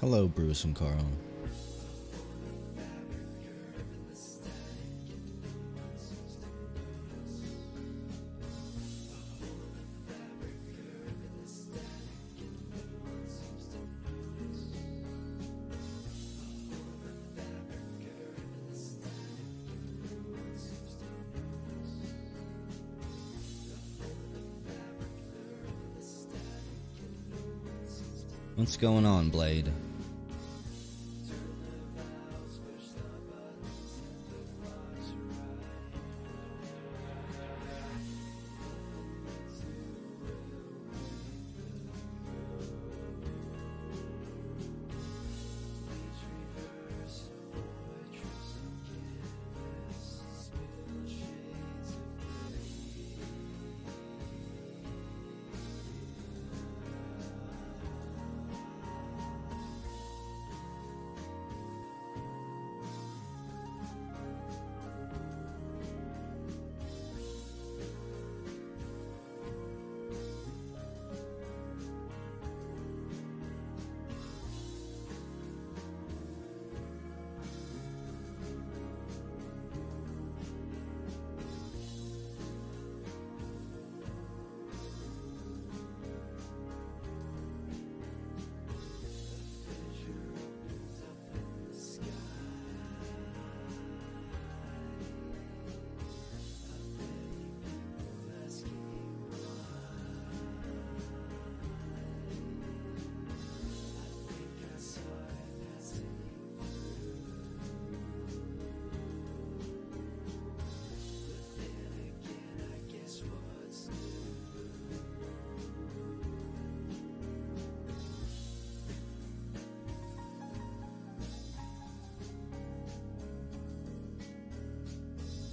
Hello, Bruce and Carl. What's going on, Blade?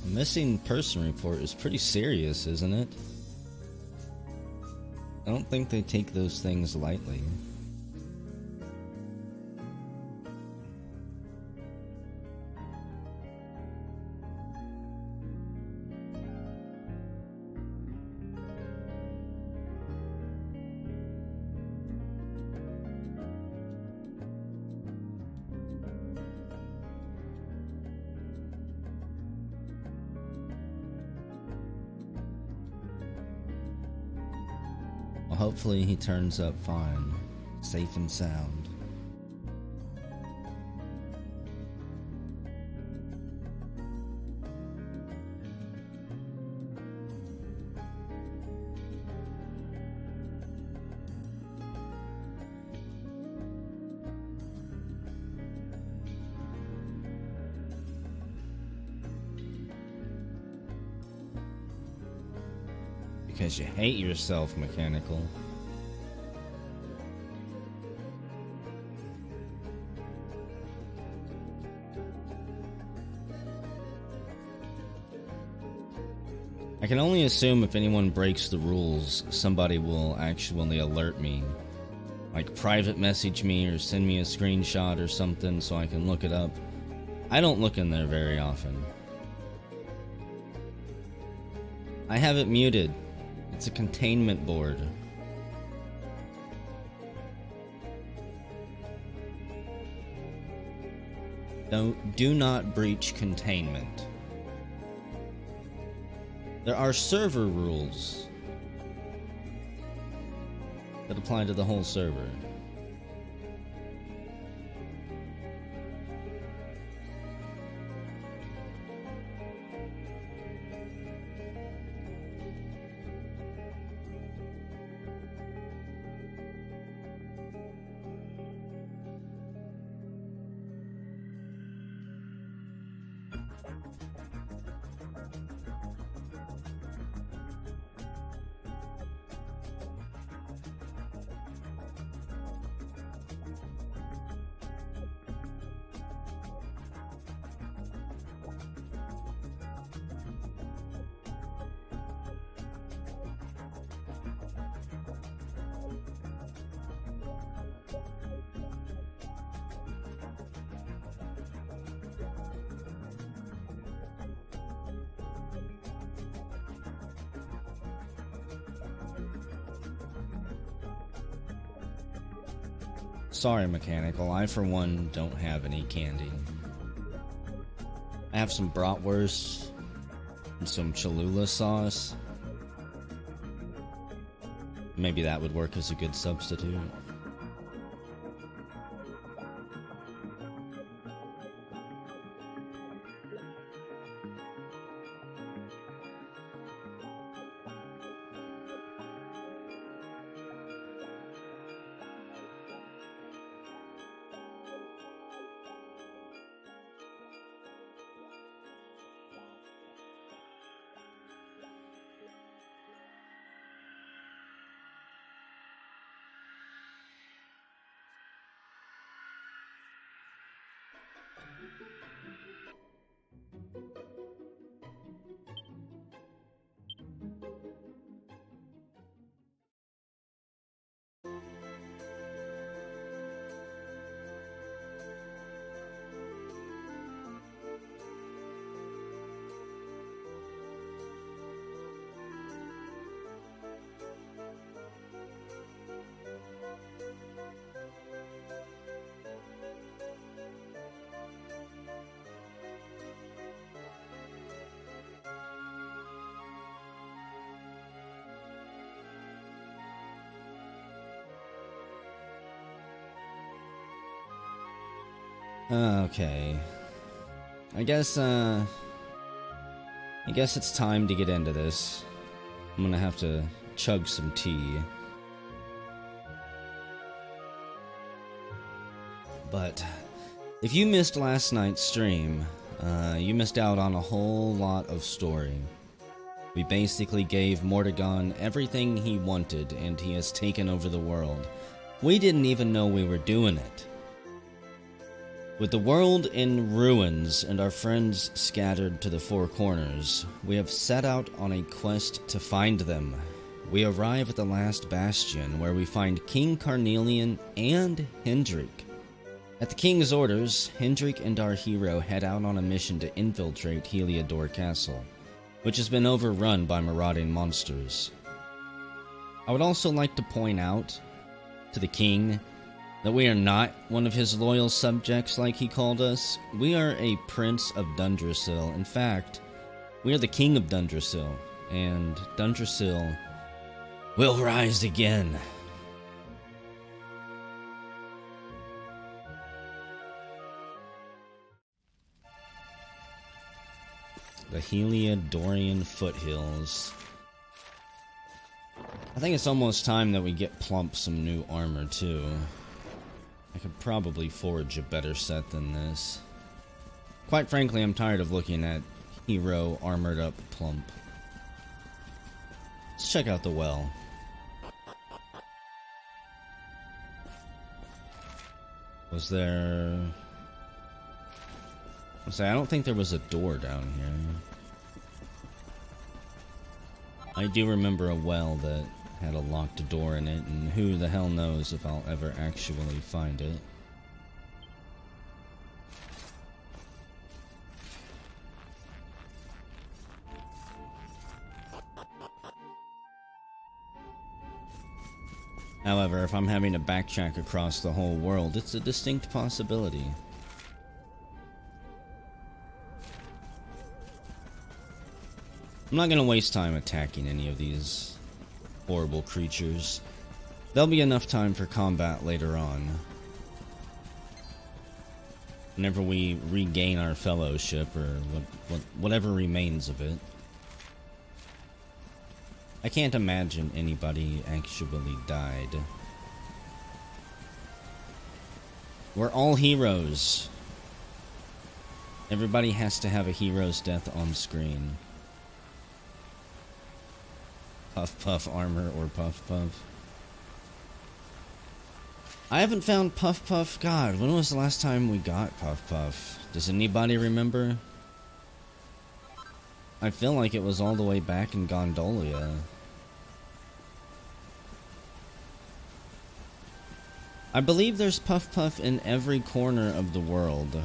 Missing person report is pretty serious, isn't it? I don't think they take those things lightly. Hopefully he turns up fine, safe and sound. Because you hate yourself, Mechanical. I can only assume if anyone breaks the rules, somebody will actually alert me. Like private message me or send me a screenshot or something so I can look it up. I don't look in there very often. I have it muted. It's a containment board. Do not breach containment. There are server rules that apply to the whole server. Sorry, Mechanical. I, for one, don't have any candy. I have some bratwurst and some Cholula sauce. Maybe that would work as a good substitute. Okay. I guess it's time to get into this. I'm gonna have to chug some tea. But if you missed last night's stream, you missed out on a whole lot of story. We basically gave Mordegon everything he wanted, and he has taken over the world. We didn't even know we were doing it. With the world in ruins and our friends scattered to the four corners, we have set out on a quest to find them. We arrive at the last bastion, where we find King Carnelian and Hendrik. At the king's orders, Hendrik and our hero head out on a mission to infiltrate Heliodor Castle, which has been overrun by marauding monsters. I would also like to point out to the king that we are not one of his loyal subjects like he called us. We are a prince of Dundrasil. In fact, we are the king of Dundrasil, and Dundrasil will rise again. The Heliodorian foothills. I think it's almost time that we get Plump some new armor too. I could probably forge a better set than this. Quite frankly, I'm tired of looking at hero armored up Plump. Let's check out the well. Was there... I don't think there was a door down here. I do remember a well that had a locked door in it, and who the hell knows if I'll ever actually find it. However, if I'm having to backtrack across the whole world, it's a distinct possibility. I'm not gonna waste time attacking any of these horrible creatures. There'll be enough time for combat later on. Whenever we regain our fellowship, or whatever remains of it. I can't imagine anybody actually died. We're all heroes. Everybody has to have a hero's death on screen. Puff Puff armor or Puff Puff. I haven't found Puff Puff. God, when was the last time we got Puff Puff? Does anybody remember? I feel like it was all the way back in Gondolia. I believe there's Puff Puff in every corner of the world.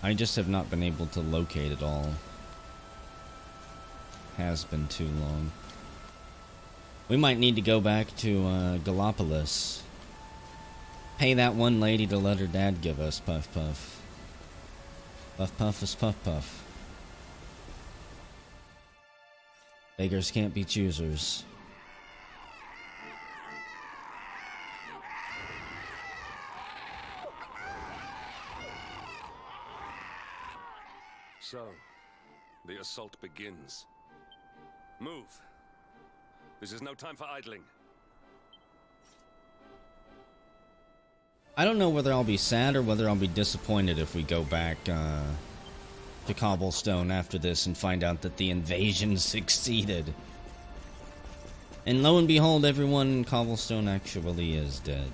I just have not been able to locate it all. Has been too long. We might need to go back to Gallipolis Pay that one lady to let her dad give us Puff Puff. Puff Puff is Puff Puff. Beggars can't be choosers. So, the assault begins. Move. This is no time for idling. I don't know whether I'll be sad or whether I'll be disappointed if we go back to Cobblestone after this and find out that the invasion succeeded. And lo and behold, everyone in Cobblestone actually is dead.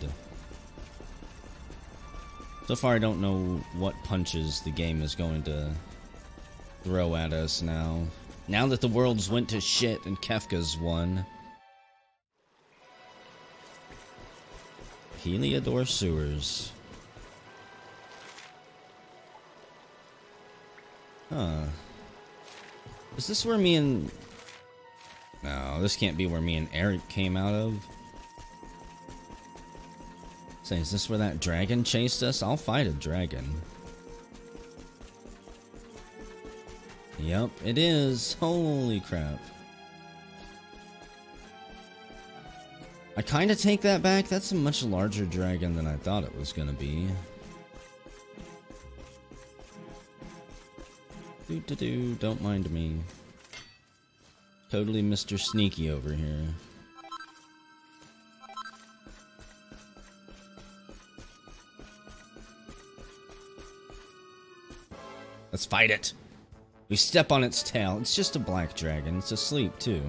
So far, I don't know what punches the game is going to throw at us now. Now that the world's went to shit and Kefka's won. Heliodor Sewers. Huh. Is this where me and... No, this can't be where me and Eric came out of. Say, is this where that dragon chased us? I'll fight a dragon. Yep, it is. Holy crap. I kind of take that back. That's a much larger dragon than I thought it was going to be. Doo-doo-doo, don't mind me. Totally Mr. Sneaky over here. Let's fight it. We step on its tail. It's just a black dragon. It's asleep, too.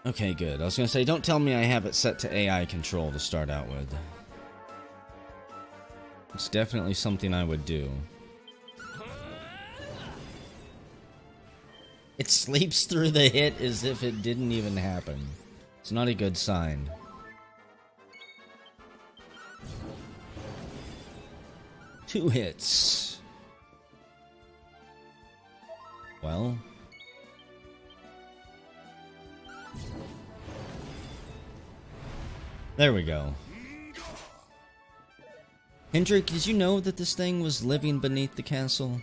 Okay, good. I was gonna say, don't tell me I have it set to AI control to start out with. It's definitely something I would do. It sleeps through the hit as if it didn't even happen. It's not a good sign. Two hits. Well... There we go. Hendrik, did you know that this thing was living beneath the castle?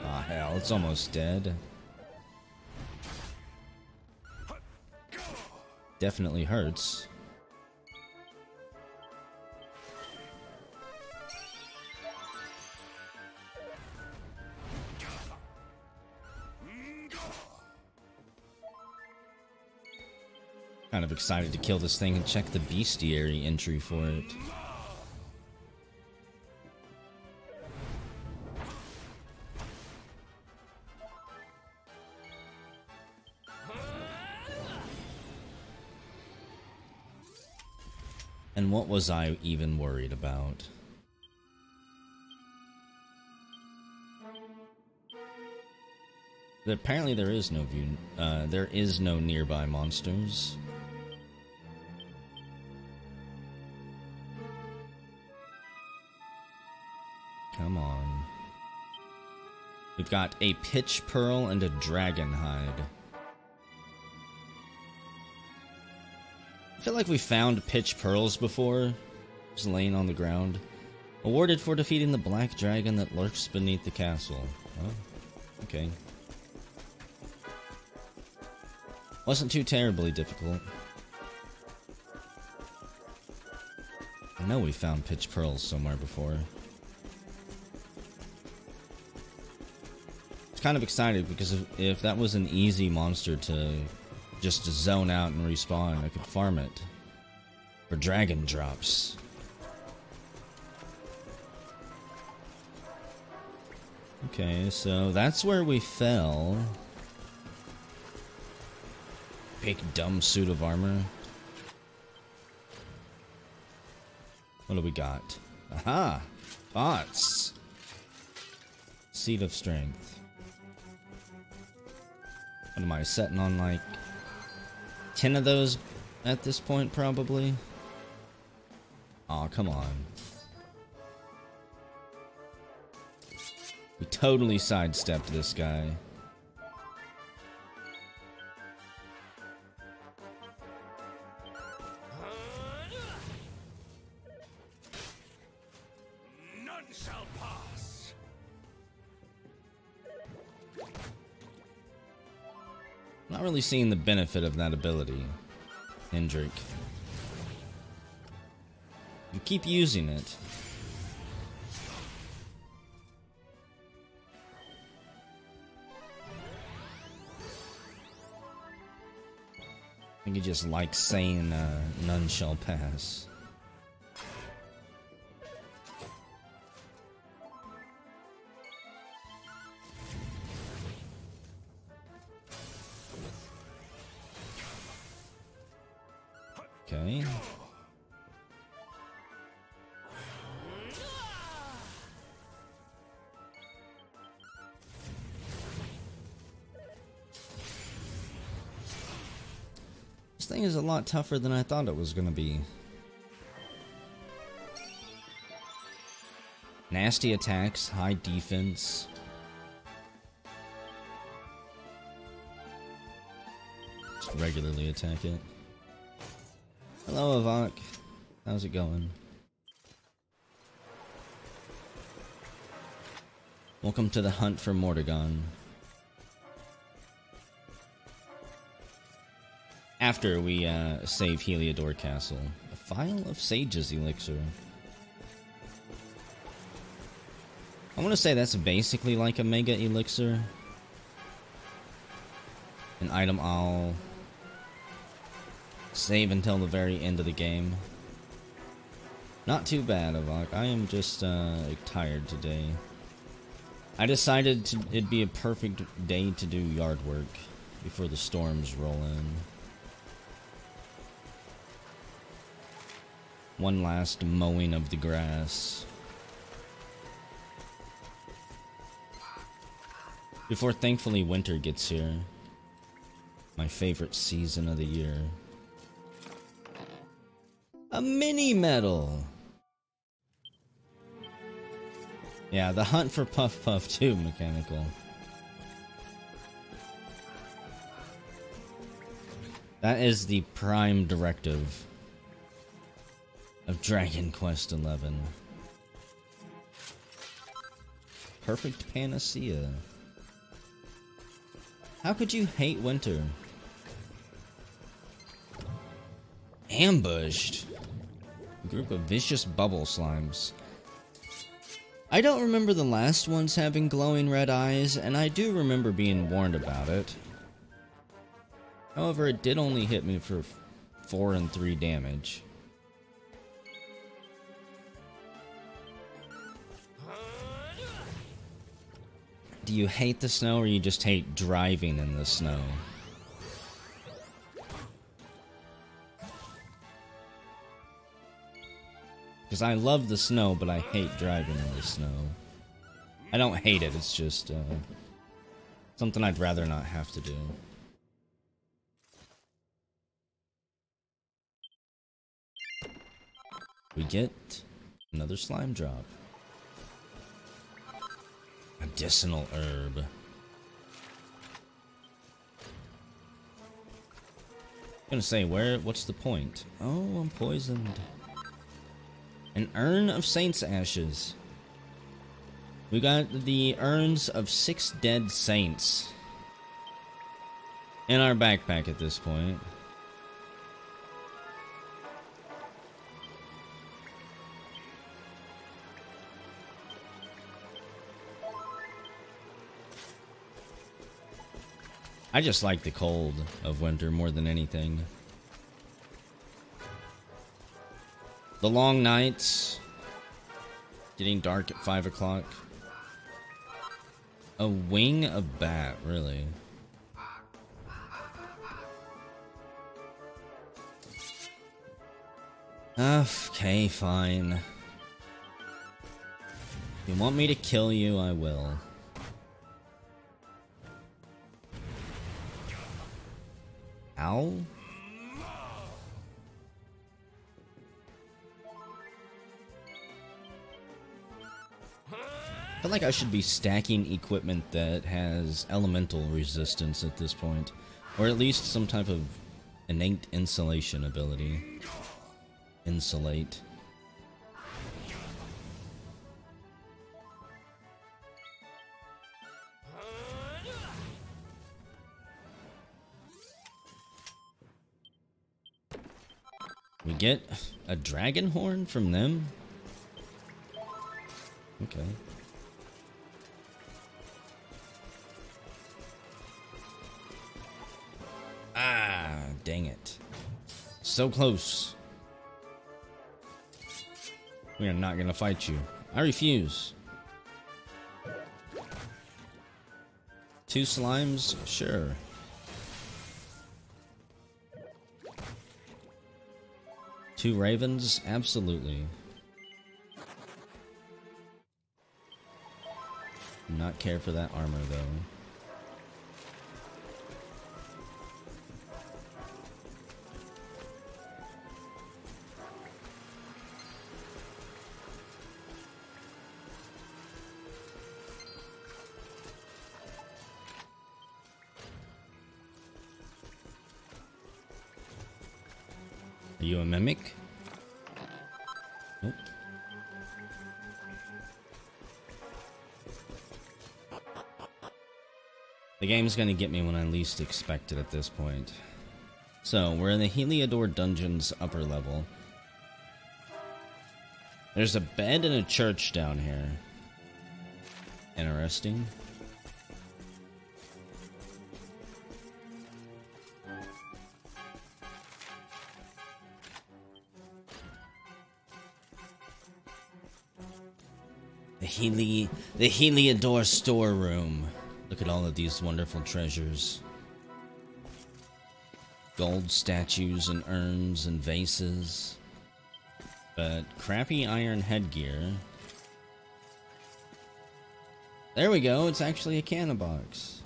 Ah, hell, it's almost dead. Definitely hurts. Kind of excited to kill this thing and check the bestiary entry for it. And what was I even worried about? Apparently there is no view. There is no nearby monsters. Come on. We've got a pitch pearl and a dragon hide. I feel like we found pitch pearls before, just laying on the ground. Awarded for defeating the black dragon that lurks beneath the castle. Oh, okay. Wasn't too terribly difficult. I know we found pitch pearls somewhere before. Kind of excited because if that was an easy monster to just zone out and respawn, I could farm it for dragon drops. Okay, so that's where we fell. Big dumb suit of armor. What do we got? Aha! Bots! Seed of Strength. What am I setting on, like 10 of those at this point, probably? Aw, come on. We totally sidestepped this guy. shall pass. Not really seeing the benefit of that ability, Hendrik. You keep using it. I think he just likes saying none shall pass. Okay. This thing is a lot tougher than I thought it was gonna be. Nasty attacks, high defense. Just regularly attack it. Hello, Avok. How's it going? Welcome to the hunt for Mordegon. After we save Heliodor Castle. A phial of Sage's elixir. I want to say that's basically like a mega elixir. An item I'll save until the very end of the game. Not too bad, Avok. I am just tired today. I decided it'd be a perfect day to do yard work before the storms roll in. One last mowing of the grass before thankfully winter gets here. My favorite season of the year. A mini medal. Yeah, the hunt for Puff Puff too, mechanical. That is the prime directive of Dragon Quest XI. Perfect panacea. How could you hate winter? Ambushed. A group of vicious bubble slimes. I don't remember the last ones having glowing red eyes, and I do remember being warned about it. However, it did only hit me for 4 and 3 damage. Do you hate the snow, or you just hate driving in the snow? Because I love the snow, but I hate driving in the snow. I don't hate it, it's just something I'd rather not have to do. We get another slime drop. Medicinal herb. I'm gonna say, what's the point? Oh, I'm poisoned. An urn of saints' ashes. We got the urns of 6 dead saints in our backpack at this point. I just like the cold of winter more than anything. The long nights, getting dark at 5 o'clock. A wing of bat, really. Okay, fine. If you want me to kill you, I will. Ow? I feel like I should be stacking equipment that has elemental resistance at this point. Or at least some type of innate insulation ability. Insulate. get a dragon horn from them? Okay. Ah, dang it. So close. We are not gonna fight you. I refuse. 2 slimes? Sure. Two ravens? Absolutely. Do not care for that armor though. Are you a mimic? Nope. The game's gonna get me when I least expect it at this point. So, we're in the Heliodor Dungeon's upper level. There's a bed and a church down here. Interesting. The Heliodor storeroom. Look at all of these wonderful treasures. Gold statues and urns and vases. But crappy iron headgear. There we go, it's actually a cannon box.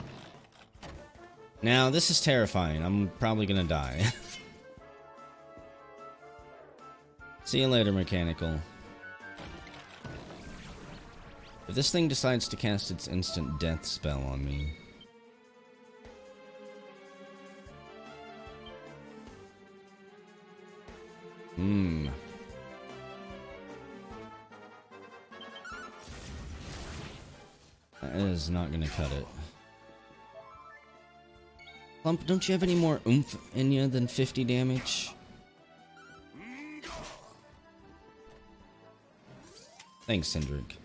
Now, this is terrifying. I'm probably gonna die. See you later, mechanical. If this thing decides to cast its instant death spell on me... That is not gonna cut it. Plump, don't you have any more oomph in you than 50 damage? Thanks, Cindric.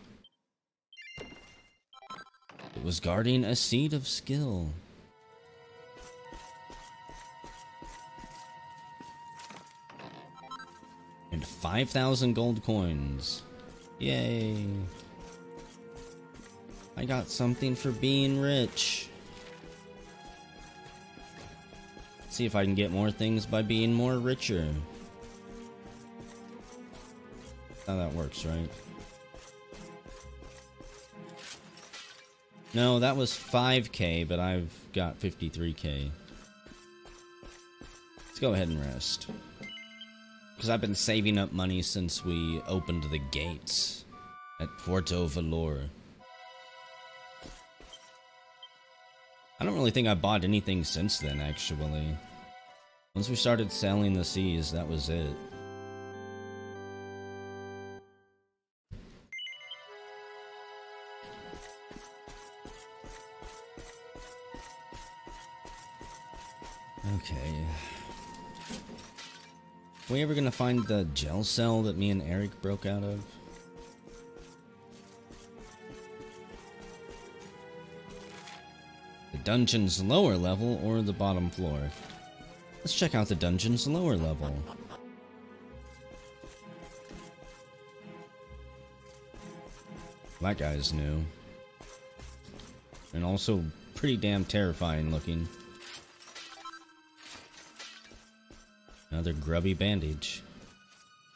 It was guarding a seed of skill. And 5,000 gold coins. Yay. I got something for being rich. See if I can get more things by being more richer. That's how that works, right? No, that was 5k, but I've got 53k. Let's go ahead and rest. Because I've been saving up money since we opened the gates at Porto Valor. I don't really think I bought anything since then, actually. Once we started selling the seas, that was it. Okay. Are we ever gonna find the gel cell that me and Eric broke out of? The dungeon's lower level or the bottom floor? Let's check out the dungeon's lower level. That guy's new. And also pretty damn terrifying looking. Another grubby bandage.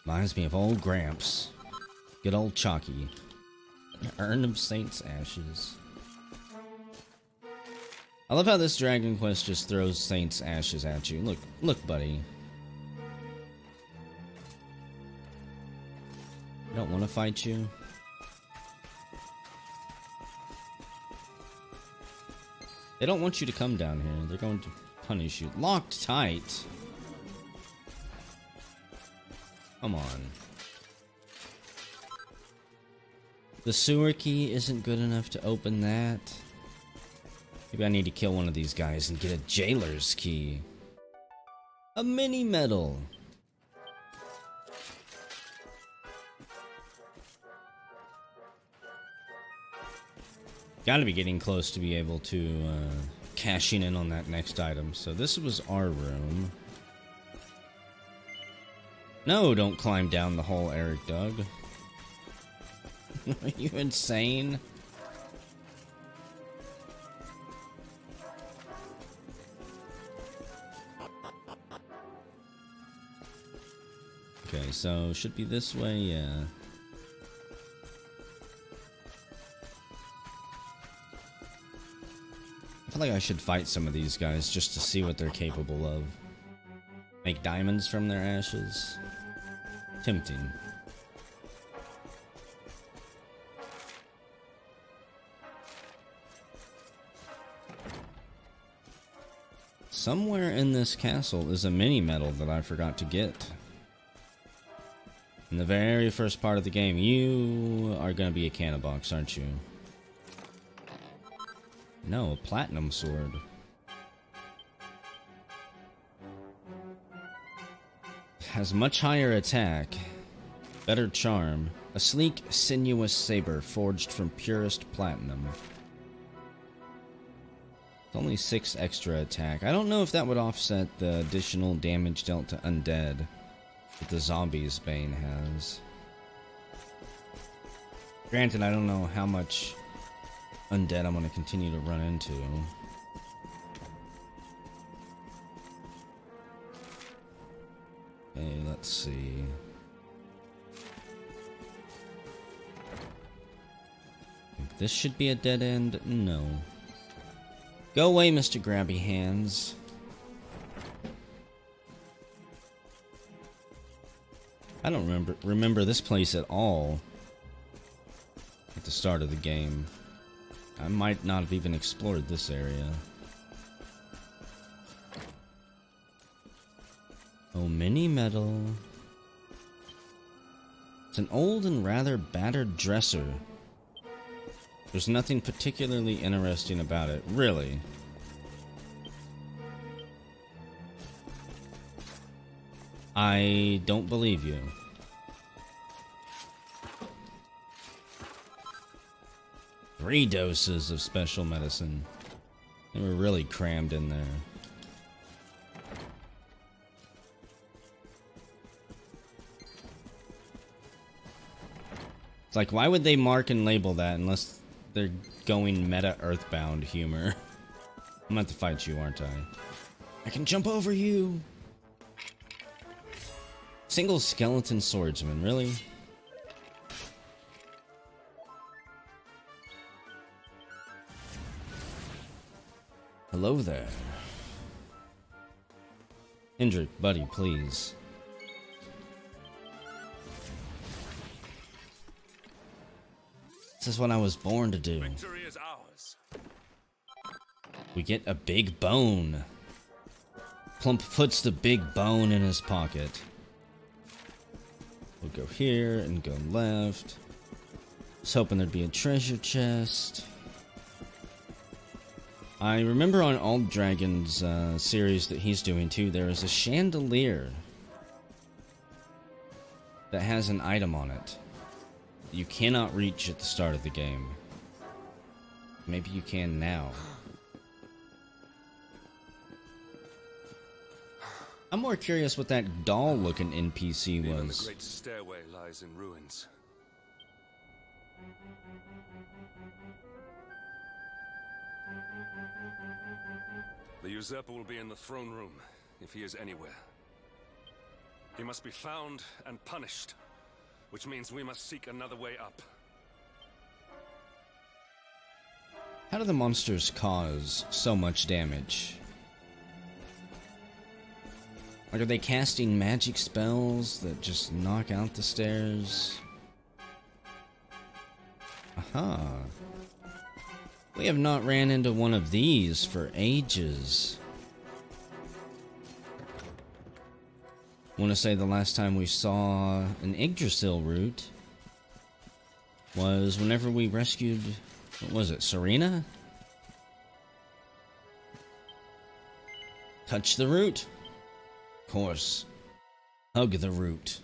Reminds me of old Gramps. Good old Chalky. An urn of Saint's ashes. I love how this Dragon Quest just throws Saint's ashes at you. Look, look, buddy. I don't want to fight you. They don't want you to come down here. They're going to punish you. Locked tight. Come on. The sewer key isn't good enough to open that. Maybe I need to kill one of these guys and get a jailer's key. A mini medal. Gotta be getting close to be able to cashing in on that next item. So this was our room. No, don't climb down the hole, Eric Doug. Are you insane? Okay, so should be this way, yeah. I feel like I should fight some of these guys just to see what they're capable of. Make diamonds from their ashes. Tempting. Somewhere in this castle is a mini medal that I forgot to get. In the very first part of the game, you are gonna be a cannon box, aren't you? No, a platinum sword. Has much higher attack, better charm, a sleek, sinuous saber forged from purest platinum. It's only 6 extra attack. I don't know if that would offset the additional damage dealt to undead that the zombies Bane has. Granted, I don't know how much undead I'm going to continue to run into. Okay, let's see. Think this should be a dead end? No. Go away, Mr. Grabby Hands. I don't remember this place at all at the start of the game. I might not have even explored this area. Oh, mini medal. It's an old and rather battered dresser. There's nothing particularly interesting about it, really. I don't believe you. Three doses of special medicine. They were really crammed in there. It's like, why would they mark and label that unless they're going meta Earthbound humor? I'm gonna have to fight you, aren't I? I can jump over you! Single skeleton swordsman, really? Hello there. Hendrik, buddy, please. This is what I was born to do. Victory is ours. We get a big bone. Plump puts the big bone in his pocket. We'll go here and go left. I was hoping there'd be a treasure chest. I remember on Old Dragon's series that he's doing too, there is a chandelier that has an item on it you cannot reach at the start of the game. Maybe you can now. I'm more curious what that doll-looking NPC Even was. the great stairway lies in ruins. The usurper will be in the throne room, if he is anywhere. He must be found and punished, which means we must seek another way up. How do the monsters cause so much damage? Like, are they casting magic spells that just knock out the stairs? Aha. We have not ran into one of these for ages. I want to say the last time we saw an Yggdrasil root was whenever we rescued, what was it, Serena? Touch the root. Of course. Hug the root.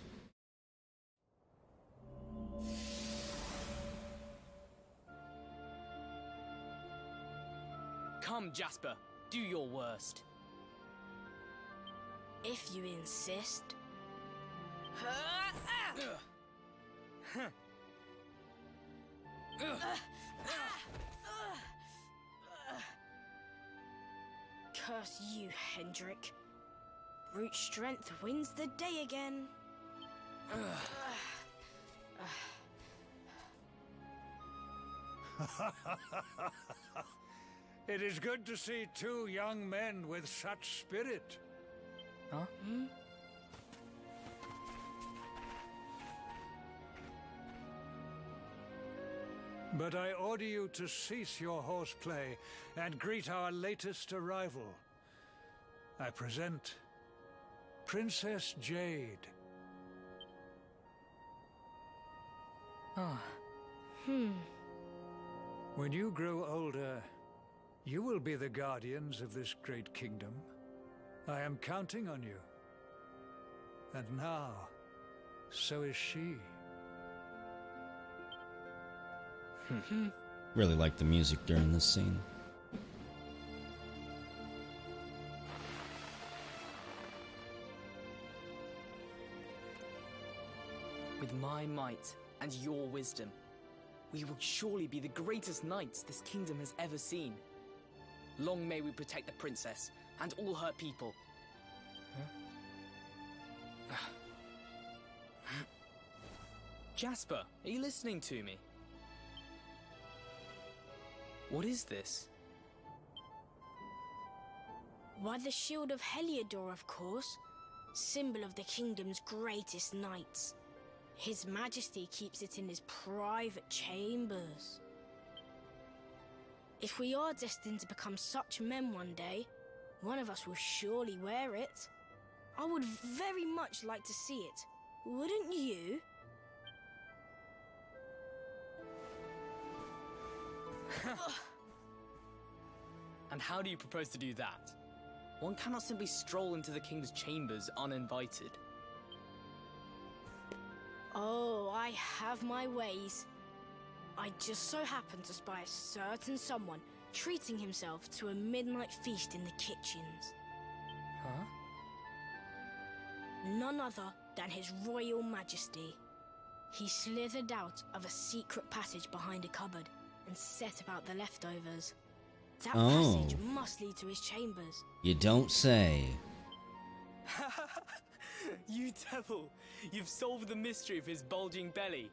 Come, Jasper, do your worst. If you insist. Curse you, Hendrik. Brute strength wins the day again. It is good to see two young men with such spirit. Huh? But I order you to cease your horseplay and greet our latest arrival. I present Princess Jade. Ah. When you grow older, you will be the guardians of this great kingdom. I am counting on you. And now, so is she. Really like the music during this scene. With my might and your wisdom, we will surely be the greatest knights this kingdom has ever seen. Long may we protect the princess and all her people. Jasper, are you listening to me? What is this? Why, the shield of Heliodor, of course. Symbol of the kingdom's greatest knights. His Majesty keeps it in his private chambers. If we are destined to become such men one day, one of us will surely wear it. I would very much like to see it. Wouldn't you? And how do you propose to do that? One cannot simply stroll into the king's chambers uninvited. Oh, I have my ways. I just so happened to spy a certain someone treating himself to a midnight feast in the kitchens. Huh? None other than His Royal Majesty. He slithered out of a secret passage behind a cupboard and set about the leftovers. That passage must lead to his chambers. You don't say. You devil! You've solved the mystery of his bulging belly.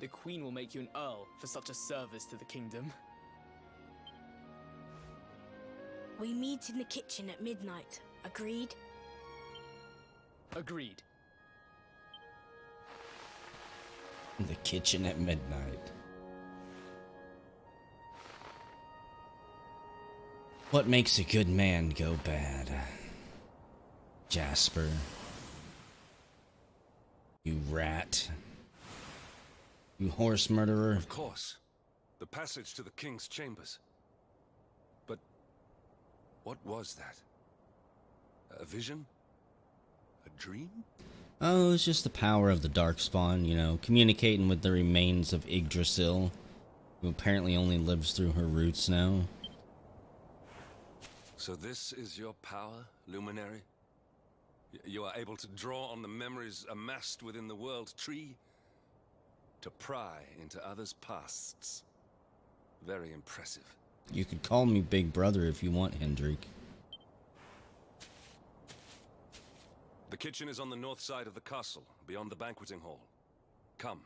The Queen will make you an Earl for such a service to the kingdom. We meet in the kitchen at midnight. Agreed? Agreed. The kitchen at midnight. What makes a good man go bad? Jasper. You rat. You horse murderer. Of course. The passage to the king's chambers. But what was that? A vision? A dream? Oh, it's just the power of the Darkspawn, you know, communicating with the remains of Yggdrasil, who apparently only lives through her roots now. So this is your power, Luminary? You are able to draw on the memories amassed within the world tree to pry into others' pasts. Very impressive. You could call me Big Brother if you want, Hendrik. The kitchen is on the north side of the castle, beyond the banqueting hall. Come.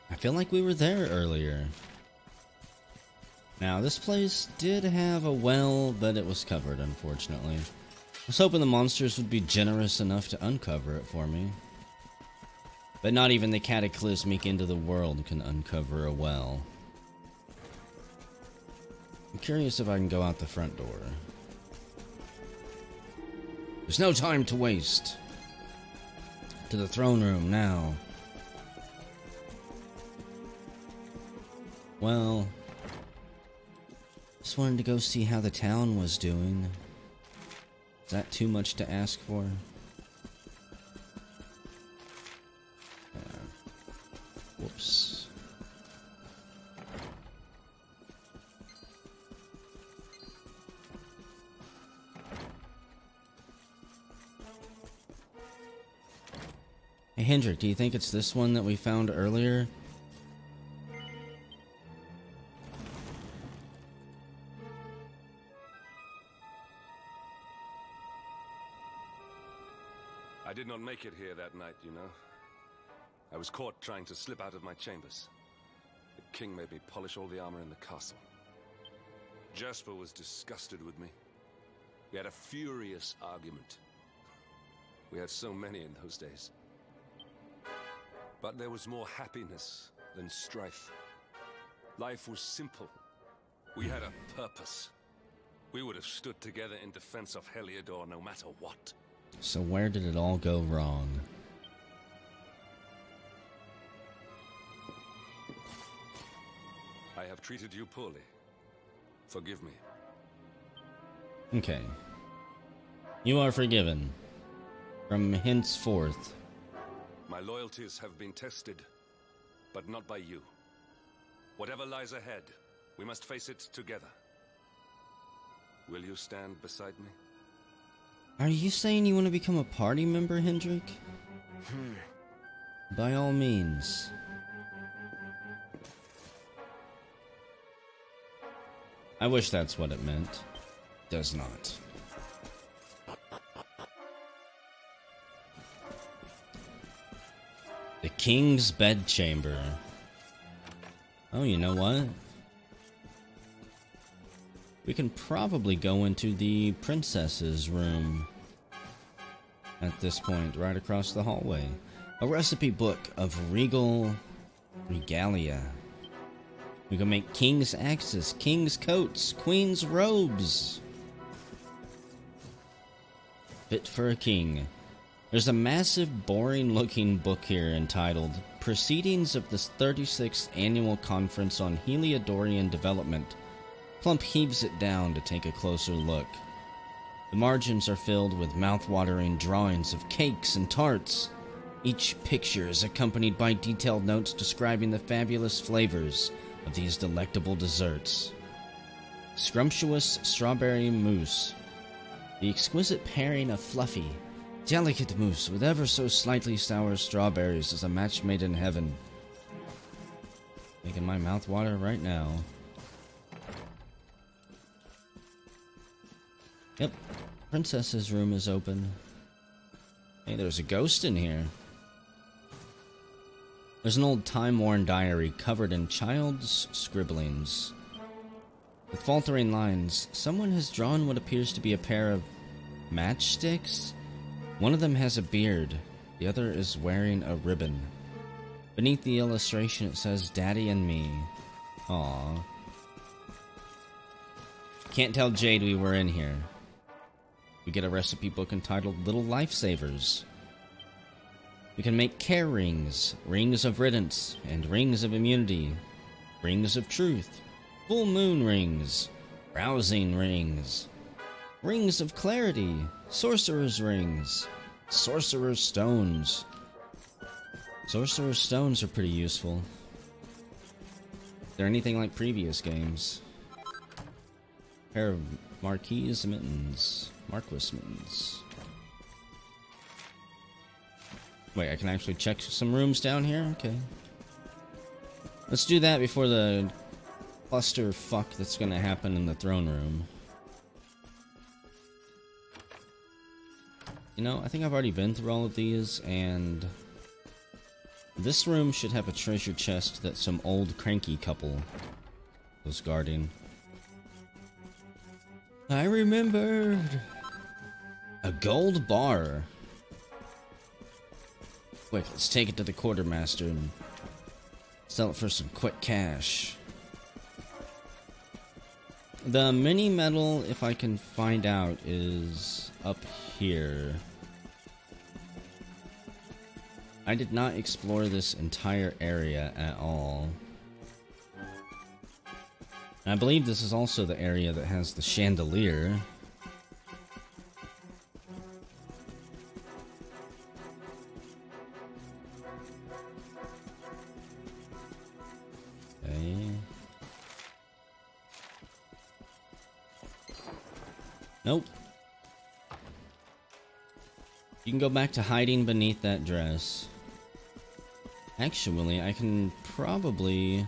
I feel like we were there earlier. Now, this place did have a well, but it was covered, unfortunately. I was hoping the monsters would be generous enough to uncover it for me. But not even the cataclysmic end of the world can uncover a well. I'm curious if I can go out the front door. There's no time to waste. To the throne room now. Well, just wanted to go see how the town was doing. Is that too much to ask for? Whoops. Hey, Hendrik, do you think it's this one that we found earlier? I did not make it here that night, you know. I was caught trying to slip out of my chambers. The king made me polish all the armor in the castle. Jasper was disgusted with me. We had a furious argument. We had so many in those days. But there was more happiness than strife. Life was simple. We had a purpose. We would have stood together in defense of Heliodor no matter what. So where did it all go wrong? I have treated you poorly. Forgive me. Okay. You are forgiven. From henceforth. My loyalties have been tested, but not by you. Whatever lies ahead, we must face it together. Will you stand beside me? Are you saying you want to become a party member, Hendrik? By all means. I wish that's what it meant. Does not. The King's Bedchamber. Oh, you know what? We can probably go into the princess's room at this point, right across the hallway. A recipe book of regal regalia. We can make king's axes, king's coats, queen's robes. Fit for a king. There's a massive, boring-looking book here entitled Proceedings of the 36th Annual Conference on Heliodorian Development. Plump heaves it down to take a closer look. The margins are filled with mouth-watering drawings of cakes and tarts. Each picture is accompanied by detailed notes describing the fabulous flavors of these delectable desserts. Scrumptious strawberry mousse. The exquisite pairing of fluffy, delicate mousse with ever so slightly sour strawberries is a match made in heaven. Making my mouth water right now. Yep, princess's room is open. Hey, there's a ghost in here. There's an old time-worn diary covered in child's scribblings. With faltering lines, someone has drawn what appears to be a pair of matchsticks. One of them has a beard, the other is wearing a ribbon. Beneath the illustration it says, Daddy and me. Aww. Can't tell Jade we were in here. We get a recipe book entitled Little Lifesavers. We can make care rings, rings of riddance, and rings of immunity, rings of truth, full moon rings, rousing rings, rings of clarity, sorcerer's rings, sorcerer's stones. Sorcerer's stones are pretty useful. They're anything like previous games. Pair of Marquis mittens. Marquis mittens. Wait, I can actually check some rooms down here? Okay. Let's do that before the cluster fuck that's gonna happen in the throne room. You know, I think I've already been through all of these, and this room should have a treasure chest that some old cranky couple was guarding. I remembered! A gold bar. Quick, let's take it to the quartermaster and sell it for some quick cash. The mini medal, if I can find out, is up here. I did not explore this entire area at all. I believe this is also the area that has the chandelier. Okay. Nope. You can go back to hiding beneath that dress. Actually, I can probably...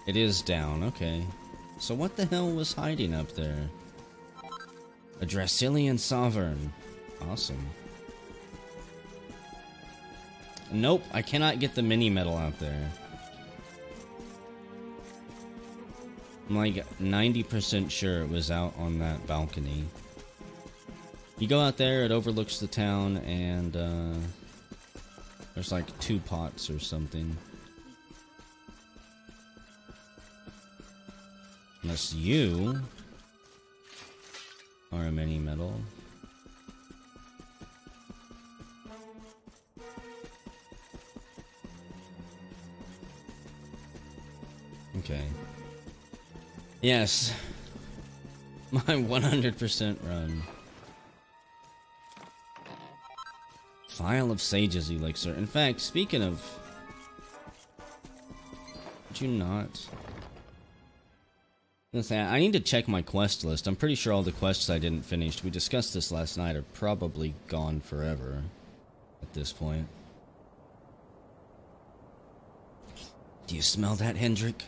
It is down, okay. So what the hell was hiding up there? A Dracilian Sovereign. Awesome. Nope, I cannot get the mini medal out there. I'm like 90% sure it was out on that balcony. You go out there, it overlooks the town, and there's like 2 pots or something. Unless you are a mini medal. Okay. Yes. My 100% run. File of Sage's Elixir. In fact, speaking of... Did you not? I need to check my quest list. I'm pretty sure all the quests I didn't finish, we discussed this last night, are probably gone forever at this point. Do you smell that, Hendrik?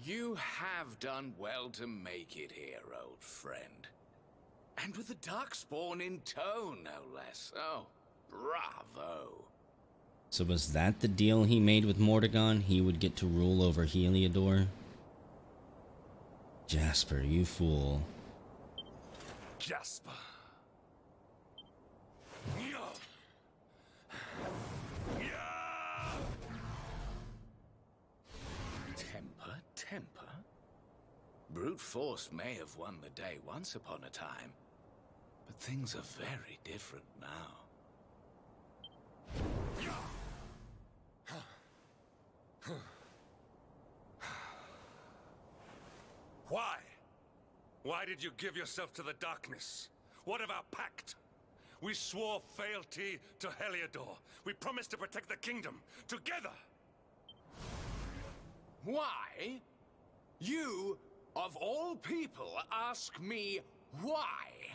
You have done well to make it here, old friend. And with the Darkspawn in tow, no less. Oh, bravo. So was that the deal he made with Mordegon? He would get to rule over Heliodor? Jasper, you fool. Jasper. Temper? Brute force may have won the day once upon a time, but things are very different now. Why? Why did you give yourself to the darkness? What of our pact? We swore fealty to Heliodor. We promised to protect the kingdom together. Why? You, of all people, ask me why?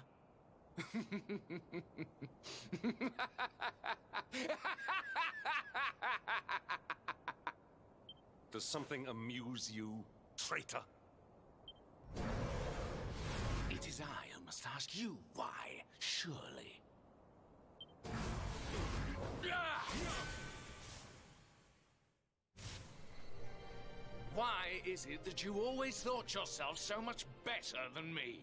Does something amuse you, traitor? It is I who must ask you why, surely. Why is it that you always thought yourself so much better than me?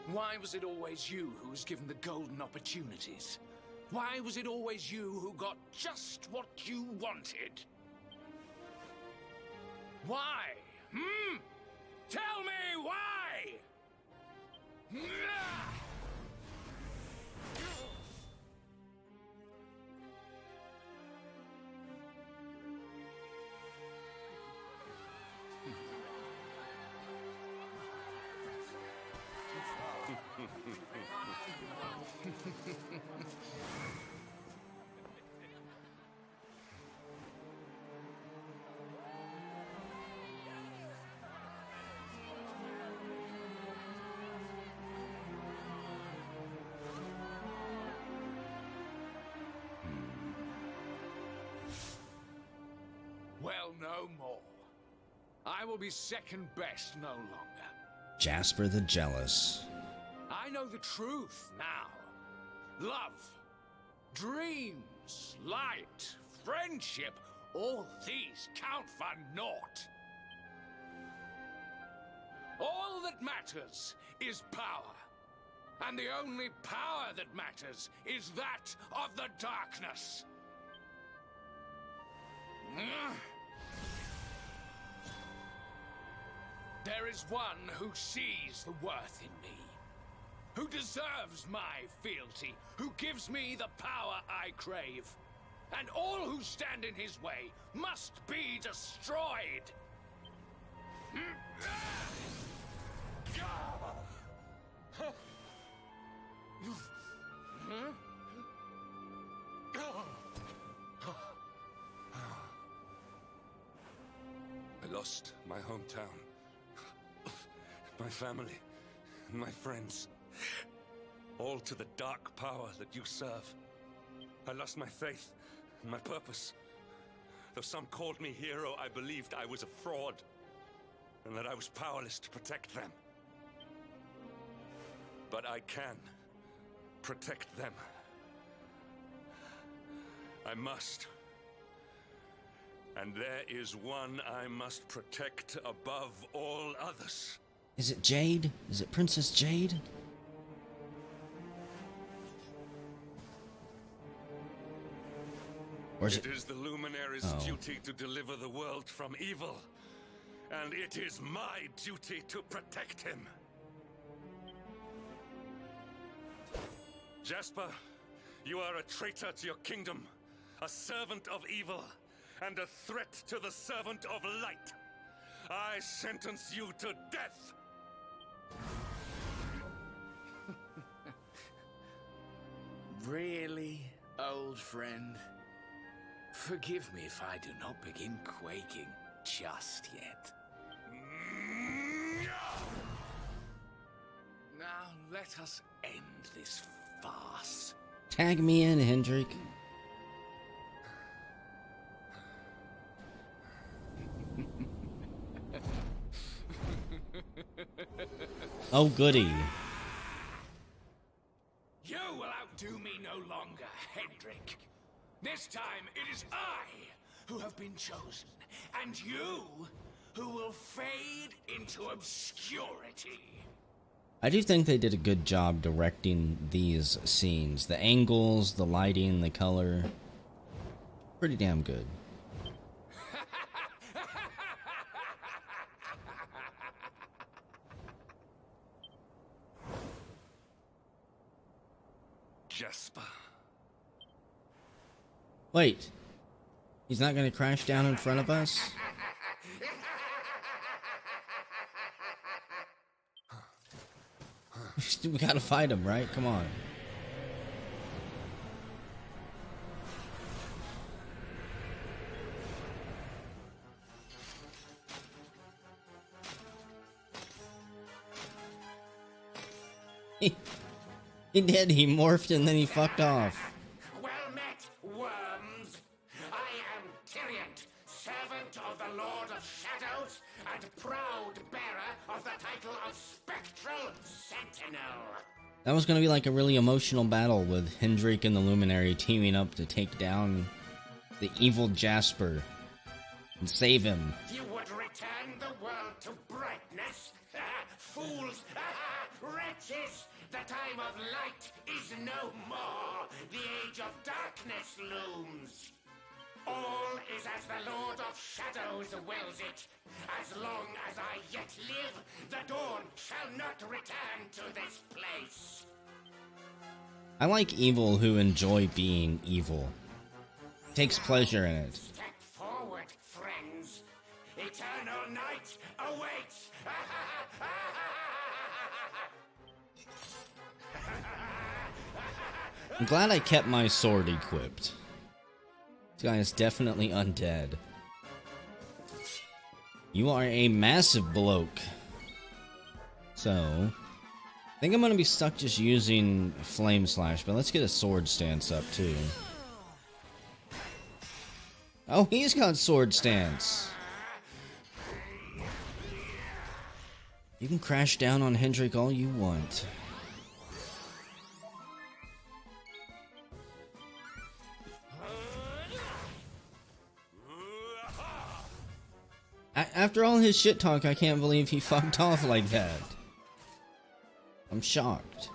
Why was it always you who was given the golden opportunities? Why was it always you who got just what you wanted? Why? Tell me why! Well, no more. I will be second best no longer. Jasper the Jealous. I know the truth now. Love, dreams, light, friendship, all these count for naught. All that matters is power. And the only power that matters is that of the darkness. There is one who sees the worth in me, who deserves my fealty, who gives me the power I crave, and all who stand in his way must be destroyed. lost my hometown, my family, my friends, all to the dark power that you serve. I lost my faith and my purpose. Though some called me hero, I believed I was a fraud, and that I was powerless to protect them. But I can protect them. I must. And there is one I must protect above all others. Is it Jade? Is it Princess Jade? Or is it is the Luminary's duty to deliver the world from evil. And it is my duty to protect him. Jasper, you are a traitor to your kingdom, a servant of evil, and a threat to the servant of light. I sentence you to death. Really, old friend? Forgive me if I do not begin quaking just yet. Now let us end this farce. Tag me in, Hendrik. Oh, goody. You will outdo me no longer, Hendrik. This time it is I who have been chosen, and you who will fade into obscurity. I do think they did a good job directing these scenes. The angles, the lighting, the color. Pretty damn good. Jasper. Wait. He's not gonna crash down in front of us? We gotta fight him, right? Come on. He did. He morphed and then he fucked off. Well met, worms. I am Tyriant, servant of the Lord of Shadows and proud bearer of the title of Spectral Sentinel. That was gonna be like a really emotional battle with Hendrik and the Luminary teaming up to take down the evil Jasper and save him. You would return the world to brightness? Fools! Wretches! The time of light is no more. The age of darkness looms. All is as the Lord of Shadows wills it. As long as I yet live, the dawn shall not return to this place. I like evil who enjoy being evil. Takes pleasure in it. Step forward, friends. Eternal night awaits. I'm glad I kept my sword equipped. This guy is definitely undead. You are a massive bloke. So, I think I'm gonna be stuck just using Flame Slash, but let's get a sword stance up too. Oh, he's got sword stance. You can crash down on Hendrik all you want. After all his shit talk, I can't believe he fucked off like that. I'm shocked.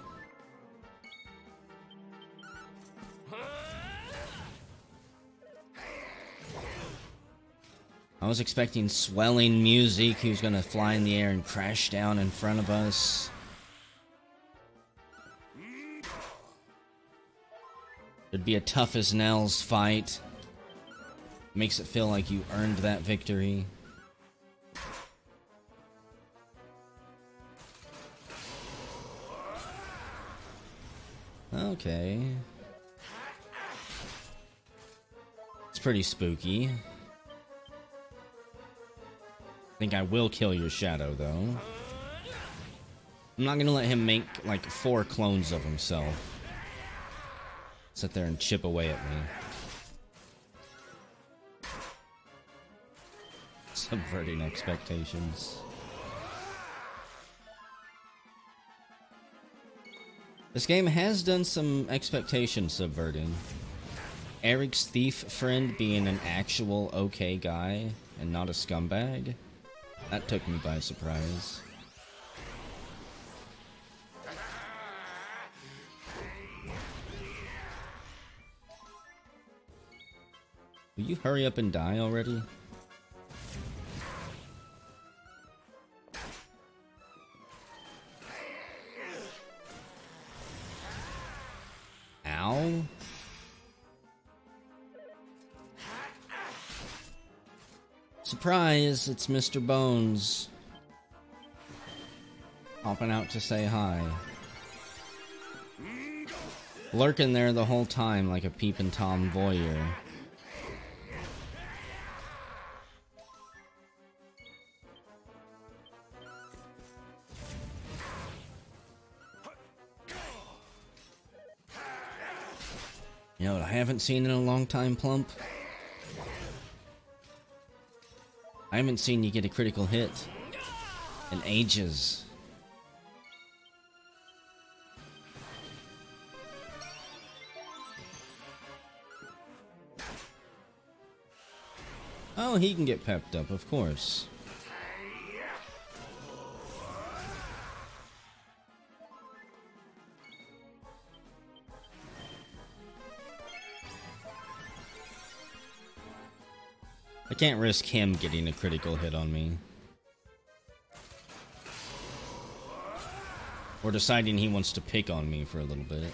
I was expecting swelling music. He was gonna fly in the air and crash down in front of us. It'd be a tough as nails fight. Makes it feel like you earned that victory. Okay. It's pretty spooky. think I will kill your shadow, though. I'm not gonna let him make, like, 4 clones of himself. Sit there and chip away at me. Subverting expectations. This game has done some expectation subverting. Eric's thief friend being an actual okay guy and not a scumbag. That took me by surprise. Will you hurry up and die already? Ow. Surprise, it's Mr. Bones. Popping out to say hi. Lurking there the whole time like a peeping Tom voyeur. You know what I haven't seen in a long time, Plump? I haven't seen you get a critical hit in ages. Oh, he can get pepped up, of course. I can't risk him getting a critical hit on me. Or deciding he wants to pick on me for a little bit.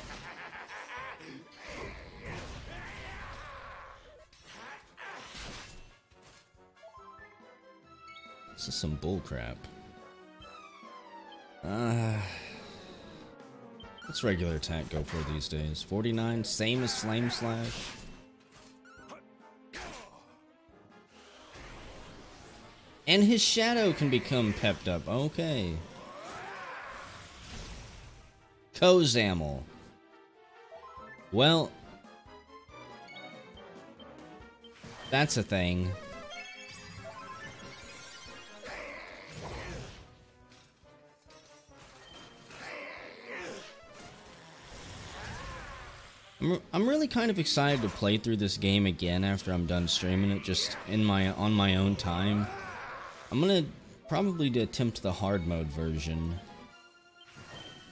This is some bullcrap. What's regular attack go for these days? 49, same as Flame Slash. And his shadow can become pepped up. Okay. Kozamel. Well, that's a thing. I'm really kind of excited to play through this game again after I'm done streaming it, just on my own time. I'm gonna probably attempt the hard mode version.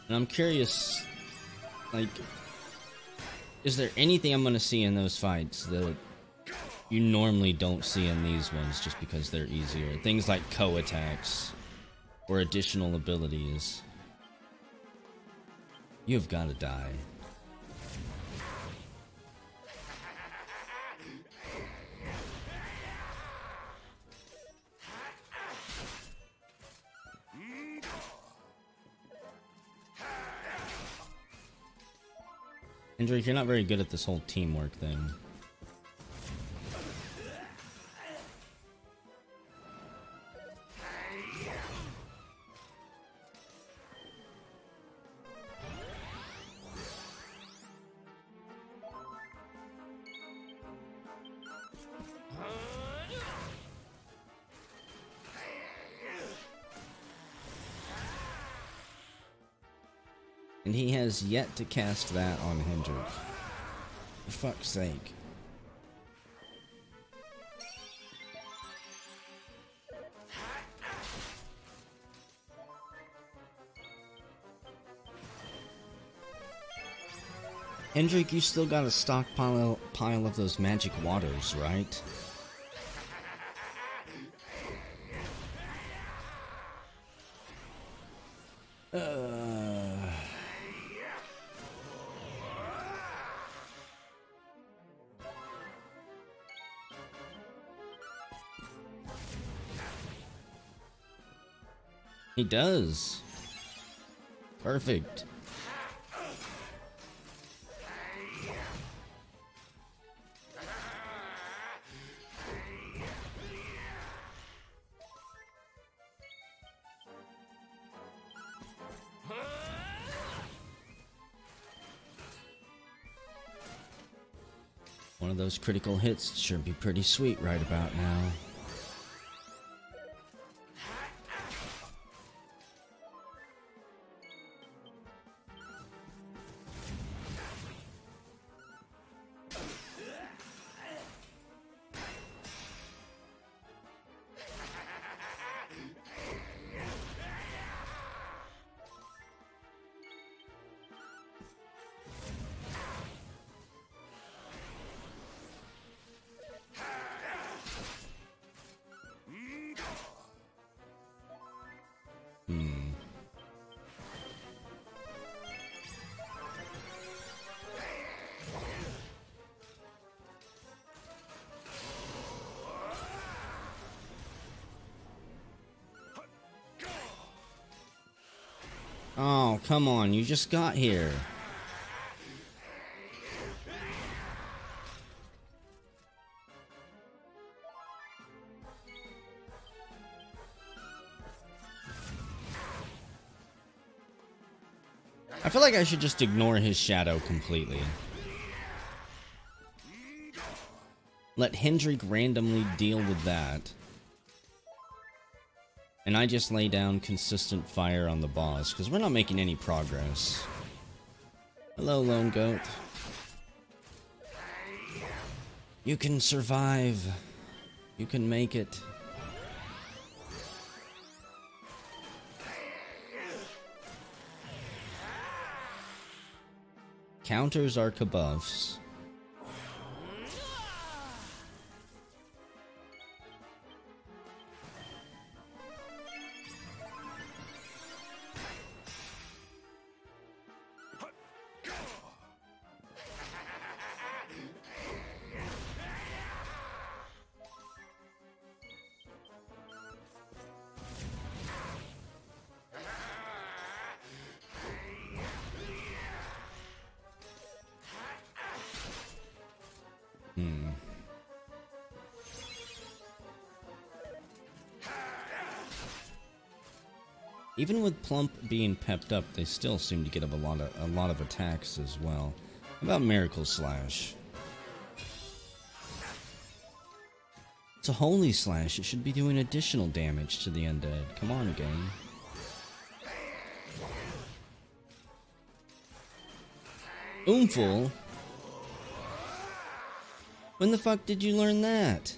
And I'm curious, like, is there anything I'm gonna see in those fights that you normally don't see in these ones just because they're easier? Things like co-attacks or additional abilities. You've gotta die. Hendrik, you're not very good at this whole teamwork thing. And he has yet to cast that on Hendrik. For fuck's sake. Hendrik, you still got a stockpile of those magic waters, right? He does. Perfect. One of those critical hits should be pretty sweet right about now. Oh, come on, you just got here. I feel like I should just ignore his shadow completely. Let Hendrik randomly deal with that. And I just lay down consistent fire on the boss, because we're not making any progress. Hello, Lone Goat. You can survive. You can make it. Counters are kabuffs. Even with Plump being pepped up, they still seem to get up a lot of attacks as well. How about Miracle Slash? It's a Holy Slash. It should be doing additional damage to the undead. Come on, game. Oomful? When the fuck did you learn that?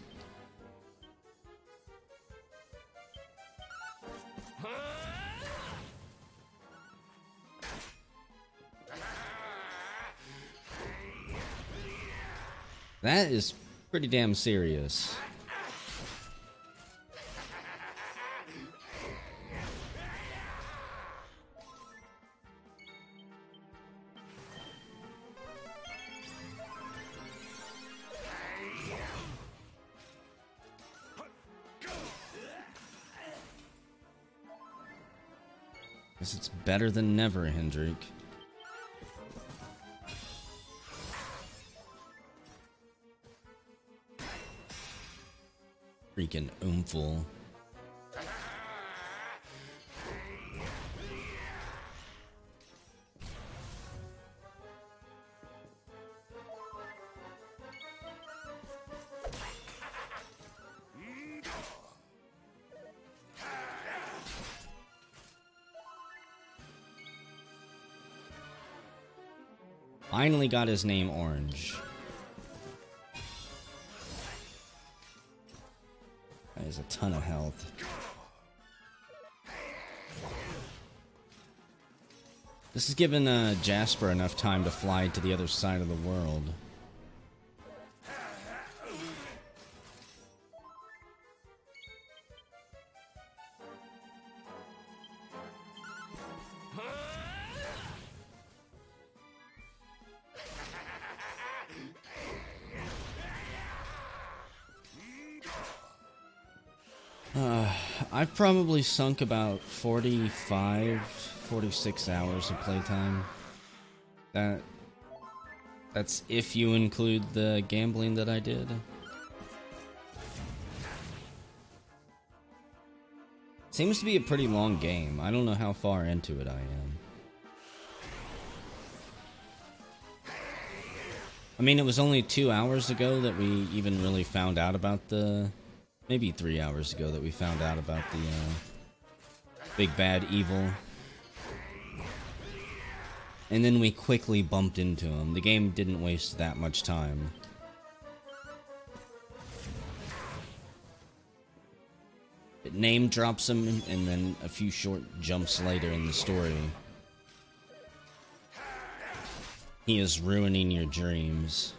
That is pretty damn serious. Guess it's better than never, Hendrik. Freaking oomful. Finally got his name Orange. That is a ton of health. This has given Jasper enough time to fly to the other side of the world. I've probably sunk about 45, 46 hours of playtime. That's if you include the gambling that I did. Seems to be a pretty long game. I don't know how far into it I am. I mean, it was only 2 hours ago that we even really found out about the... Maybe 3 hours ago that we found out about the big bad evil. And then we quickly bumped into him. The game didn't waste that much time. It name drops him, and then a few short jumps later in the story, he is ruining your dreams.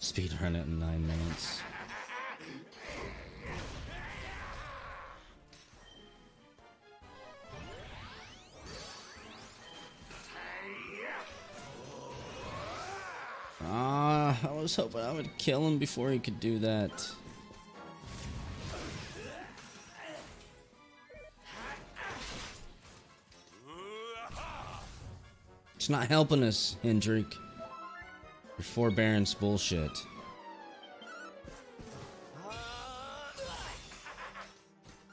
Speedrun it in 9 minutes. I was hoping I would kill him before he could do that. It's not helping us, Hendrik. Your forbearance bullshit. Of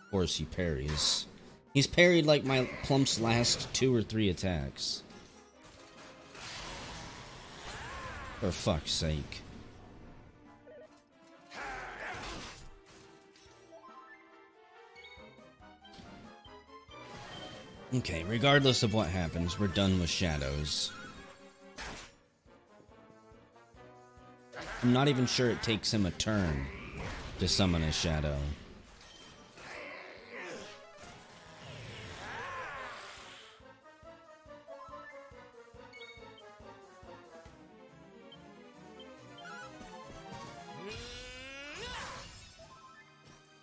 course he parries. He's parried like my Plump's last 2 or 3 attacks. For fuck's sake. Okay, regardless of what happens, we're done with shadows. I'm not even sure it takes him a turn to summon a shadow.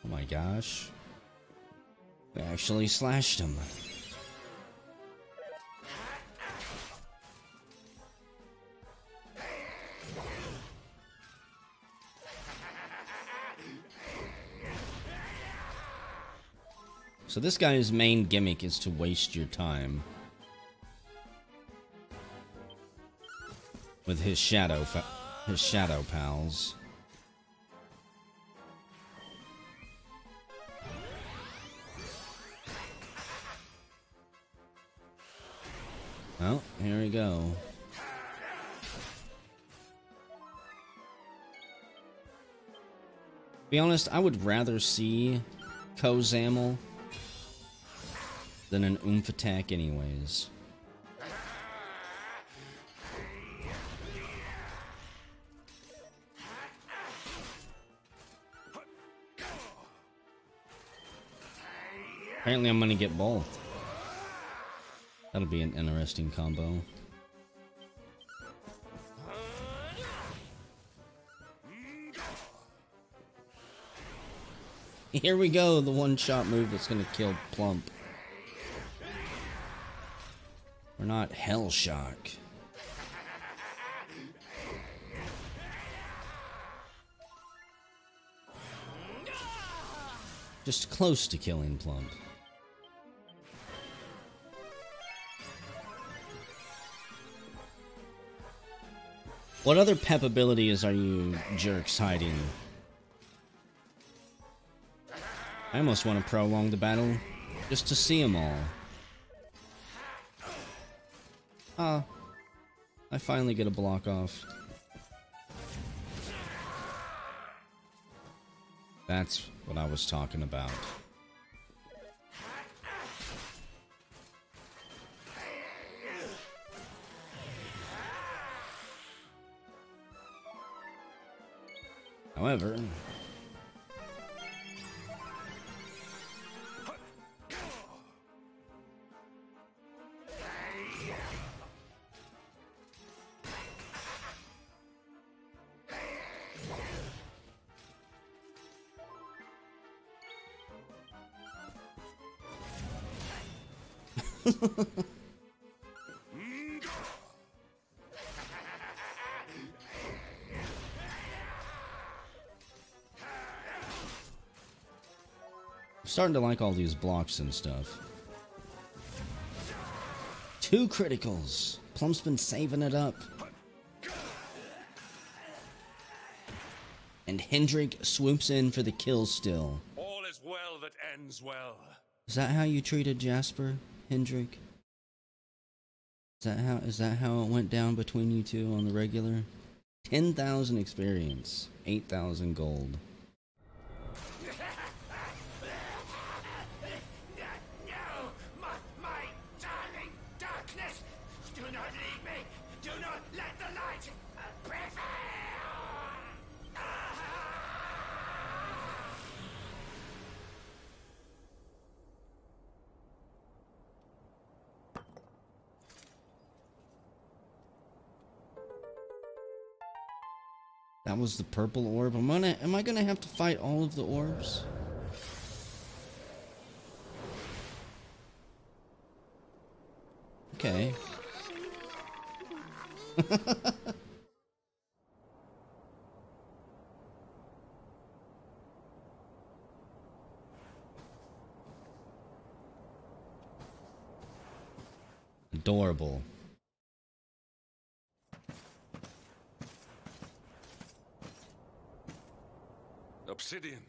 Oh my gosh. We actually slashed him. So this guy's main gimmick is to waste your time with his shadow pals. Well, here we go. To be honest, I would rather see Kozamel than an oomph attack anyways. Apparently I'm gonna get both. That'll be an interesting combo. Here we go, the one-shot move that's gonna kill Plump. We're not Hellshock. Just close to killing Plump. What other pep abilities are you jerks hiding? I almost want to prolong the battle just to see them all. Ah, I finally get a block off. That's what I was talking about. However, I'm starting to like all these blocks and stuff. 2 criticals. Plump's been saving it up. And Hendrik swoops in for the kill still. All is well that ends well. Is that how you treated Jasper, Hendrik? Is that how it went down between you two on the regular? 10,000 experience, 8,000 gold. No, my darling darkness! Do not leave me! Do not let the light prevail! That was the purple orb. Am I gonna have to fight all of the orbs? Okay. Adorable. Obsidian.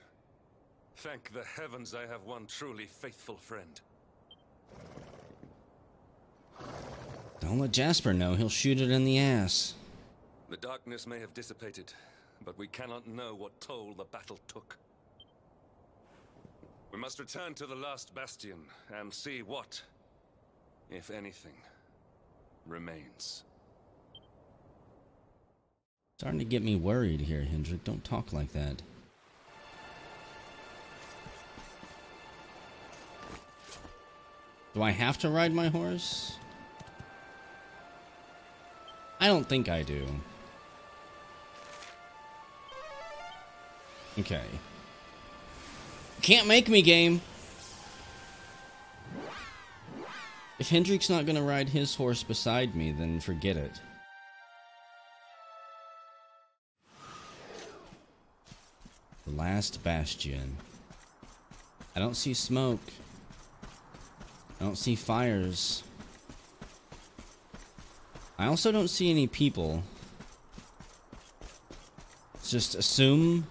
Thank the heavens I have one truly faithful friend. Don't let Jasper know. He'll shoot it in the ass. The darkness may have dissipated, but we cannot know what toll the battle took. We must return to the last bastion and see what, if anything, remains. Starting to get me worried here, Hendrik. Don't talk like that. Do I have to ride my horse? I don't think I do. Okay. Can't make me, game. If Hendrik's not gonna ride his horse beside me, then forget it. The last bastion. I don't see smoke. I don't see fires. I also don't see any people. Let's just assume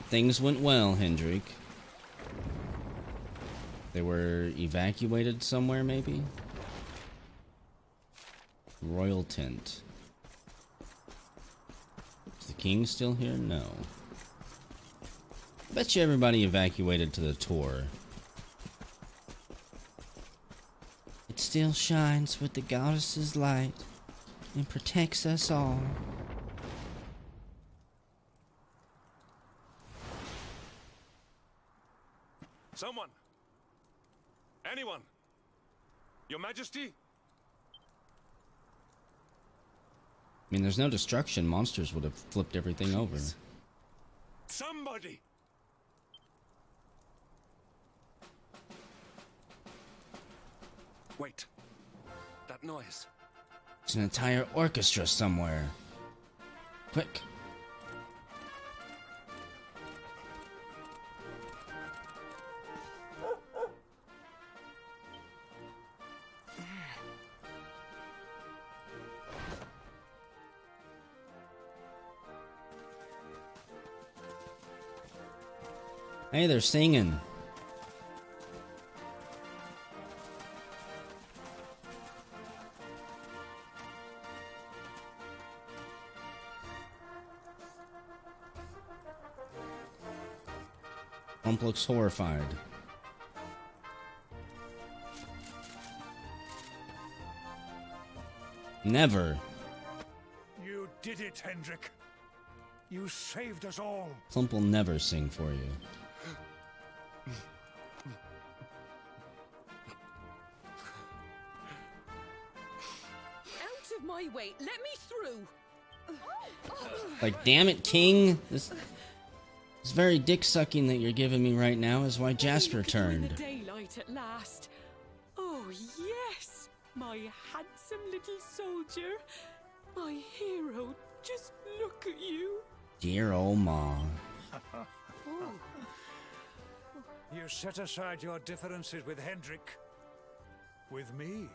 things went well, Hendrik. They were evacuated somewhere, maybe? Royal tent. Is the king still here? No. I bet you everybody evacuated to the tour. It still shines with the goddess's light and protects us all. Someone! Anyone! Your Majesty? I mean, there's no destruction. Monsters would have flipped everything over. Somebody! Wait. That noise. It's an entire orchestra somewhere. Quick. Hey, they're singing. Trump looks horrified. Never. You did it, Hendrik. You saved us all. Clump will never sing for you. Out of my way. Let me through. Like, damn it, King. This very dick-sucking that you're giving me right now is why Jasper turned. The daylight at last. Oh, yes. My handsome little soldier. My hero. Just look at you. Dear old Ma. You set aside your differences with Hendrik, with me,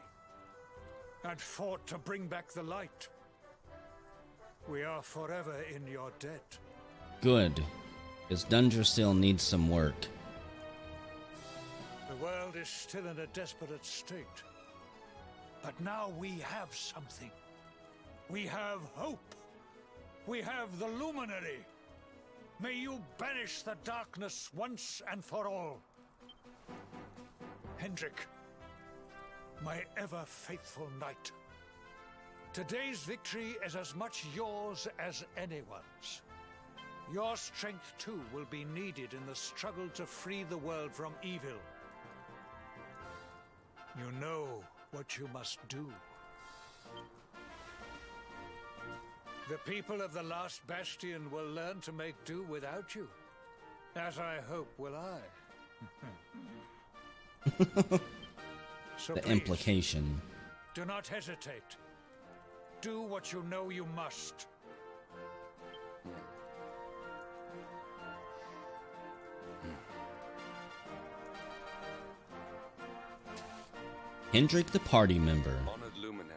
and fought to bring back the light. We are forever in your debt. Good. Because Dundra still needs some work. The world is still in a desperate state. But now we have something. We have hope. We have the Luminary. May you banish the darkness once and for all. Hendrik, my ever-faithful knight. Today's victory is as much yours as anyone's. Your strength, too, will be needed in the struggle to free the world from evil. You know what you must do. The people of the last bastion will learn to make do without you. As I hope will I. So The please, implication. do not hesitate. Do what you know you must. Hendrik the party member. Honored luminary.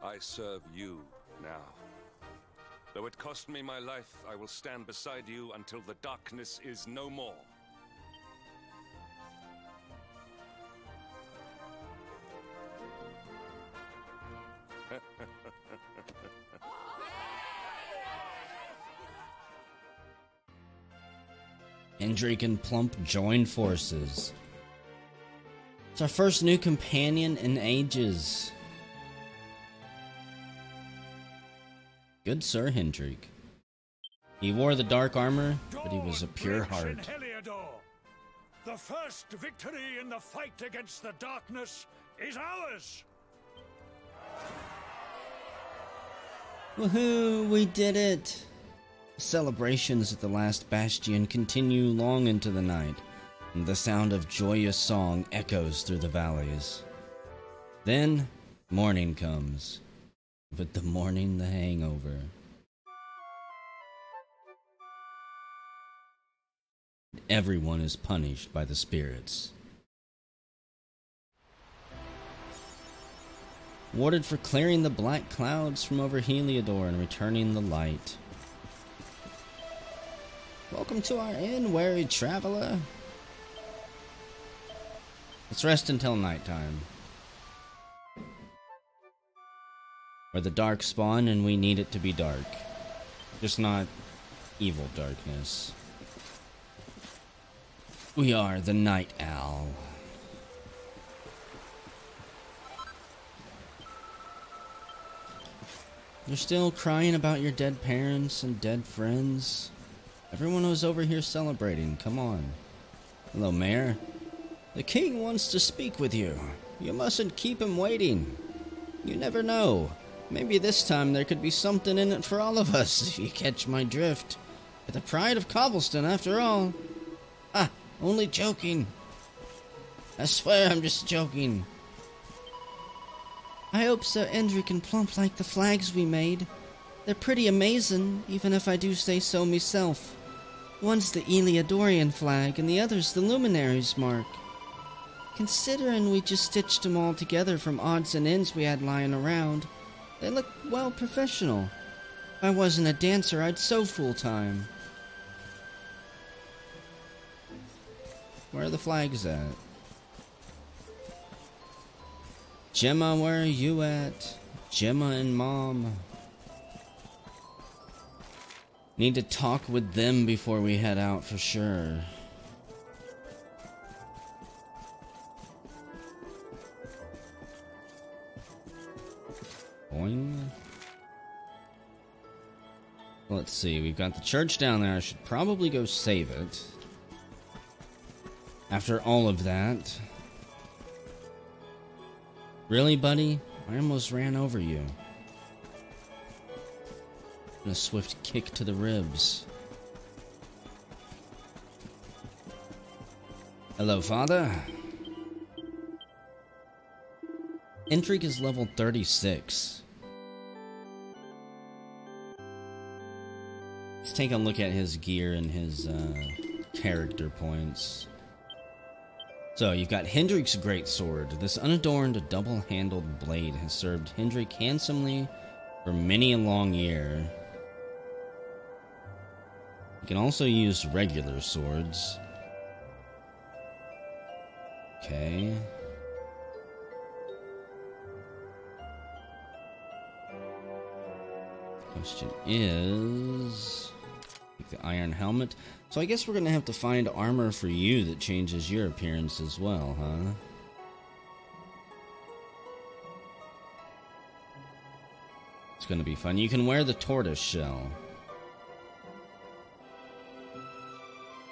I serve you now. Though it cost me my life, I will stand beside you until the darkness is no more. Hendrik and Plump join forces. It's our first new companion in ages. Good Sir Hendrik. He wore the dark armor, but he was a pure heart. The first victory in the fight against the darkness is ours! Woohoo! We did it! Celebrations at the last bastion continue long into the night, and the sound of joyous song echoes through the valleys. Then, morning comes. But the morning, the hangover. Everyone is punished by the spirits. Awarded for clearing the black clouds from over Heliodor and returning the light. Welcome to our inn, wary traveler. Let's rest until nighttime. Where the dark spawn and we need it to be dark. Just not evil darkness. We are the Night Owl. You're still crying about your dead parents and dead friends? Everyone was over here celebrating, come on. Hello, Mayor. The king wants to speak with you. You mustn't keep him waiting. You never know. Maybe this time there could be something in it for all of us, if you catch my drift. The pride of Cobblestone, after all. Ah, only joking. I swear I'm just joking. I hope Sir Hendrik and Plump like the flags we made. They're pretty amazing, even if I do say so myself. One's the Heliodorian flag, and the other's the Luminary's mark. Considering we just stitched them all together from odds and ends we had lying around, they look, well, professional. If I wasn't a dancer, I'd sew full-time. Where are the flags at? Gemma, where are you at? Gemma and Mom. Need to talk with them before we head out for sure. Boing. Let's see, we've got the church down there. I should probably go save it. After all of that. Really, buddy? I almost ran over you. And a swift kick to the ribs. Hello, Father. Hendrik is level 36. Let's take a look at his gear and his character points. So, you've got Hendrik's greatsword. This unadorned, double-handled blade has served Hendrik handsomely for many a long year. You can also use regular swords. Okay. Question is... the iron helmet. So I guess we're gonna have to find armor for you that changes your appearance as well, huh? It's gonna be fun. You can wear the tortoise shell.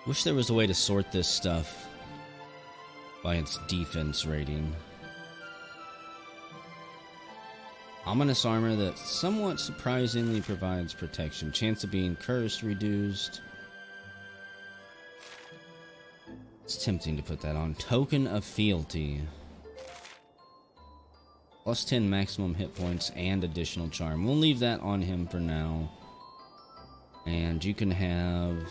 Wish there was a way to sort this stuff by its defense rating. Ominous armor that somewhat surprisingly provides protection. Chance of being cursed reduced. It's tempting to put that on. Token of fealty. Plus 10 maximum hit points and additional charm. We'll leave that on him for now. And you can have...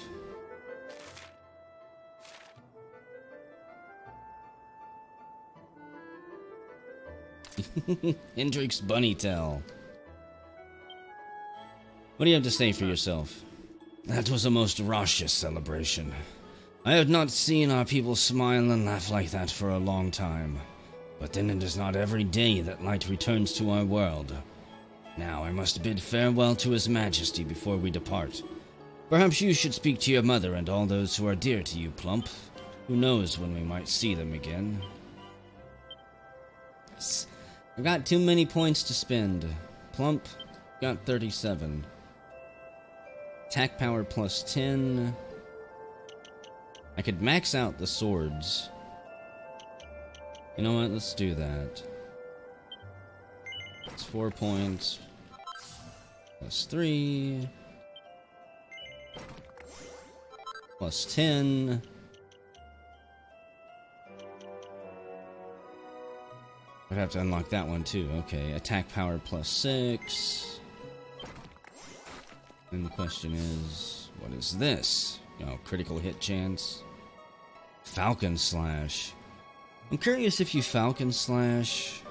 Hendrick's bunny tail. What do you have to say for yourself? That was a most raucous celebration. I have not seen our people smile and laugh like that for a long time. But then it is not every day that light returns to our world. Now I must bid farewell to His Majesty before we depart. Perhaps you should speak to your mother and all those who are dear to you, Plump. Who knows when we might see them again. I've got too many points to spend. Plump got 37. Attack power plus 10. I could max out the swords. You know what? Let's do that. It's 4 points. Plus 3. Plus 10. I'd have to unlock that one too. Okay, attack power plus 6. And the question is, what is this? Oh, critical hit chance. Falcon Slash. I'm curious if you Falcon Slash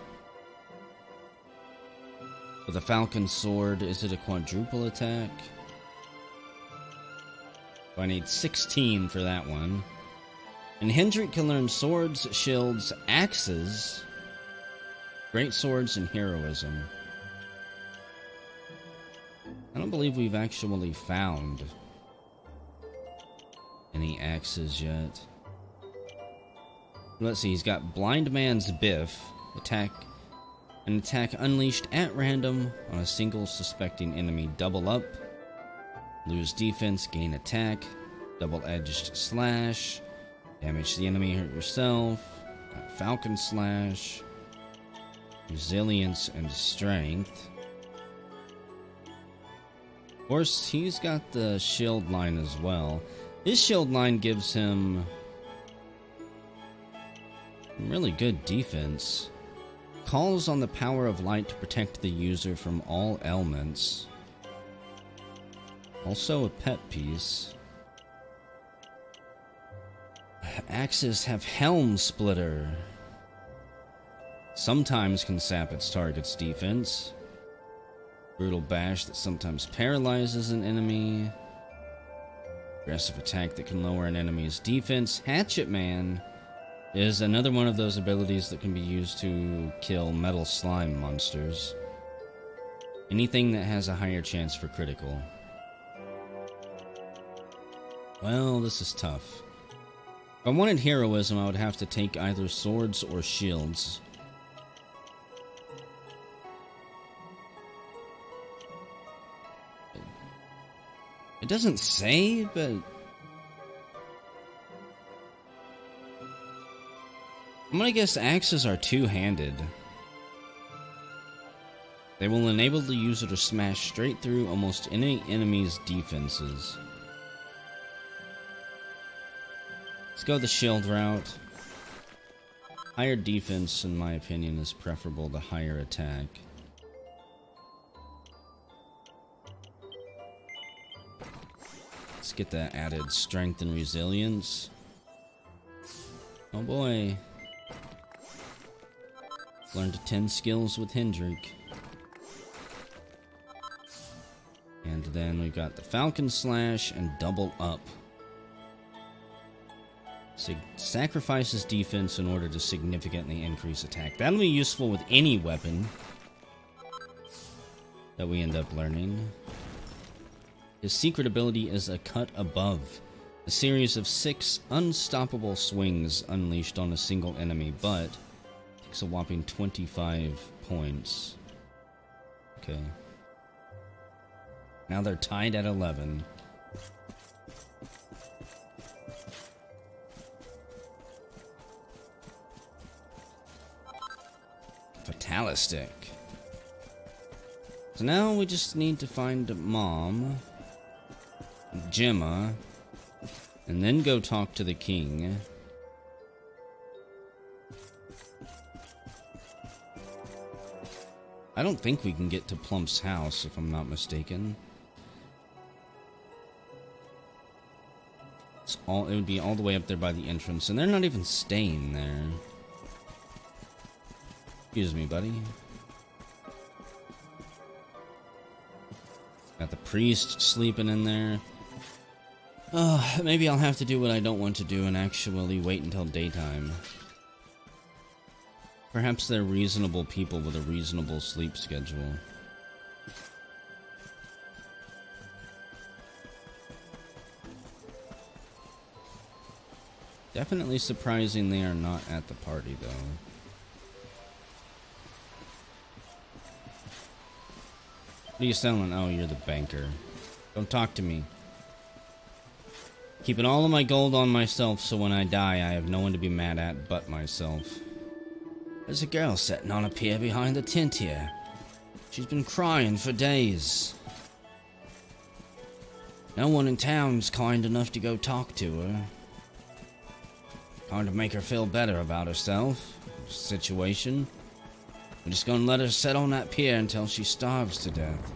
with a Falcon Sword, is it a quadruple attack? I need 16 for that one. And Hendrick can learn swords, shields, axes, great swords, and heroism. I don't believe we've actually found any axes yet. Let's see, he's got Blind Man's Biff, an attack unleashed at random on a single suspecting enemy. Double up, lose defense, gain attack, double-edged slash, damage the enemy, hurt yourself, Falcon Slash, resilience and strength. Of course, he's got the shield line as well. His shield line gives him really good defense. Calls on the power of light to protect the user from all elements. Also a pet piece. Axes have Helm Splitter. Sometimes can sap its target's defense. Brutal Bash that sometimes paralyzes an enemy. Aggressive attack that can lower an enemy's defense. Hatchet Man is another one of those abilities that can be used to kill metal slime monsters. Anything that has a higher chance for critical. Well, this is tough. If I wanted heroism, I would have to take either swords or shields. It doesn't say, but I'm gonna guess axes are two-handed. They will enable the user to smash straight through almost any enemy's defenses. Let's go the shield route. Higher defense, in my opinion, is preferable to higher attack. Let's get that added strength and resilience. Oh boy. Learned 10 skills with Hendrick. And then we've got the Falcon Slash and Double Up. Sacrifices defense in order to significantly increase attack. That'll be useful with any weapon that we end up learning. His secret ability is a cut above. A series of 6 unstoppable swings unleashed on a single enemy, but takes a whopping 25 points. Okay. Now they're tied at 11. Fatalistic. So now we just need to find Mom, Gemma, and then go talk to the king. I don't think we can get to Plump's house, if I'm not mistaken. It would be all the way up there by the entrance, and they're not even staying there. Excuse me, buddy. Got the priest sleeping in there. Maybe I'll have to do what I don't want to do and actually wait until daytime. Perhaps they're reasonable people with a reasonable sleep schedule. Definitely surprising they are not at the party, though. What are you selling? Oh, you're the banker. Don't talk to me. Keeping all of my gold on myself, so when I die, I have no one to be mad at but myself. There's a girl sitting on a pier behind the tent here. She's been crying for days. No one in town's kind enough to go talk to her. Trying to make her feel better about herself. Situation. I'm just gonna let her sit on that pier until she starves to death.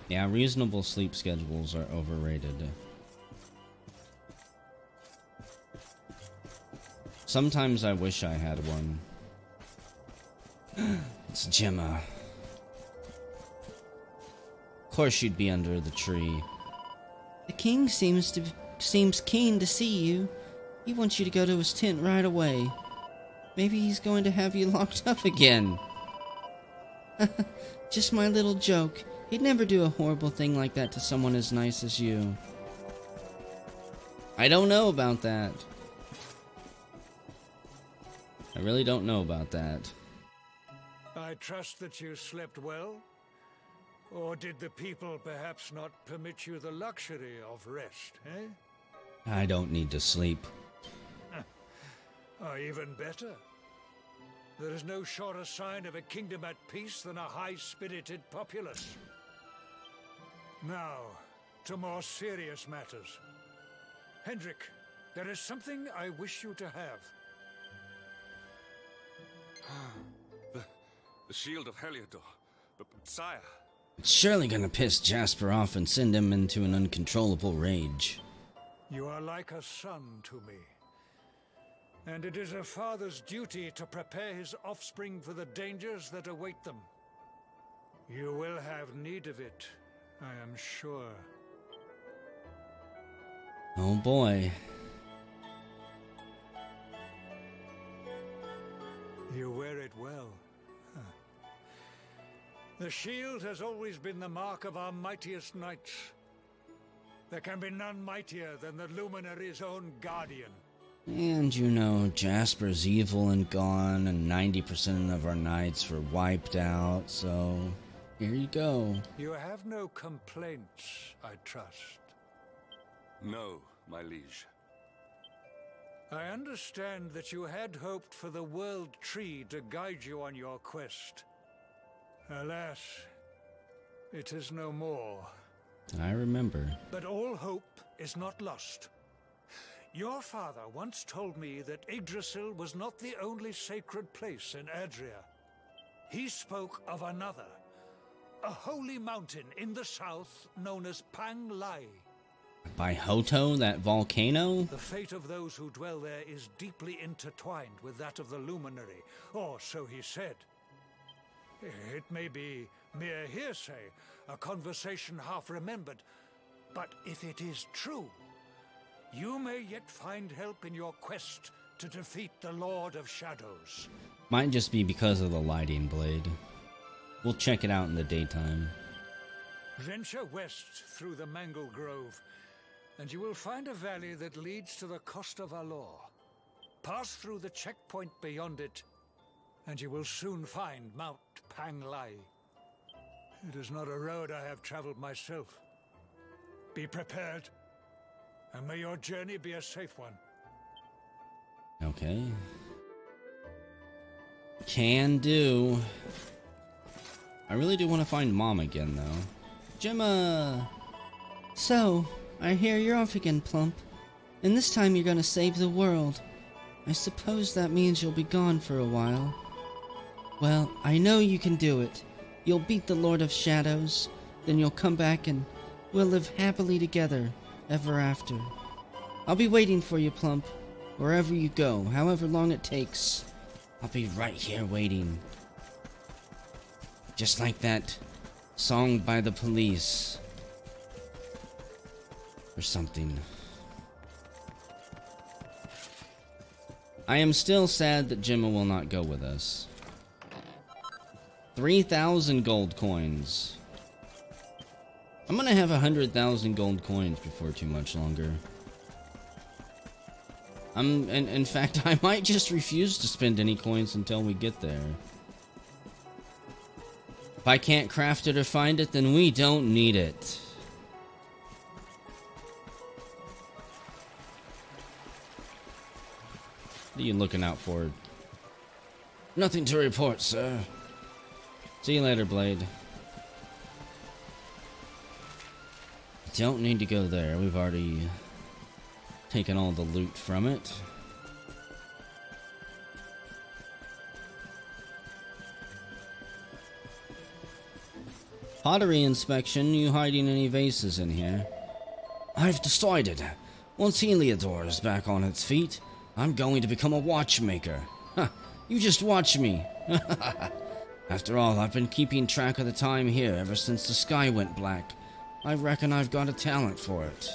Yeah, reasonable sleep schedules are overrated. Sometimes I wish I had one. It's Gemma. Of course she'd be under the tree. The king seems keen to see you. He wants you to go to his tent right away. Maybe he's going to have you locked up again. Just my little joke. He'd never do a horrible thing like that to someone as nice as you. I don't know about that. I really don't know about that. I trust that you slept well? Or did the people perhaps not permit you the luxury of rest, eh? I don't need to sleep. Or even better. There is no surer sign of a kingdom at peace than a high-spirited populace. Now, to more serious matters. Hendrik, there is something I wish you to have. The shield of Heliodor. But sire... It's surely gonna piss Jasper off and send him into an uncontrollable rage. You are like a son to me. And it is a father's duty to prepare his offspring for the dangers that await them. You will have need of it, I am sure. Oh boy. You wear it well. Huh. The shield has always been the mark of our mightiest knights. There can be none mightier than the Luminary's own guardian. And you know, Jasper's evil and gone, and 90% of our knights were wiped out, so here you go. You have no complaints, I trust. No, my liege. I understand that you had hoped for the World Tree to guide you on your quest. Alas, it is no more. I remember. But all hope is not lost. Your father once told me that Yggdrasil was not the only sacred place in Adria. He spoke of another, a holy mountain in the south known as Angra-La. By Hoto, that volcano? The fate of those who dwell there is deeply intertwined with that of the Luminary, or so he said. It may be mere hearsay, a conversation half remembered, but if it is true, you may yet find help in your quest to defeat the Lord of Shadows. Might just be because of the lighting blade. We'll check it out in the daytime. Venture west through the Mangle Grove, and you will find a valley that leads to the coast of Alor. Pass through the checkpoint beyond it, and you will soon find Mount Panglai. It is not a road I have traveled myself. Be prepared, and may your journey be a safe one. Okay. Can do. I really do want to find Mom again, though. Gemma! So, I hear you're off again, Plump. And this time you're gonna save the world. I suppose that means you'll be gone for a while. Well, I know you can do it. You'll beat the Lord of Shadows, then you'll come back and we'll live happily together, ever after. I'll be waiting for you, Plump. Wherever you go, however long it takes. I'll be right here waiting. Just like that song by the Police. Or something. I am still sad that Gemma will not go with us. 3,000 gold coins. I'm gonna have 100,000 gold coins before too much longer. In fact, I might just refuse to spend any coins until we get there. If I can't craft it or find it, then we don't need it. What are you looking out for? Nothing to report, sir. See you later, Blade. Don't need to go there. We've already taken all the loot from it. Pottery inspection. You hiding any vases in here? I've decided. Once Heliodor is back on its feet, I'm going to become a watchmaker. Huh, you just watch me. After all, I've been keeping track of the time here ever since the sky went black. I reckon I've got a talent for it.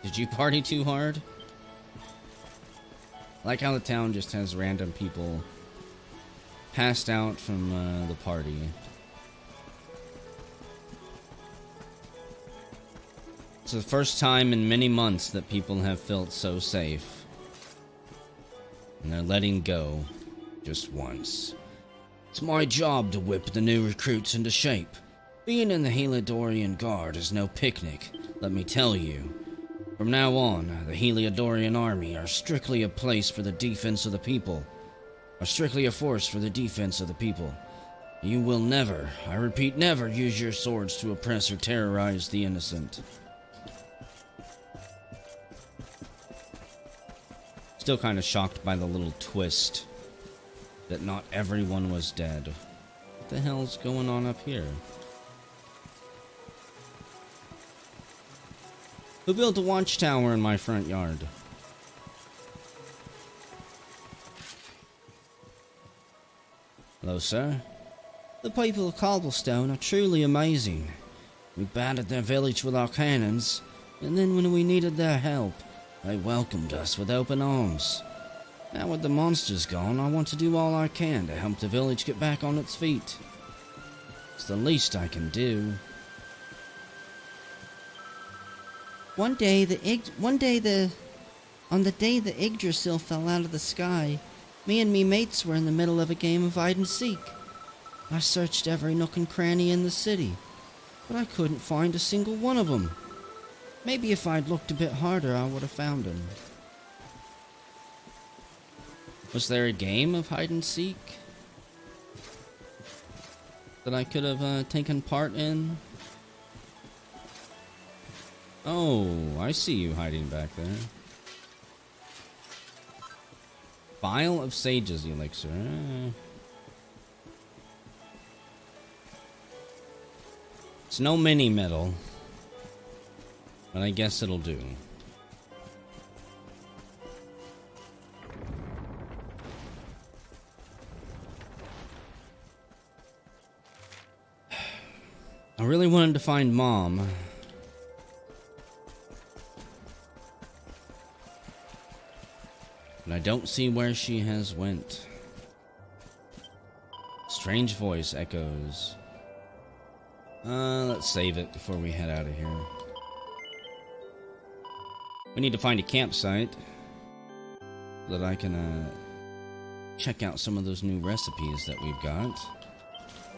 Did you party too hard? I like how the town just has random people passed out from the party. It's the first time in many months that people have felt so safe. And they're letting go just once. It's my job to whip the new recruits into shape. Being in the Heliodorian Guard is no picnic, let me tell you. From now on, the Heliodorian army are strictly a place for the defense of the people. Are strictly a force for the defense of the people. You will never, I repeat, never use your swords to oppress or terrorize the innocent. Still kind of shocked by the little twist that not everyone was dead. What the hell's going on up here? Who built a watchtower in my front yard? Hello, sir. The people of Cobblestone are truly amazing. We battered their village with our cannons, and then when we needed their help, they welcomed us with open arms. Now with the monsters gone, I want to do all I can to help the village get back on its feet. It's the least I can do. On the day the Yggdrasil fell out of the sky, me and me mates were in the middle of a game of hide and seek. I searched every nook and cranny in the city, but I couldn't find a single one of them. Maybe if I'd looked a bit harder, I would have found them. Was there a game of hide and seek that I could have taken part in? Oh, I see you hiding back there. Vial of Sage's elixir. It's no mini metal, but I guess it'll do. I really wanted to find Mom. But I don't see where she has went. Strange voice echoes. Let's save it before we head out of here. We need to find a campsite so that I can check out some of those new recipes that we've got.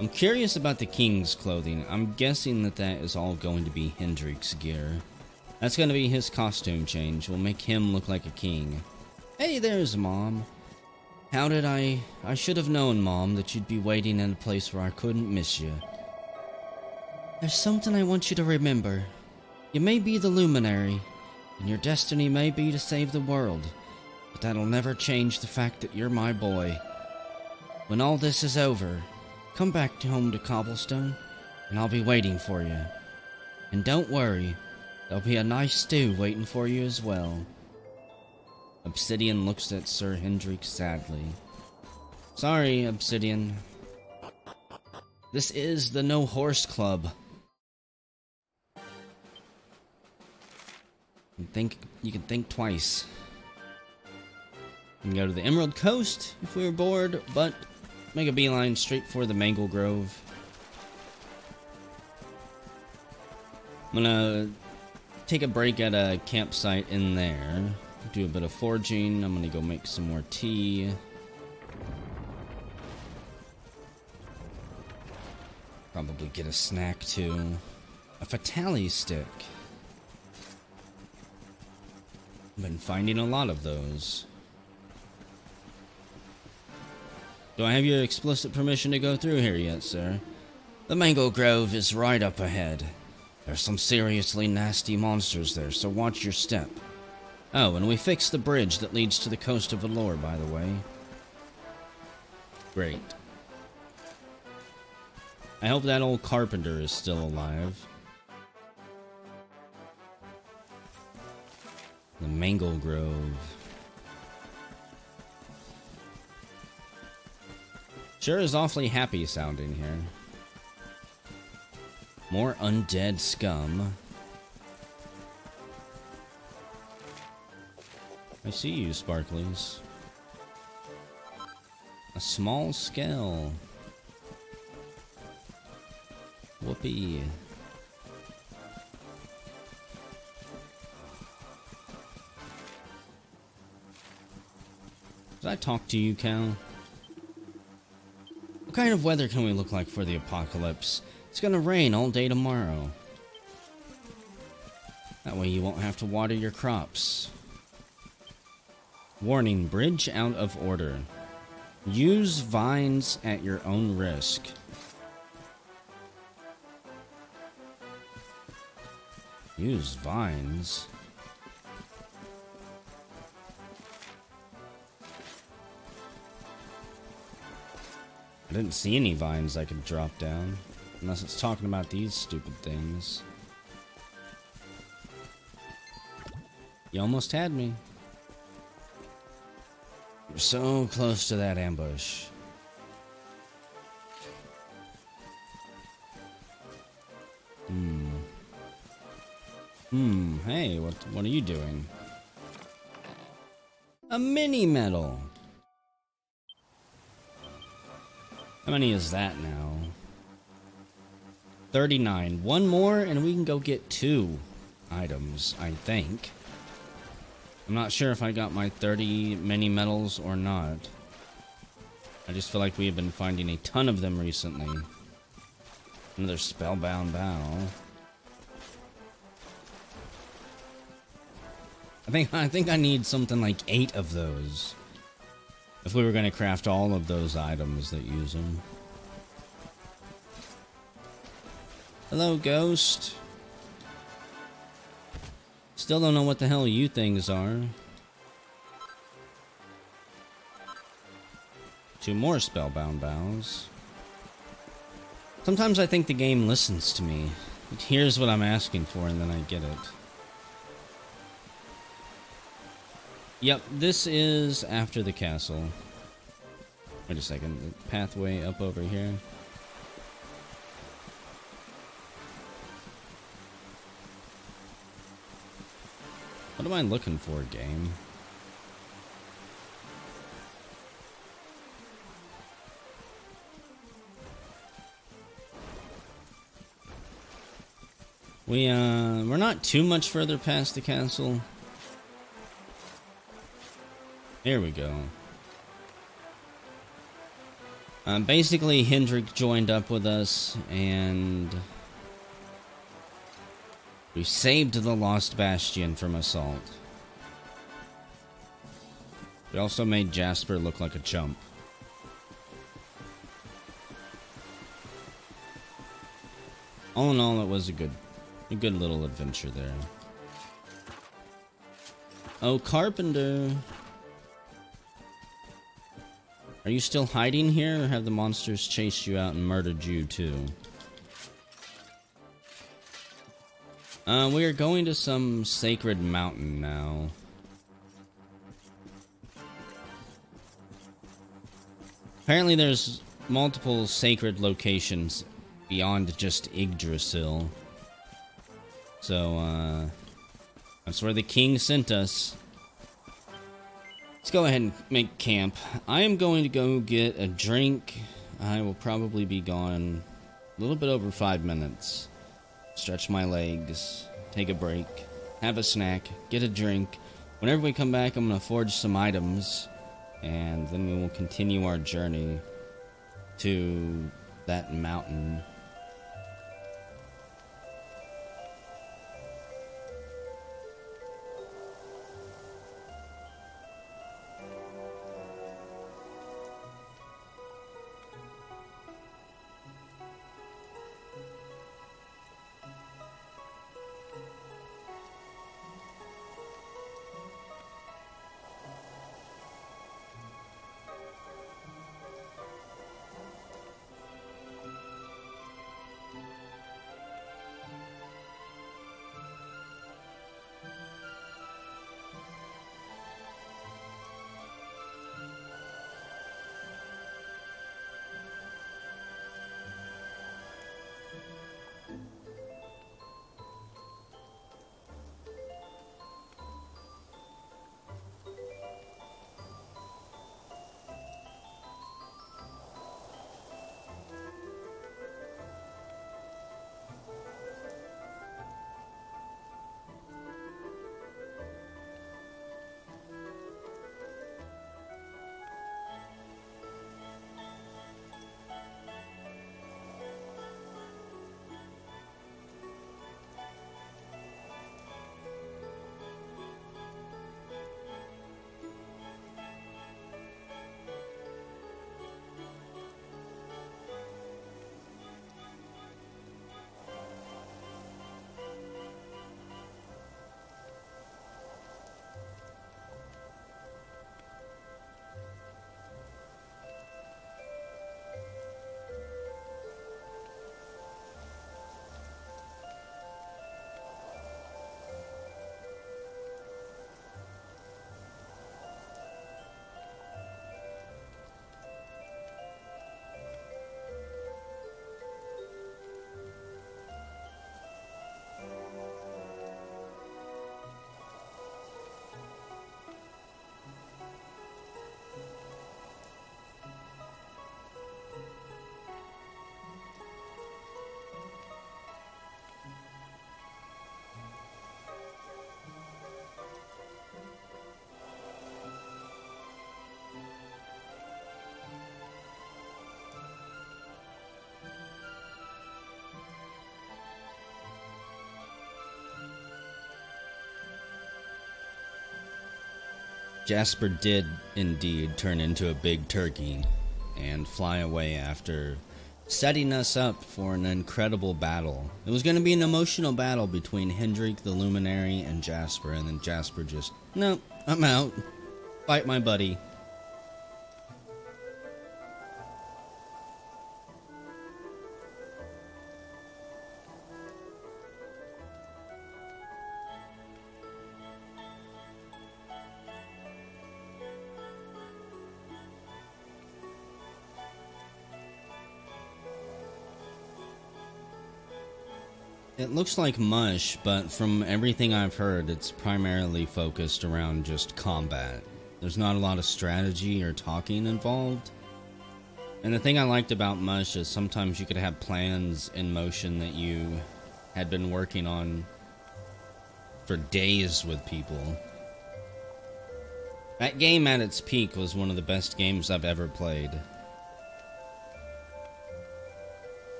I'm curious about the king's clothing. I'm guessing that that is all going to be Hendrik's gear. That's going to be his costume change. We'll make him look like a king. Hey, there's Mom. How did I should have known, Mom, that you'd be waiting in a place where I couldn't miss you. There's something I want you to remember. You may be the luminary, and your destiny may be to save the world, but that'll never change the fact that you're my boy. When all this is over, come back home to Cobblestone, and I'll be waiting for you. And don't worry, there'll be a nice stew waiting for you as well. Obsidian looks at Sir Hendrik sadly. Sorry, Obsidian. This is the No Horse Club. You can think twice. We can go to the Emerald Coast if we were bored, but make a beeline straight for the Mangle Grove. I'm gonna take a break at a campsite in there. Do a bit of foraging. I'm gonna go make some more tea. Probably get a snack too. A fatale stick. I've been finding a lot of those. Do I have your explicit permission to go through here yet, sir? The Mango Grove is right up ahead. There's some seriously nasty monsters there, so watch your step. Oh, and we fixed the bridge that leads to the coast of Valor, by the way. Great. I hope that old carpenter is still alive. The Mangle Grove. Sure is awfully happy sounding here. More undead scum. I see you, Sparklies. A small scale. Whoopee. Did I talk to you, Cal? What kind of weather can we look like for the apocalypse? It's gonna rain all day tomorrow. That way you won't have to water your crops. Warning, bridge out of order. Use vines at your own risk. Use vines? I didn't see any vines I could drop down. Unless it's talking about these stupid things. You almost had me. You're so close to that ambush. Hey, what are you doing? A mini medal. How many is that now? 39. One more and we can go get 2 items, I think. I'm not sure if I got my 30 mini medals or not. I just feel like we have been finding a ton of them recently. Another spellbound bow. I think I need something like 8 of those. If we were going to craft all of those items that use them. Hello, Ghost. Still don't know what the hell you things are. 2 more spellbound bows. Sometimes I think the game listens to me. It hears what I'm asking for and then I get it. Yep, this is after the castle. Wait a second, the pathway up over here. What am I looking for, game? We're not too much further past the castle. Here we go. Basically, Hendrik joined up with us, and we saved the Lost Bastion from assault. We also made Jasper look like a chump. All in all, it was a good little adventure there. Oh, Carpenter. Are you still hiding here, or have the monsters chased you out and murdered you too? We are going to some sacred mountain now. Apparently there's multiple sacred locations beyond just Yggdrasil. So, that's where the king sent us. Let's go ahead and make camp. I am going to go get a drink. I will probably be gone a little bit over 5 minutes. Stretch my legs, take a break, have a snack, get a drink. Whenever we come back, I'm going to forge some items, and then we will continue our journey to that mountain. Jasper did indeed turn into a big turkey and fly away after setting us up for an incredible battle. It was going to be an emotional battle between Hendrik the Luminary and Jasper, and then Jasper just, nope, I'm out. Fight my buddy. It looks like mush, but from everything I've heard, it's primarily focused around just combat. There's not a lot of strategy or talking involved. And the thing I liked about mush is sometimes you could have plans in motion that you had been working on for days with people. That game at its peak was one of the best games I've ever played.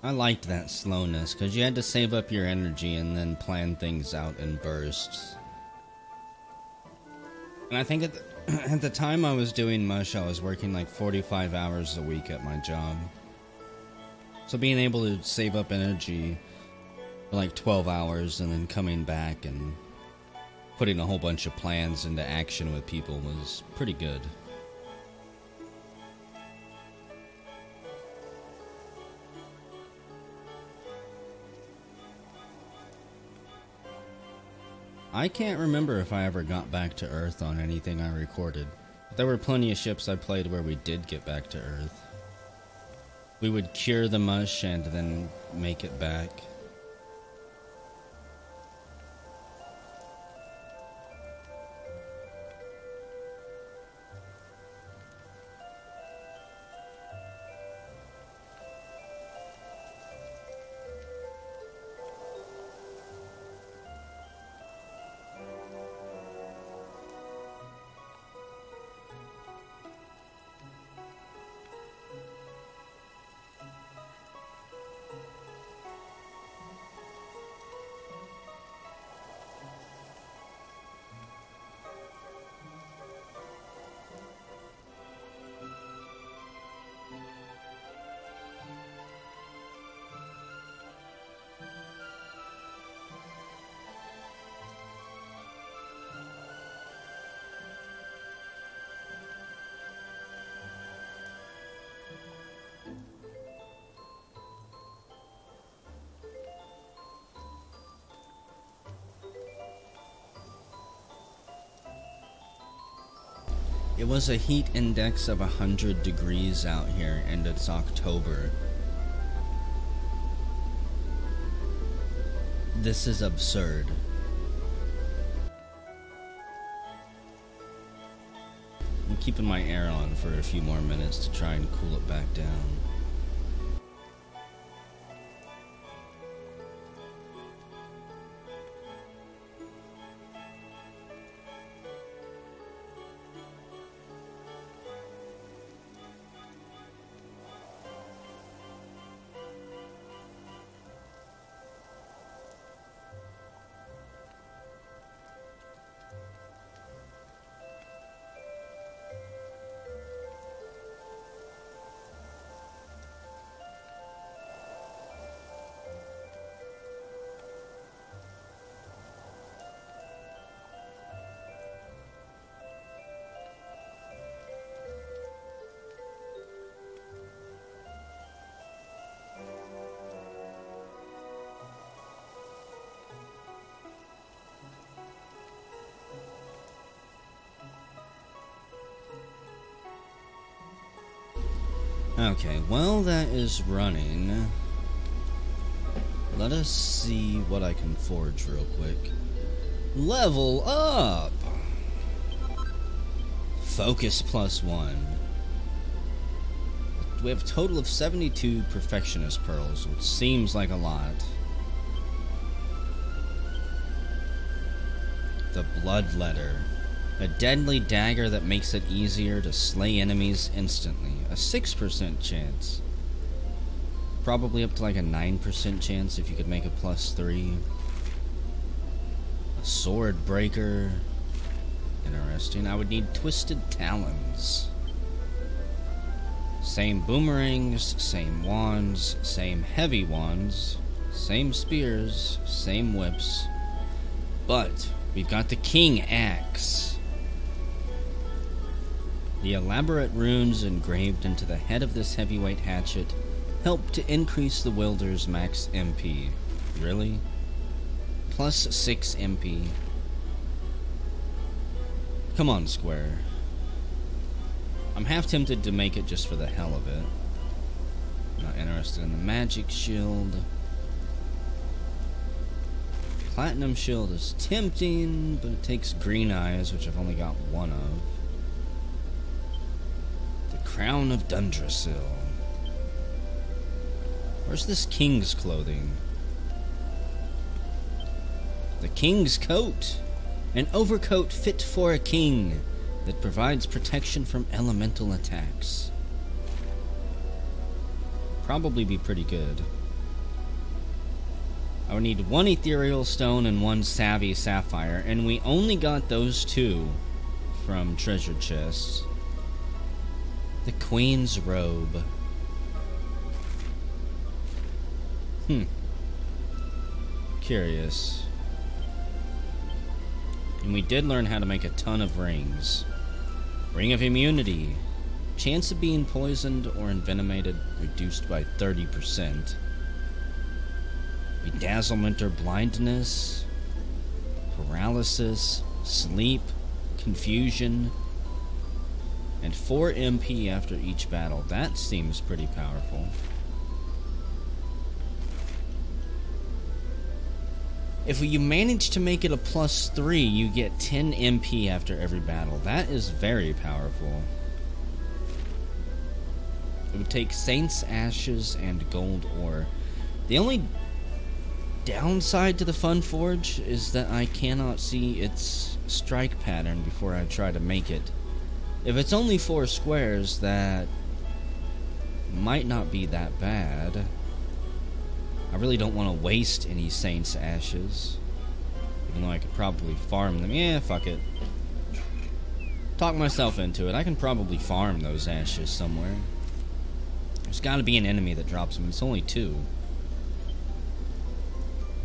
I liked that slowness, because you had to save up your energy and then plan things out in bursts. And I think at the time I was doing Mush, I was working like 45 hours a week at my job. So being able to save up energy for like 12 hours and then coming back and putting a whole bunch of plans into action with people was pretty good. I can't remember if I ever got back to Earth on anything I recorded. But there were plenty of ships I played where we did get back to Earth. We would cure the mush and then make it back. It was a heat index of 100 degrees out here, and it's October. This is absurd. I'm keeping my air on for a few more minutes to try and cool it back down. Okay, well that is running. Let us see what I can forge real quick. Level up! Focus +1. We have a total of 72 Perfectionist Pearls, which seems like a lot. The Bloodletter. A deadly dagger that makes it easier to slay enemies instantly. A 6% chance. Probably up to like a 9% chance if you could make a +3. A sword breaker. Interesting. I would need twisted talons. Same boomerangs, same wands, same heavy wands, same spears, same whips. But we've got the king axe. The elaborate runes engraved into the head of this heavyweight hatchet help to increase the wielder's max MP. Really? +6 MP. Come on, Square. I'm half tempted to make it just for the hell of it. Not interested in the magic shield. Platinum shield is tempting, but it takes green eyes, which I've only got one of. The crown of Dundrasil. Where's this king's clothing? The king's coat! An overcoat fit for a king that provides protection from elemental attacks. Probably be pretty good. I would need 1 ethereal stone and 1 savvy sapphire, and we only got those 2 from treasure chests. The queen's robe. Curious. And we did learn how to make a ton of rings. Ring of immunity. Chance of being poisoned or envenomated reduced by 30%. Bedazzlement or blindness. Paralysis. Sleep. Confusion. And 4 MP after each battle. That seems pretty powerful. If you manage to make it a +3, you get 10 MP after every battle. That is very powerful. It would take Saint's Ashes and Gold Ore. The only downside to the Fun Forge is that I cannot see its strike pattern before I try to make it. If it's only 4 squares, that might not be that bad. I really don't want to waste any Saint's Ashes. Even though I could probably farm them. Yeah, fuck it. Talk myself into it. I can probably farm those ashes somewhere. There's got to be an enemy that drops them. It's only 2.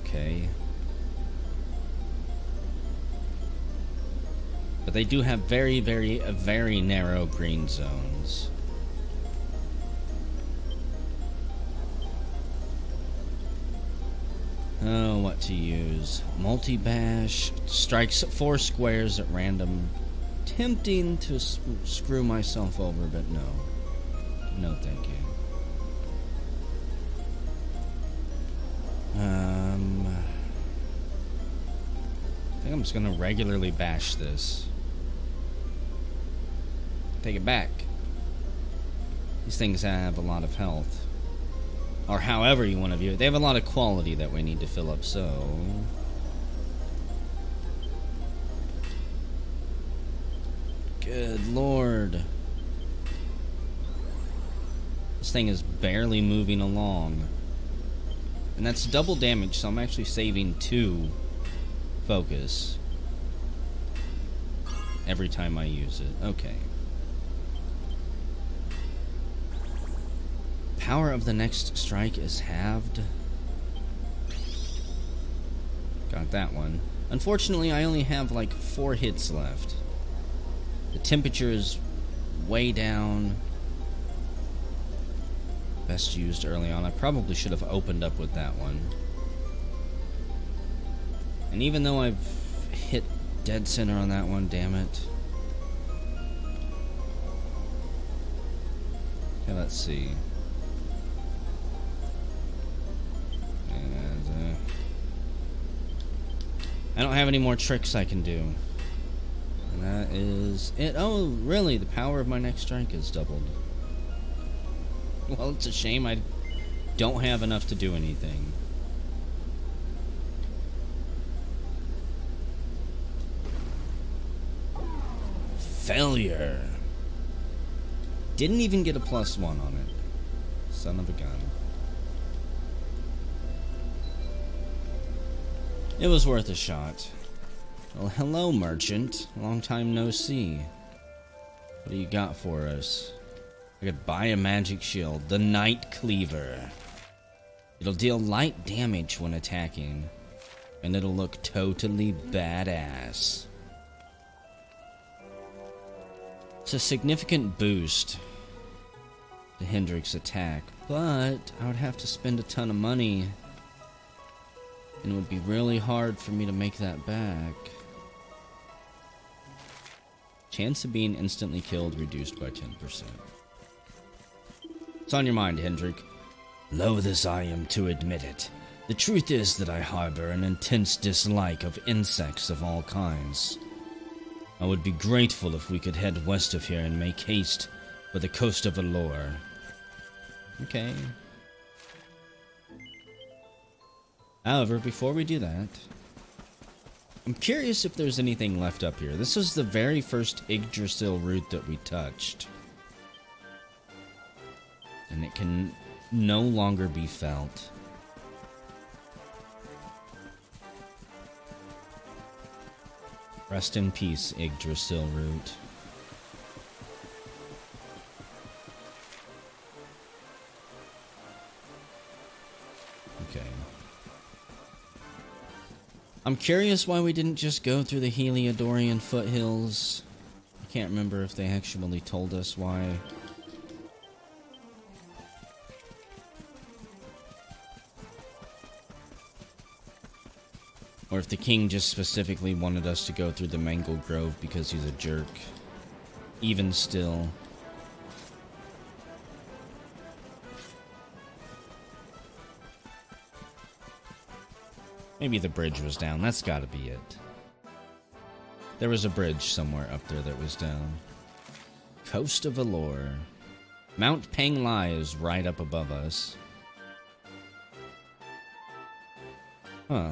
Okay. But they do have very, very narrow green zones. Oh, what to use? Multi-bash. Strikes 4 squares at random. Tempting to screw myself over, but no. No, thank you. I think I'm just gonna regularly bash this. Take it back. These things have a lot of health. Or however you want to view it. They have a lot of quality that we need to fill up, so... Good lord. This thing is barely moving along. And that's double damage, so I'm actually saving 2 focus every time I use it. Okay. Power of the next strike is halved. Got that one. Unfortunately, I only have like 4 hits left. The temperature is way down. Best used early on. I probably should have opened up with that one. And even though I've hit dead center on that one, damn it. Okay, let's see. And, I don't have any more tricks I can do. And that is it. Oh, really? The power of my next strike is doubled. Well, it's a shame I don't have enough to do anything. Failure. Didn't even get a +1 on it. Son of a gun. It was worth a shot. Well, hello, merchant. Long time no see. What do you got for us? I could buy a magic shield. The Night Cleaver. It'll deal light damage when attacking. And it'll look totally badass. It's a significant boost to Hendrik's attack, but I would have to spend a ton of money. And it would be really hard for me to make that back. Chance of being instantly killed reduced by 10%. What's on your mind, Hendrik? Loath as I am to admit it, the truth is that I harbor an intense dislike of insects of all kinds. I would be grateful if we could head west of here and make haste for the coast of Allure. Okay. However, before we do that, I'm curious if there's anything left up here. This is the very first Yggdrasil route that we touched. And it can no longer be felt. Rest in peace, Yggdrasil route. Okay. I'm curious why we didn't just go through the Heliodorian foothills. I can't remember if they actually told us why. Or if the king just specifically wanted us to go through the Mangle Grove because he's a jerk. Even still. Maybe the bridge was down. That's gotta be it. There was a bridge somewhere up there that was down. Coast of Allure. Mount Panglai is right up above us. Huh.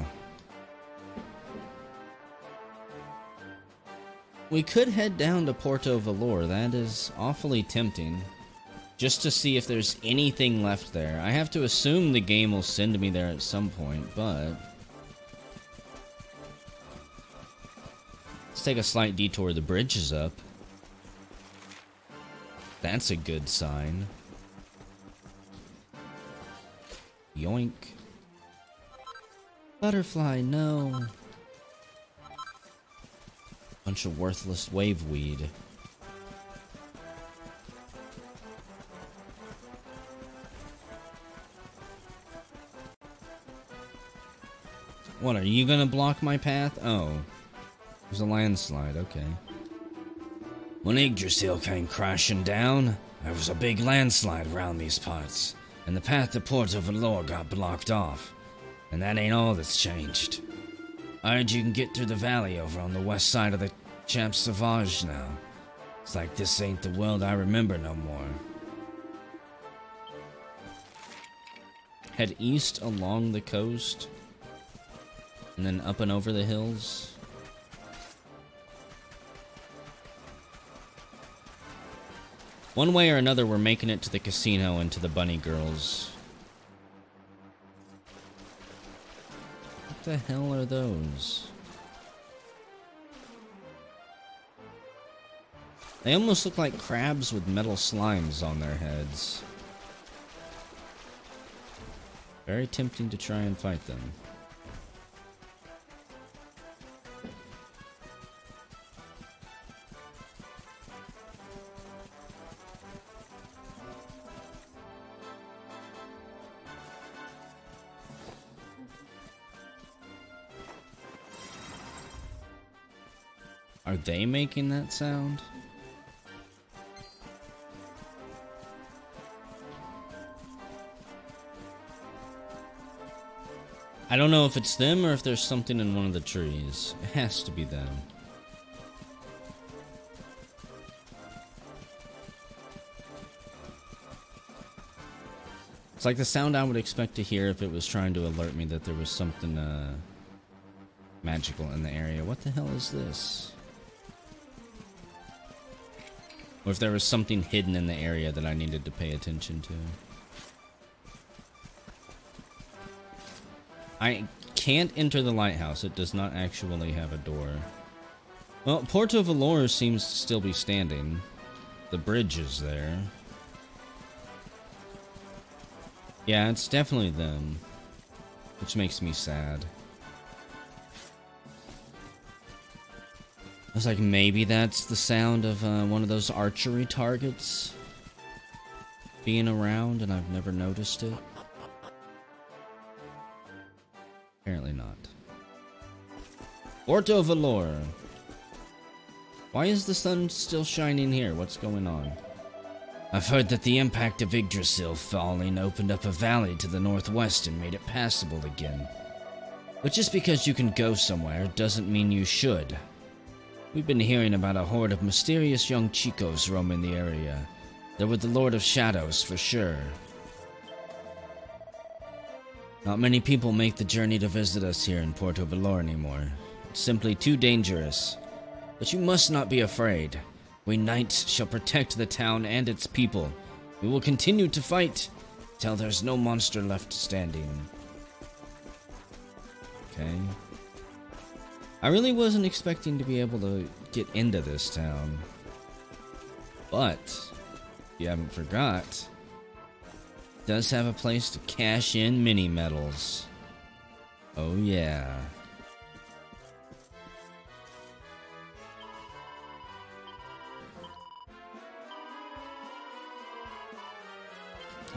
We could head down to Porto Valor. That is awfully tempting. Just to see if there's anything left there. I have to assume the game will send me there at some point, but... let's take a slight detour. The bridge is up. That's a good sign. Yoink. Butterfly, no. Bunch of worthless wave weed. What, are you gonna block my path? Oh. There's a landslide, okay. When Yggdrasil came crashing down, there was a big landslide around these parts, and the path to Porto Valor got blocked off. And that ain't all that's changed. I heard you can get through the valley over on the west side of the Champs Sauvage now. It's like this ain't the world I remember no more. Head east along the coast, and then up and over the hills. One way or another, we're making it to the casino and to the bunny girls. What the hell are those? They almost look like crabs with metal slimes on their heads. Very tempting to try and fight them. Are they making that sound? I don't know if it's them or if there's something in one of the trees. It has to be them. It's like the sound I would expect to hear if it was trying to alert me that there was something magical in the area. What the hell is this? Or if there was something hidden in the area that I needed to pay attention to. I can't enter the lighthouse. It does not actually have a door. Well, Porto Valor seems to still be standing. The bridge is there. Yeah, it's definitely them. Which makes me sad. I was like, maybe that's the sound of one of those archery targets being around, and I've never noticed it. Apparently not. Porto Valor. Why is the sun still shining here? What's going on? I've heard that the impact of Yggdrasil falling opened up a valley to the northwest and made it passable again. But just because you can go somewhere doesn't mean you should. We've been hearing about a horde of mysterious young chicos roaming the area. They're with the Lord of Shadows for sure. Not many people make the journey to visit us here in Porto Valor anymore. It's simply too dangerous. But you must not be afraid. We knights shall protect the town and its people. We will continue to fight till there's no monster left standing. Okay. I really wasn't expecting to be able to get into this town. But, if you haven't forgot, it does have a place to cash in mini medals. Oh yeah.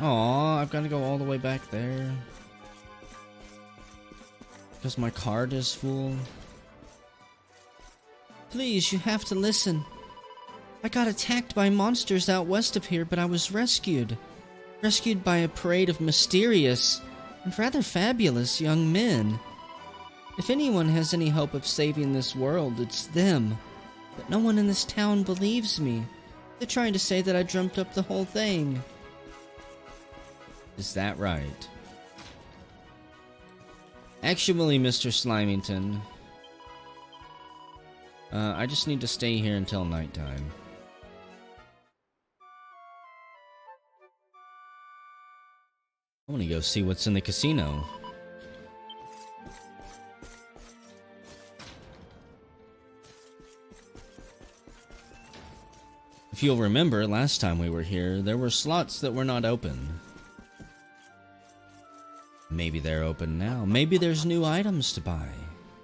Aw, I've got to go all the way back there. Because my card is full. Please, you have to listen. I got attacked by monsters out west of here, but I was rescued. Rescued by a parade of mysterious and rather fabulous young men. If anyone has any hope of saving this world, it's them. But no one in this town believes me. They're trying to say that I dreamt up the whole thing. Is that right? Actually, Mr. Slimington, I just need to stay here until nighttime. I want to go see what's in the casino. If you'll remember, last time we were here, there were slots that were not open. Maybe they're open now. Maybe there's new items to buy.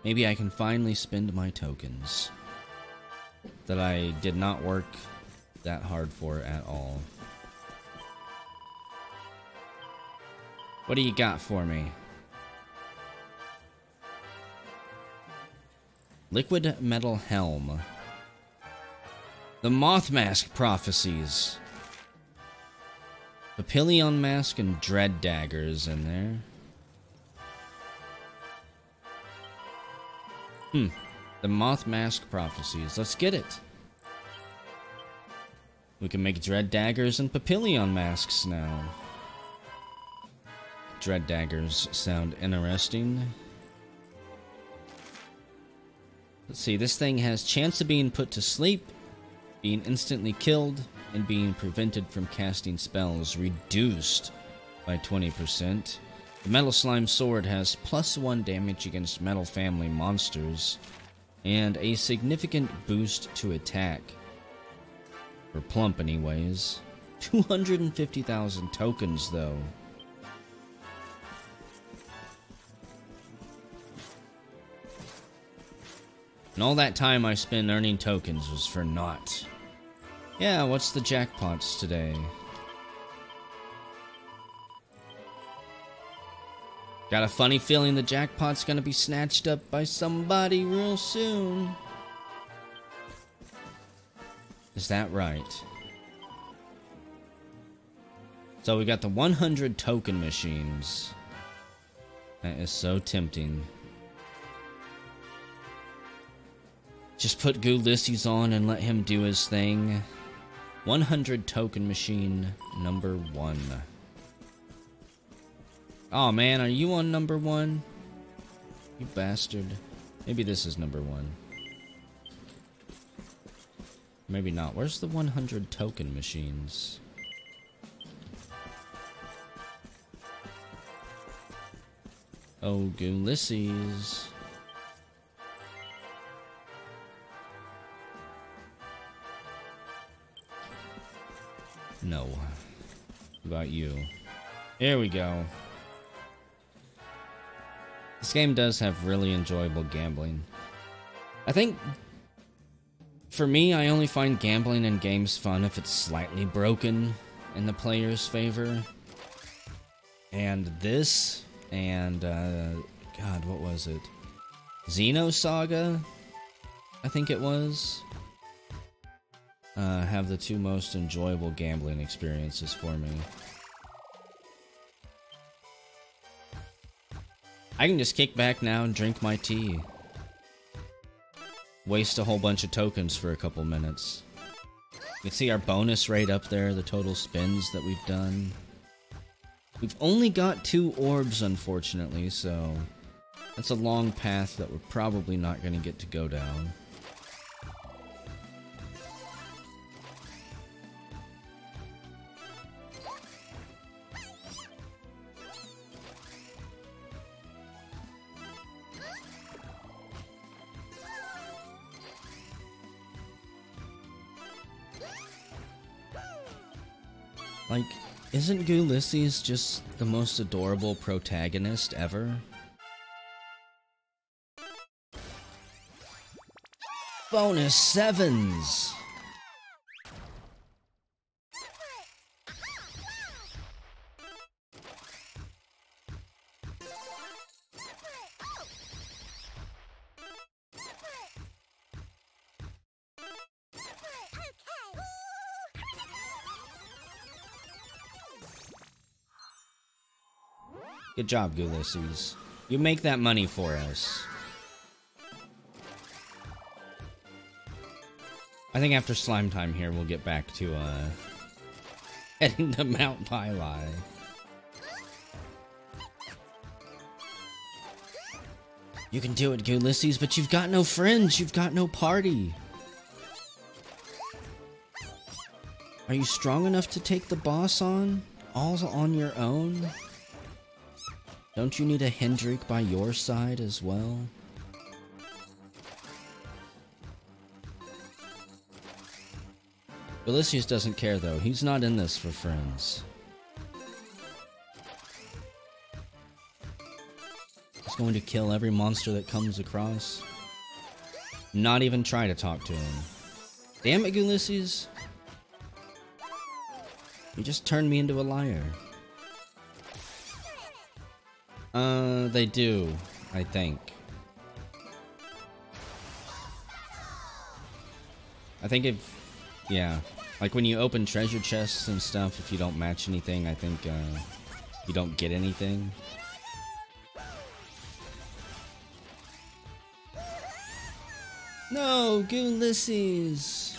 Maybe I can finally spend my tokens that I did not work that hard for at all. What do you got for me? Liquid Metal Helm. The Moth Mask Prophecies. Papillion Mask and Dread Daggers in there. The Moth Mask Prophecies. Let's get it. We can make Dread Daggers and Papillion Masks now. Dread Daggers sound interesting. Let's see, this thing has chance of being put to sleep, being instantly killed, and being prevented from casting spells reduced by 20%. The Metal Slime Sword has +1 damage against Metal Family monsters, and a significant boost to attack. For Plump anyways. 250,000 tokens though. And all that time I spent earning tokens was for naught. Yeah, what's the jackpots today? Got a funny feeling the jackpot's gonna be snatched up by somebody real soon. Is that right? So we got the 100 token machines. That is so tempting. Just put Ulysses on and let him do his thing. 100 token machine number 1. Oh man, are you on number 1? You bastard. Maybe this is number 1. Maybe not. Where's the 100 token machines? Oh, Ulysses. No. What about you? Here we go. This game does have really enjoyable gambling. I think, for me, I only find gambling in games fun if it's slightly broken in the player's favor. And this, and, God, what was it? Xenosaga, I think it was, have the two most enjoyable gambling experiences for me. I can just kick back now and drink my tea. Waste a whole bunch of tokens for a couple minutes. You can see our bonus rate up there, the total spins that we've done. We've only got 2 orbs, unfortunately, so that's a long path that we're probably not going to get to go down. Like, isn't Ulysses just the most adorable protagonist ever? Bonus 7s! Good job, Ulysses. You make that money for us. I think after slime time here, we'll get back to, heading to Mount Pylai. You can do it, Ulysses, but you've got no friends, you've got no party. Are you strong enough to take the boss on? All on your own? Don't you need a Hendrik by your side as well? Ulysses doesn't care though, he's not in this for friends. He's going to kill every monster that comes across. Not even try to talk to him. Damn it, Ulysses! You just turned me into a liar. They do, I think. I think if, yeah, like when you open treasure chests and stuff, if you don't match anything, I think, you don't get anything. No, Ulysses!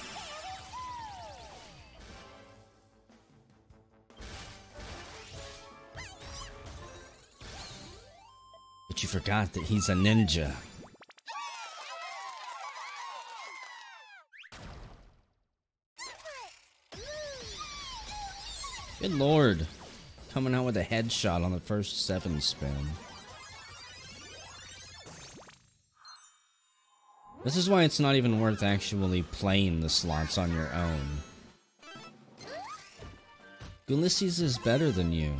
But you forgot that he's a ninja. Good lord. Coming out with a headshot on the first 7 spin. This is why it's not even worth actually playing the slots on your own. Ulysses is better than you.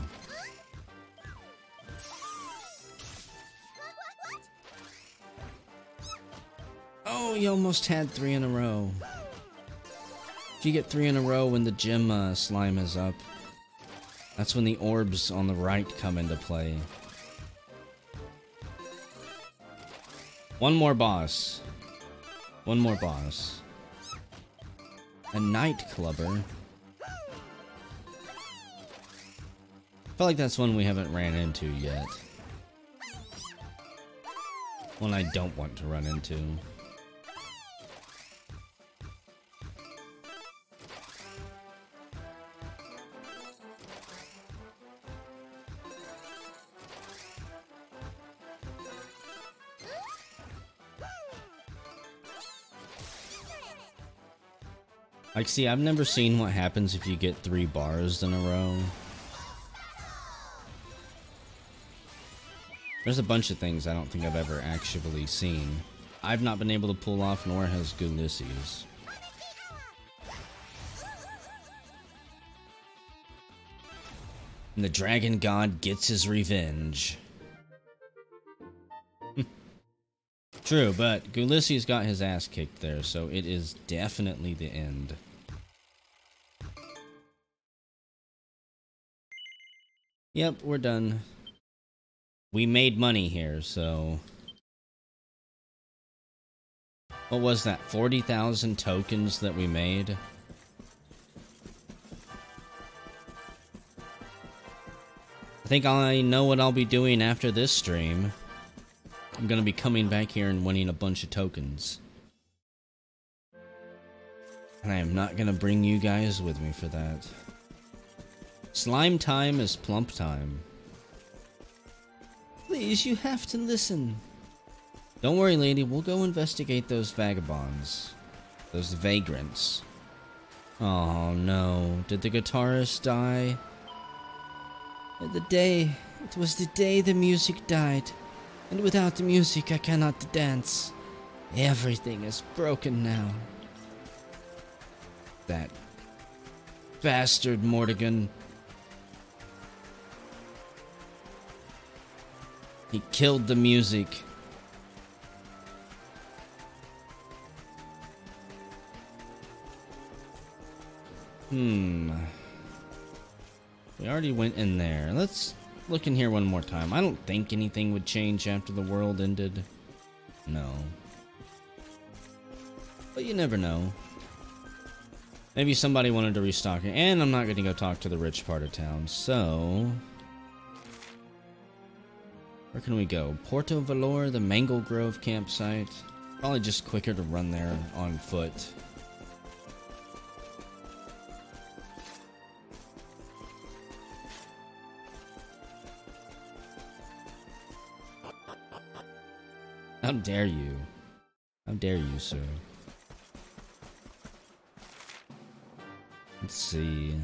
Oh, you almost had 3 in a row. If you get 3 in a row when the gym slime is up, that's when the orbs on the right come into play. One more boss. One more boss. A nightclubber. I feel like that's one we haven't ran into yet. One I don't want to run into. Like, see, I've never seen what happens if you get 3 bars in a row. There's a bunch of things I don't think I've ever actually seen. I've not been able to pull off, nor has Ulysses. And the dragon god gets his revenge. True, but Ulysses got his ass kicked there, so it is definitely the end. Yep, we're done. We made money here, so... What was that, 40,000 tokens that we made? I think I know what I'll be doing after this stream. I'm gonna be coming back here and winning a bunch of tokens. And I am not gonna bring you guys with me for that. Slime time is plump time. Please, you have to listen. Don't worry, lady, we'll go investigate those vagabonds. Those vagrants. Oh no, did the guitarist die? It was the day the music died. And without the music, I cannot dance. Everything is broken now. That bastard Mortigan. He killed the music. We already went in there. Let's look in here one more time. I don't think anything would change after the world ended. No. But you never know. Maybe somebody wanted to restock it. And I'm not going to go talk to the rich part of town. So... where can we go? Porto Valor, the Mangle Grove campsite. Probably just quicker to run there on foot. How dare you? How dare you, sir? Let's see.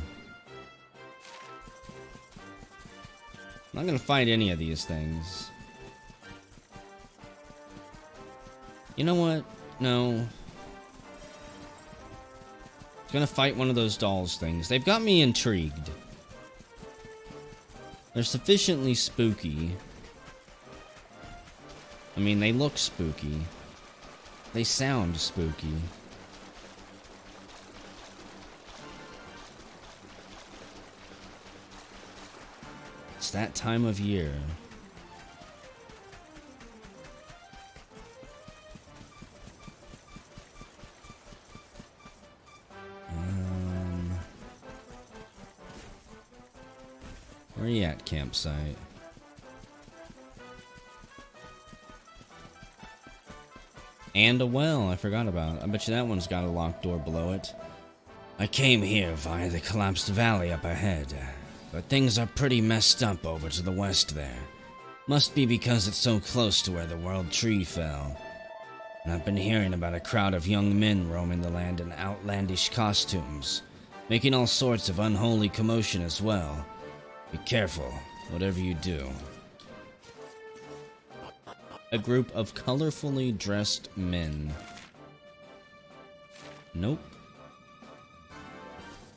I'm not gonna fight any of these things. You know what? No. I'm gonna fight one of those dolls things. They've got me intrigued. They're sufficiently spooky. I mean, they look spooky. They sound spooky. It's that time of year. Where are you at, campsite? And a well, I forgot about it. I bet you that one's got a locked door below it. I came here via the collapsed valley up ahead, but things are pretty messed up over to the west there. Must be because it's so close to where the world tree fell. And I've been hearing about a crowd of young men roaming the land in outlandish costumes, making all sorts of unholy commotion as well. Be careful, whatever you do. A group of colorfully dressed men. Nope.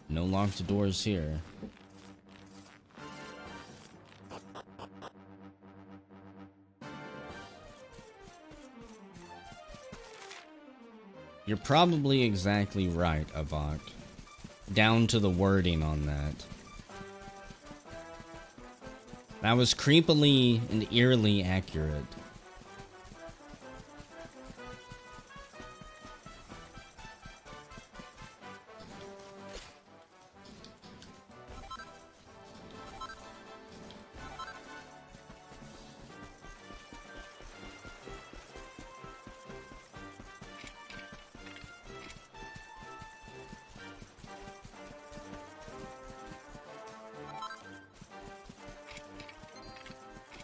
No locked doors here. You're probably exactly right, Avok. Down to the wording on that. That was creepily and eerily accurate.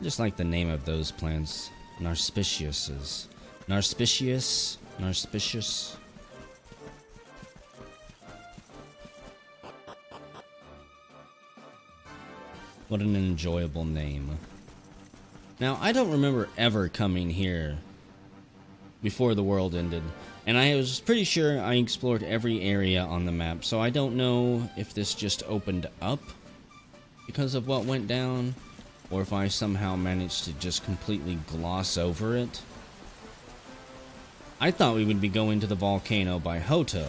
Just like the name of those plants. Narspiciuses. Narspicius? Narspicius? What an enjoyable name. Now, I don't remember ever coming here before the world ended, and I was pretty sure I explored every area on the map, so I don't know if this just opened up because of what went down, or if I somehow managed to just completely gloss over it. I thought we would be going to the volcano by Hoto,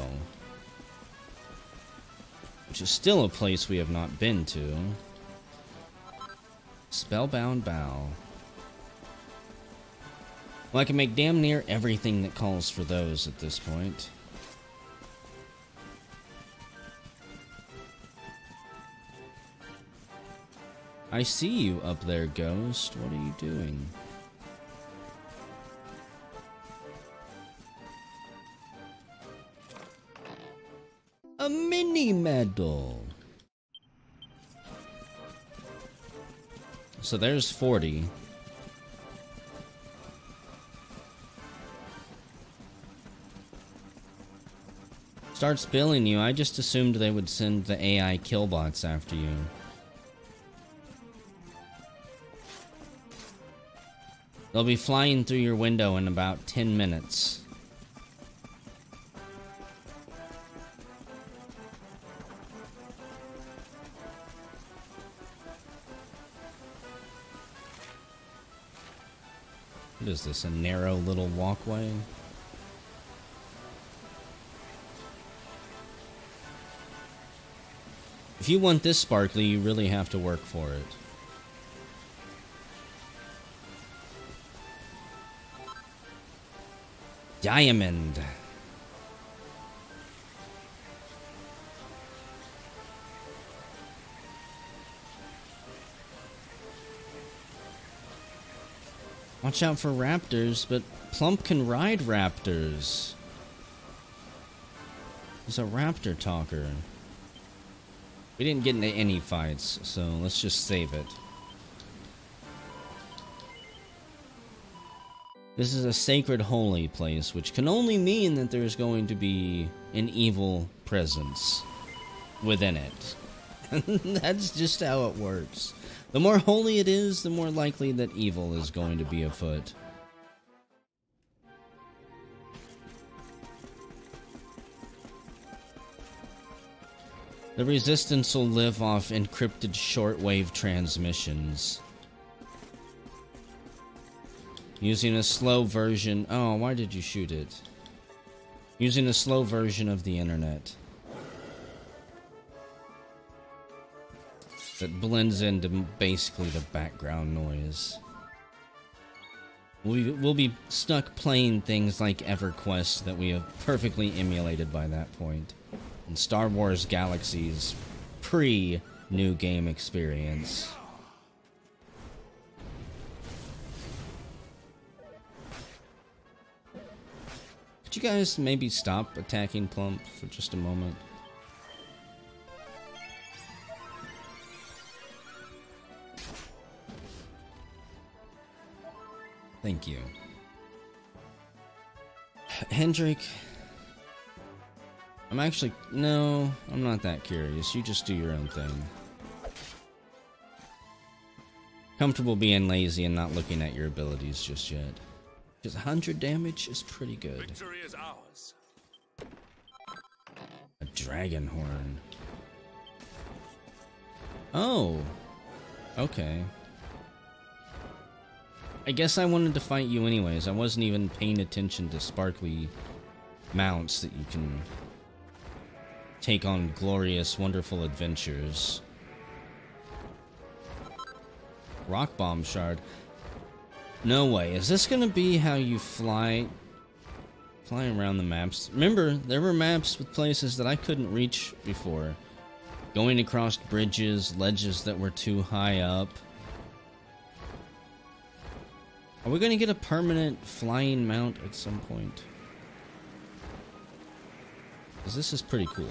which is still a place we have not been to. Spellbound Bow. Well, I can make damn near everything that calls for those at this point. I see you up there, Ghost. What are you doing? A mini medal. So there's 40. Starts billing you. I just assumed they would send the AI killbots after you. They'll be flying through your window in about 10 minutes. What is this, a narrow little walkway? If you want this sparkly, you really have to work for it. Diamond. Watch out for raptors, but Plump can ride raptors. He's a raptor talker. We didn't get into any fights, so let's just save it. This is a sacred holy place, which can only mean that there's going to be an evil presence within it. That's just how it works. The more holy it is, the more likely that evil is going to be afoot. The Resistance will live off encrypted shortwave transmissions. Using a slow version... Oh, why did you shoot it? Using a slow version of the internet. That blends into basically the background noise. We'll be stuck playing things like EverQuest that we have perfectly emulated by that point. And Star Wars Galaxy's pre-new game experience. Could you guys maybe stop attacking Plump for just a moment? Thank you. Hendrik, no, I'm not that curious. You just do your own thing. Comfortable being lazy and not looking at your abilities just yet. Because 100 damage is pretty good. Victory is ours. A dragon horn. Oh. Okay. I guess I wanted to fight you anyways. I wasn't even paying attention to sparkly mounts that you can take on glorious, wonderful adventures. Rock bomb shard. No way. Is this gonna be how you fly around the maps? Remember, there were maps with places that I couldn't reach before. Going across bridges, ledges that were too high up. Are we gonna get a permanent flying mount at some point? Because this is pretty cool.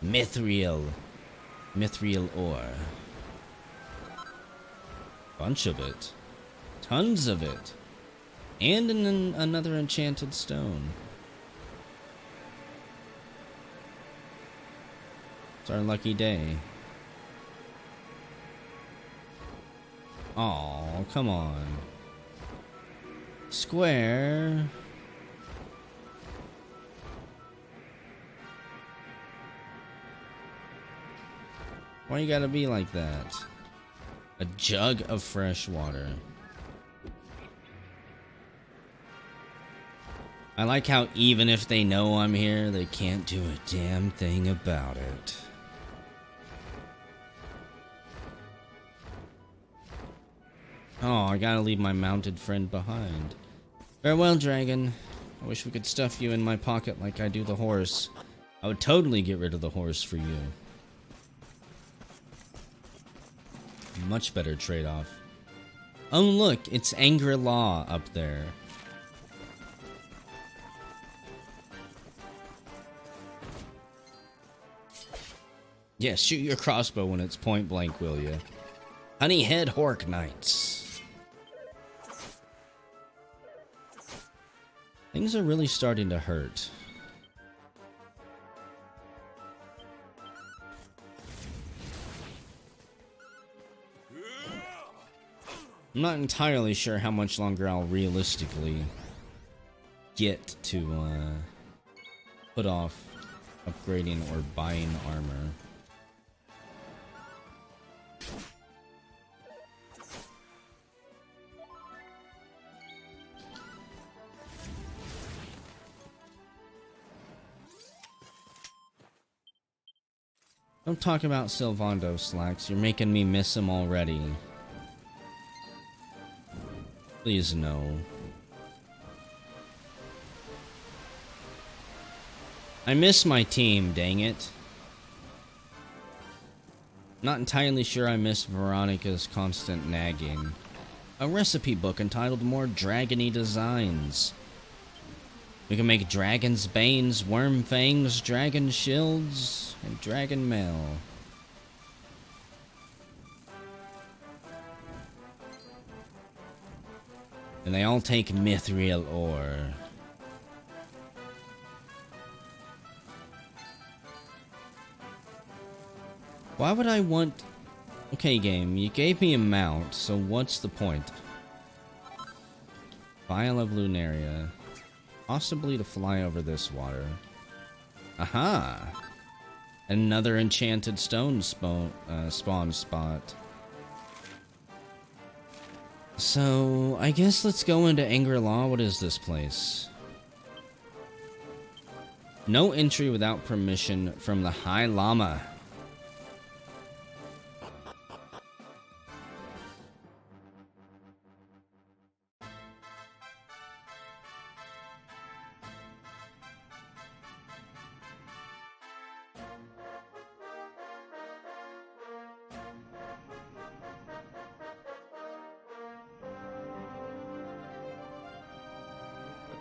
Mithril ore. Bunch of it. Tons of it. And another enchanted stone. It's our lucky day. Oh, come on. Square. Why you gotta be like that? A jug of fresh water. I like how even if they know I'm here, they can't do a damn thing about it. Oh, I gotta leave my mounted friend behind. Farewell, dragon. I wish we could stuff you in my pocket like I do the horse. I would totally get rid of the horse for you. Much better trade-off. Oh look, it's Angra-La up there. Yeah, shoot your crossbow when it's point blank, will ya? Honeyhead Hork Knights. Things are really starting to hurt. I'm not entirely sure how much longer I'll realistically get to put off upgrading or buying armor. Don't talk about Sylvando, Slacks. You're making me miss him already. Please no. I miss my team, dang it. Not entirely sure I miss Veronica's constant nagging. A recipe book entitled More Dragony Designs. We can make Dragon's Banes, Worm Fangs, Dragon Shields, and Dragon Mail. And they all take mithril ore. Why would I want... Okay, game, you gave me a mount, so what's the point? Vial of Lunaria. Possibly to fly over this water. Aha! Another enchanted stone spawn spot. So, I guess let's go into Angra-La. What is this place? No entry without permission from the High Llama.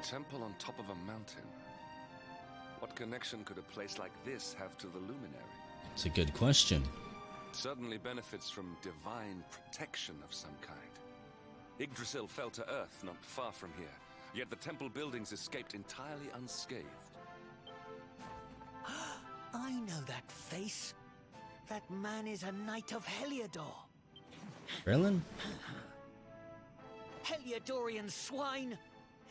Temple on top of a mountain. What connection could a place like this have to the luminary? It's a good question. It certainly benefits from divine protection of some kind. Yggdrasil fell to earth not far from here, yet the temple buildings escaped entirely unscathed. I know that face. That man is a knight of Heliodor. Krillin? Heliodorian swine!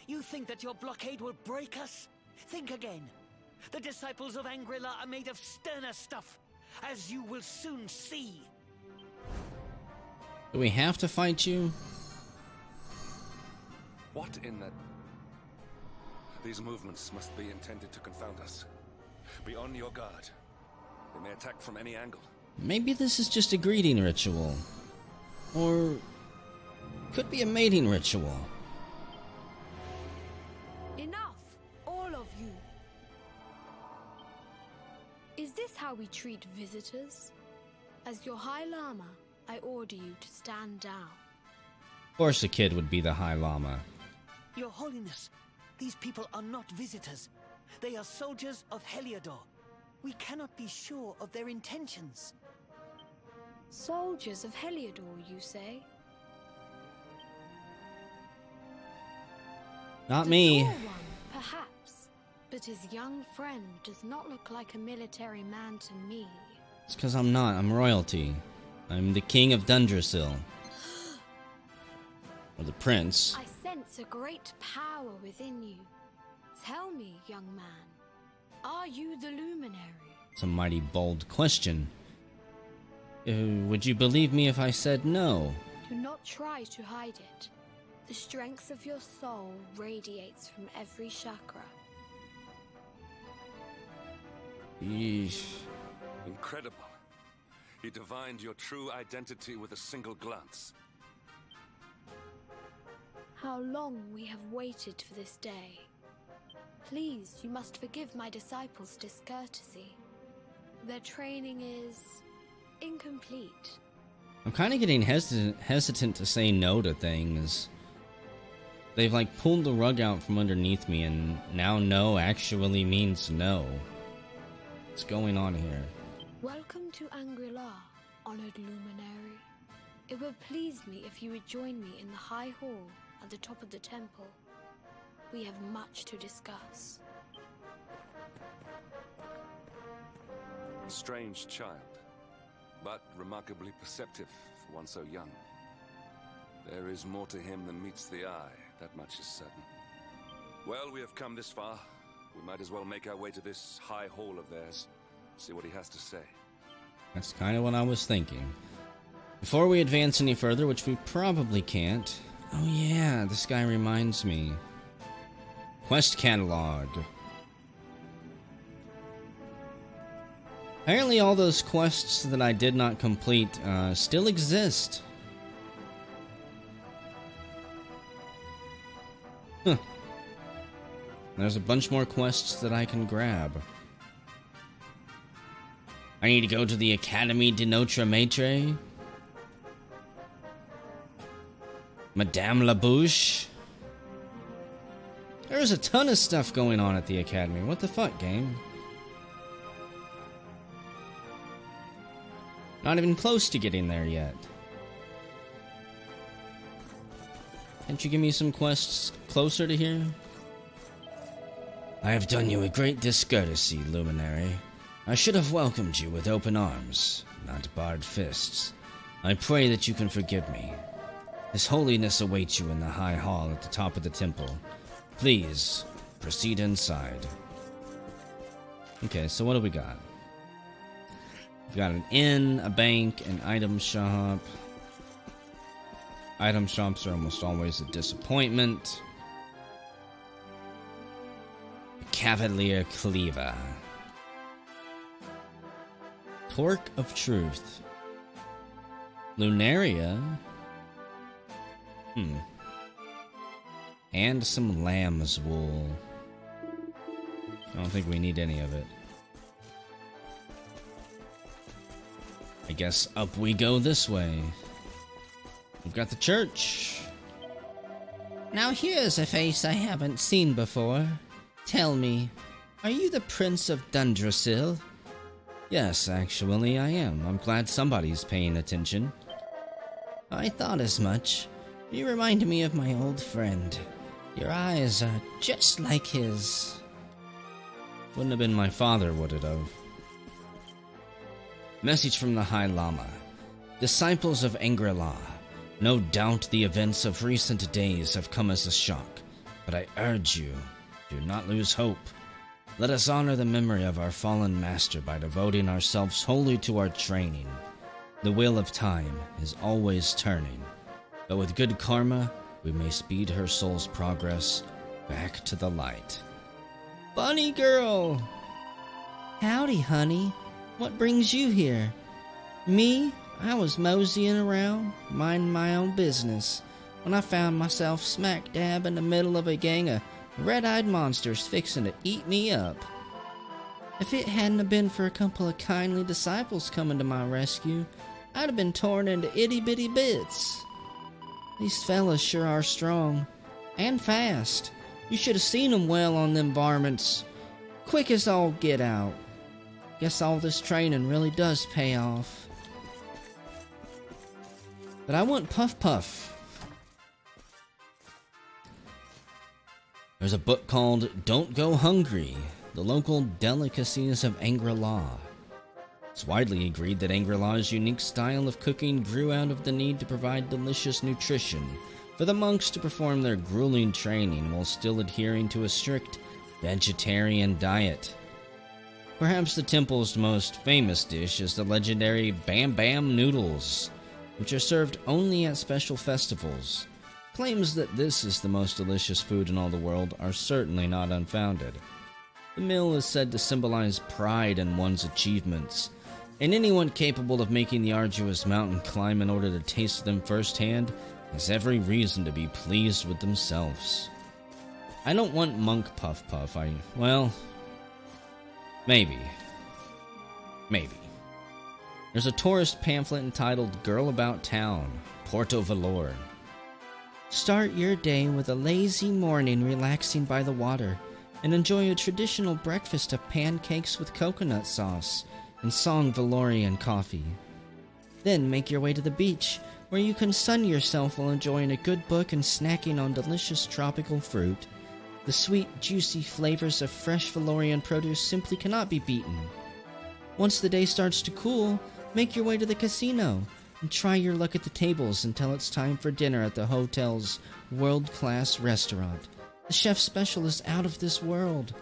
You think that your blockade will break us? Think again. The disciples of Angra-La are made of sterner stuff, as you will soon see. Do we have to fight you? What in the... These movements must be intended to confound us. Be on your guard. They may attack from any angle. Maybe this is just a greeting ritual. Or... could be a mating ritual. Enough, all of you. Is this how we treat visitors? As your High Llama, I order you to stand down. Of course a kid would be the High Llama. Your Holiness, these people are not visitors. They are soldiers of Heliodor. We cannot be sure of their intentions. Soldiers of Heliodor, you say? Not me. The tall one, perhaps. But his young friend does not look like a military man to me. It's because I'm not. I'm royalty. I'm the king of Dundrasil. Or the prince. I sense a great power within you. Tell me, young man, are you the luminary? It's a mighty bold question. Would you believe me if I said no? Do not try to hide it. The strength of your soul radiates from every chakra. Yeesh. Incredible. He divined your true identity with a single glance. How long we have waited for this day. Please, you must forgive my disciples' discourtesy. Their training is incomplete. I'm kind of getting hesitant to say no to things. They've like pulled the rug out from underneath me, and now no actually means no. What's going on here? Welcome to Angra-La, honored luminary. It would please me if you would join me in the high hall at the top of the temple. We have much to discuss. A strange child, but remarkably perceptive for one so young. There is more to him than meets the eye, that much is certain. Well, we have come this far. We might as well make our way to this high hall of theirs, see what he has to say. That's kind of what I was thinking. Before we advance any further, which we probably can't... Oh yeah, this guy reminds me. Quest catalog. Apparently all those quests that I did not complete still exist. Huh. There's a bunch more quests that I can grab. I need to go to the Academy de Notre Maitre. Madame Labouche. There's a ton of stuff going on at the Academy. What the fuck, game? Not even close to getting there yet. Can't you give me some quests closer to here? I have done you a great discourtesy, Luminary. I should have welcomed you with open arms, not barred fists. I pray that you can forgive me. His Holiness awaits you in the High Hall at the top of the temple. Please, proceed inside. Okay, so what do we got? We've got an inn, a bank, an item shop. Item shops are almost always a disappointment. Cavalier Cleaver. Torque of Truth. Lunaria. And some lamb's wool. I don't think we need any of it. I guess up we go this way. We've got the church. Now here's a face I haven't seen before. Tell me, are you the Prince of Dundrasil? Yes, actually I am. I'm glad somebody's paying attention. I thought as much. You remind me of my old friend. Your eyes are just like his. Wouldn't have been my father, would it have? Message from the High Lama. Disciples of Angra-La. No doubt the events of recent days have come as a shock, but I urge you, do not lose hope. Let us honor the memory of our fallen master by devoting ourselves wholly to our training. The wheel of time is always turning, but with good karma, we may speed her soul's progress back to the light. Bunny girl! Howdy, honey. What brings you here? Me? I was moseying around, minding my own business, when I found myself smack dab in the middle of a gang of red-eyed monsters fixing to eat me up. If it hadn't have been for a couple of kindly disciples coming to my rescue, I'd have been torn into itty-bitty bits. These fellas sure are strong. And fast. You should have seen them well on them varmints. Quick as all get out. Guess all this training really does pay off. But I want Puff Puff. There's a book called Don't Go Hungry, the local delicacies of Angra-La. It's widely agreed that Angra-La's unique style of cooking grew out of the need to provide delicious nutrition for for the monks to perform their grueling training while still adhering to a strict vegetarian diet. Perhaps the temple's most famous dish is the legendary Bam Bam noodles, which are served only at special festivals. Claims that this is the most delicious food in all the world are certainly not unfounded. The meal is said to symbolize pride in one's achievements, and anyone capable of making the arduous mountain climb in order to taste them firsthand has every reason to be pleased with themselves. I don't want Monk Puff Puff, well, maybe. There's a tourist pamphlet entitled Girl About Town, Porto Valor. Start your day with a lazy morning relaxing by the water, and enjoy a traditional breakfast of pancakes with coconut sauce and Song Valorian coffee. Then make your way to the beach, where you can sun yourself while enjoying a good book and snacking on delicious tropical fruit. The sweet, juicy flavors of fresh Valorian produce simply cannot be beaten. Once the day starts to cool, make your way to the casino and try your luck at the tables until it's time for dinner at the hotel's world-class restaurant. The chef's special is out of this world.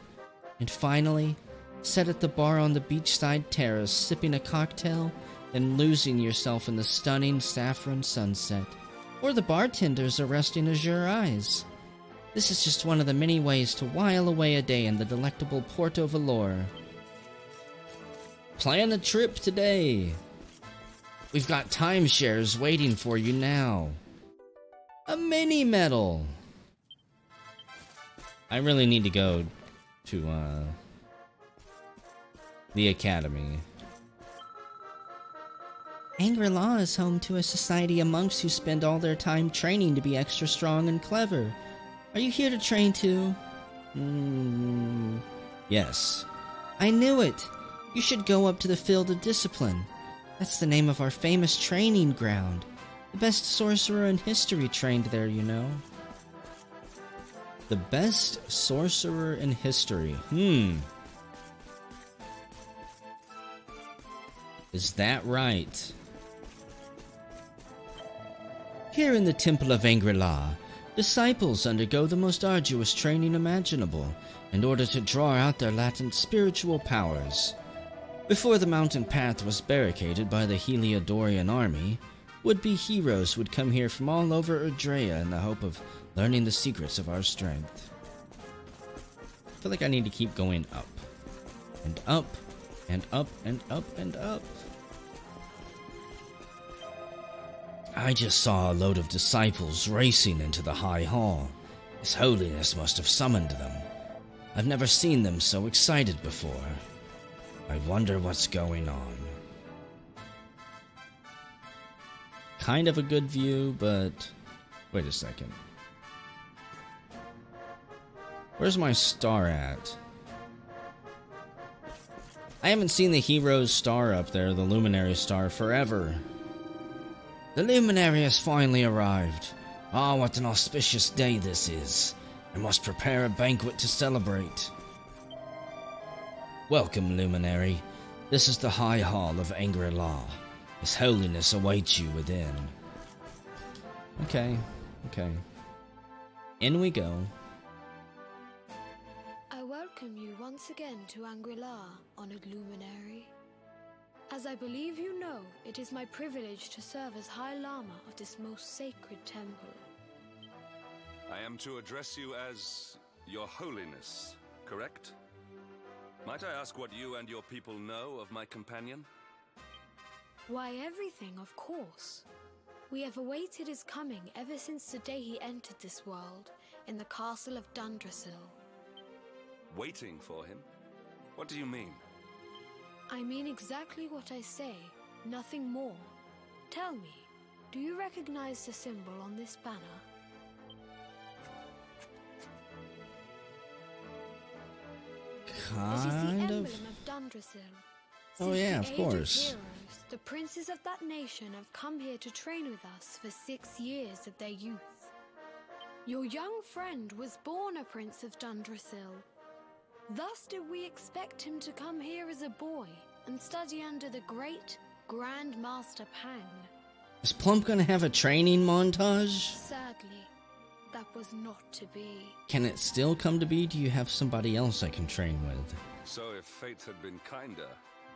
And finally, sit at the bar on the beachside terrace sipping a cocktail and losing yourself in the stunning saffron sunset. Or the bartenders are resting azure eyes. This is just one of the many ways to while away a day in the delectable Porto Valor. Plan a trip today. We've got timeshares waiting for you now. A mini medal. I really need to go to the academy. Angra-La is home to a society of monks who spend all their time training to be extra strong and clever. Are you here to train too? Yes. I knew it. You should go up to the Field of Discipline. That's the name of our famous training ground. The best sorcerer in history trained there, you know. The best sorcerer in history. Is that right? Here in the Temple of Angra-La, disciples undergo the most arduous training imaginable in order to draw out their latent spiritual powers. Before the mountain path was barricaded by the Heliodorian army, would-be heroes would come here from all over Erdrea in the hope of learning the secrets of our strength. I feel like I need to keep going up. And up, and up, and up, and up. I just saw a load of disciples racing into the High Hall. His Holiness must have summoned them. I've never seen them so excited before. I wonder what's going on. Kind of a good view, but... Wait a second. Where's my star at? I haven't seen the hero's star up there, the luminary star, forever. The luminary has finally arrived. Ah, what an auspicious day this is. I must prepare a banquet to celebrate. Welcome, luminary. This is the High Hall of Angra-La. His Holiness awaits you within. Okay. In we go. I welcome you once again to Angra-La, honored luminary. As I believe you know, it is my privilege to serve as High Lama of this most sacred temple. I am to address you as Your Holiness, correct? Might I ask what you and your people know of my companion? Why, everything, of course. We have awaited his coming ever since the day he entered this world, in the castle of Dundrasil. Waiting for him? What do you mean? I mean exactly what I say, nothing more. Tell me, do you recognize the symbol on this banner? Kind It is the of. emblem of Dundrasil. Oh yeah, of course. Heroes, the princes of that nation have come here to train with us for 6 years of their youth. Your young friend was born a prince of Dundrasil. Thus did we expect him to come here as a boy and study under the great Grand Master Pang. Is Plump gonna have a training montage? Sadly, that was not to be. Can it still come to be? Do you have somebody else I can train with? So if fate had been kinder,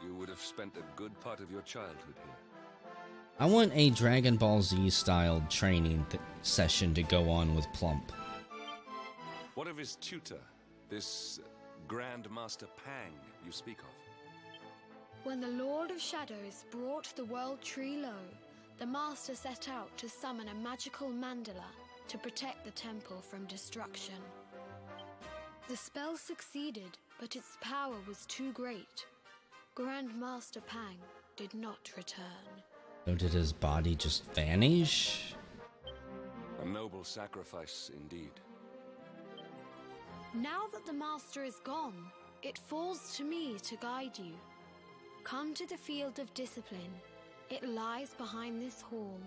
you would have spent a good part of your childhood here. I want a Dragon Ball Z styled training session to go on with Plump. What of his tutor, this Grand Master Pang you speak of? When the Lord of Shadows brought the world tree low, the Master set out to summon a magical mandala to protect the temple from destruction. The spell succeeded, but its power was too great. Grand Master Pang did not return. So did his body just vanish? A noble sacrifice indeed. Now that the Master is gone, it falls to me to guide you. Come to the Field of Discipline. It lies behind this hall.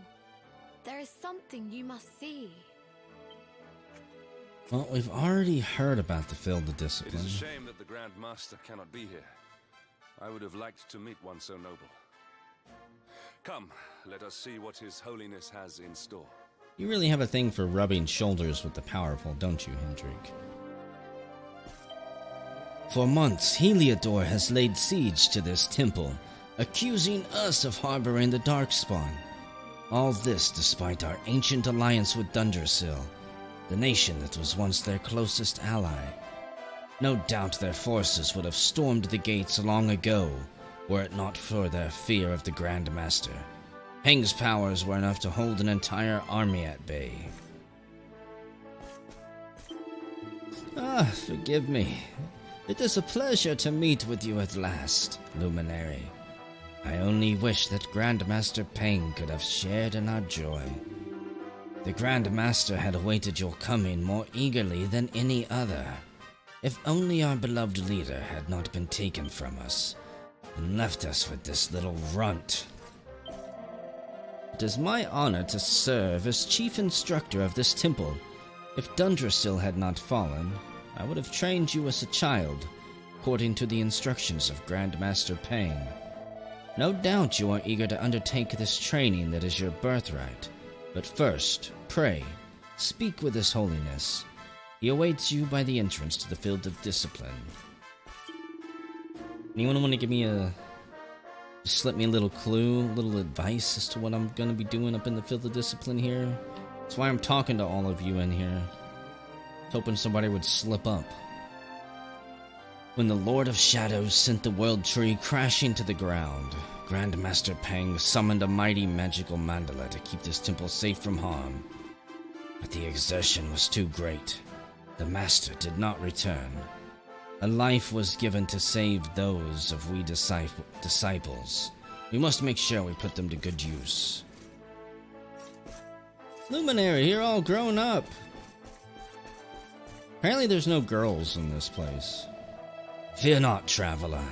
There is something you must see. Well, we've already heard about the Field of It Discipline. is a shame that the Grand Master cannot be here. I would have liked to meet one so noble. Come, let us see what His Holiness has in store. You really have a thing for rubbing shoulders with the powerful, don't you, Hendrik? For months, Heliodor has laid siege to this temple, accusing us of harboring the Darkspawn. All this despite our ancient alliance with Dundersill, the nation that was once their closest ally. No doubt their forces would have stormed the gates long ago, were it not for their fear of the Grand Master. Pang's powers were enough to hold an entire army at bay. Forgive me. It is a pleasure to meet with you at last, Luminary. I only wish that Grandmaster Pang could have shared in our joy. The Grandmaster had awaited your coming more eagerly than any other. If only our beloved leader had not been taken from us, and left us with this little runt. It is my honor to serve as chief instructor of this temple. If Dundrasil had not fallen, I would have trained you as a child, according to the instructions of Grandmaster Pang. No doubt you are eager to undertake this training that is your birthright. But first, pray, speak with His Holiness. He awaits you by the entrance to the Field of Discipline. Anyone want to give me slip me a little clue, a little advice as to what I'm going to be doing up in the Field of Discipline here? That's why I'm talking to all of you in here. Hoping somebody would slip up. When the Lord of Shadows sent the World Tree crashing to the ground, Grandmaster Pang summoned a mighty magical mandala to keep this temple safe from harm. But the exertion was too great. The Master did not return. A life was given to save those of we disciples. We must make sure we put them to good use. Luminary, you're all grown up. Apparently there's no girls in this place. Fear not, traveler.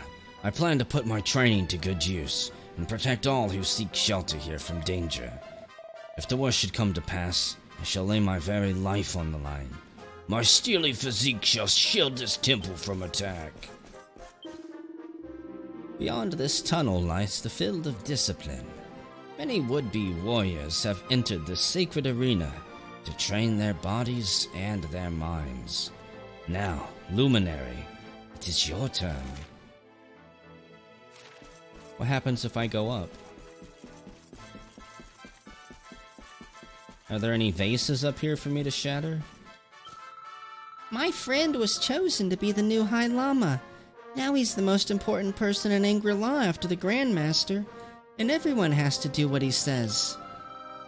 I plan to put my training to good use, and protect all who seek shelter here from danger. If the worst should come to pass, I shall lay my very life on the line. My steely physique shall shield this temple from attack. Beyond this tunnel lies the Field of Discipline. Many would-be warriors have entered this sacred arena to train their bodies and their minds. Now, Luminary, it is your turn. What happens if I go up? Are there any vases up here for me to shatter? My friend was chosen to be the new High Lama. Now he's the most important person in Angra-La after the Grandmaster, and everyone has to do what he says.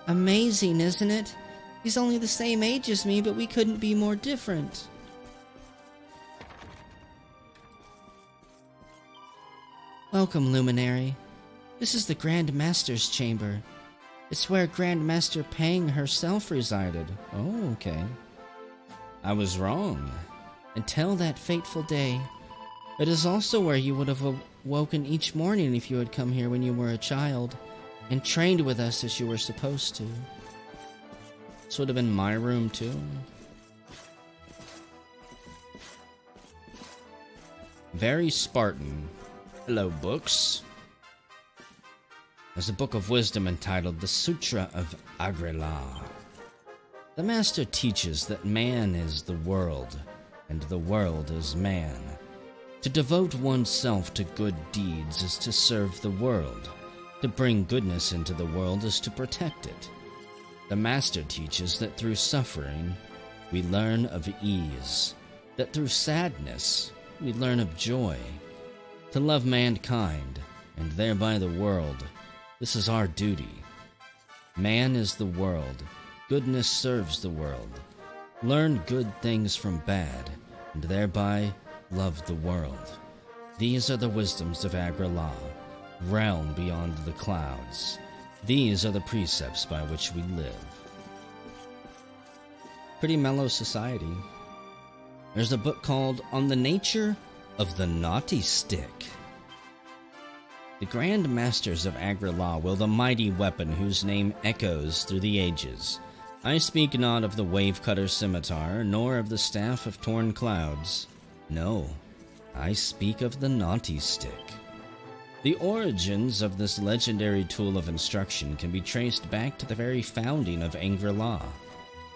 Amazing, isn't it? He's only the same age as me, but we couldn't be more different. Welcome, Luminary. This is the Grandmaster's chamber. It's where Grandmaster Pang herself resided. Oh, okay. I was wrong. Until that fateful day. It is also where you would have awoken each morning if you had come here when you were a child, and trained with us as you were supposed to. This would have been my room, too. Very Spartan. Hello, books. There's a book of wisdom entitled The Sutra of Angra-La. The master teaches that man is the world, and the world is man. To devote oneself to good deeds is to serve the world. To bring goodness into the world is to protect it. The master teaches that through suffering, we learn of ease. That through sadness, we learn of joy. To love mankind, and thereby the world, this is our duty. Man is the world. Goodness serves the world. Learn good things from bad, and thereby love the world. These are the wisdoms of Angra-La, realm beyond the clouds. These are the precepts by which we live. Pretty mellow society. There's a book called On the Nature of the Naughty Stick. The Grand Masters of Angra-La wield a mighty weapon whose name echoes through the ages. I speak not of the wave-cutter scimitar, nor of the staff of torn clouds. No, I speak of the Naughty Stick. The origins of this legendary tool of instruction can be traced back to the very founding of Angra-La.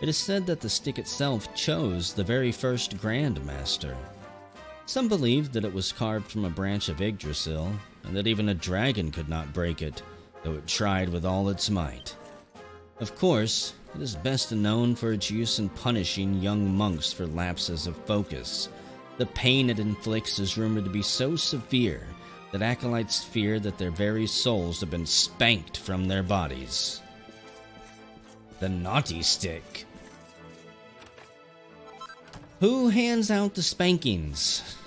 It is said that the stick itself chose the very first Grand Master. Some believe that it was carved from a branch of Yggdrasil, and that even a dragon could not break it, though it tried with all its might. Of course, it is best known for its use in punishing young monks for lapses of focus. The pain it inflicts is rumored to be so severe that acolytes fear that their very souls have been spanked from their bodies. The Naughty Stick. Who hands out the spankings?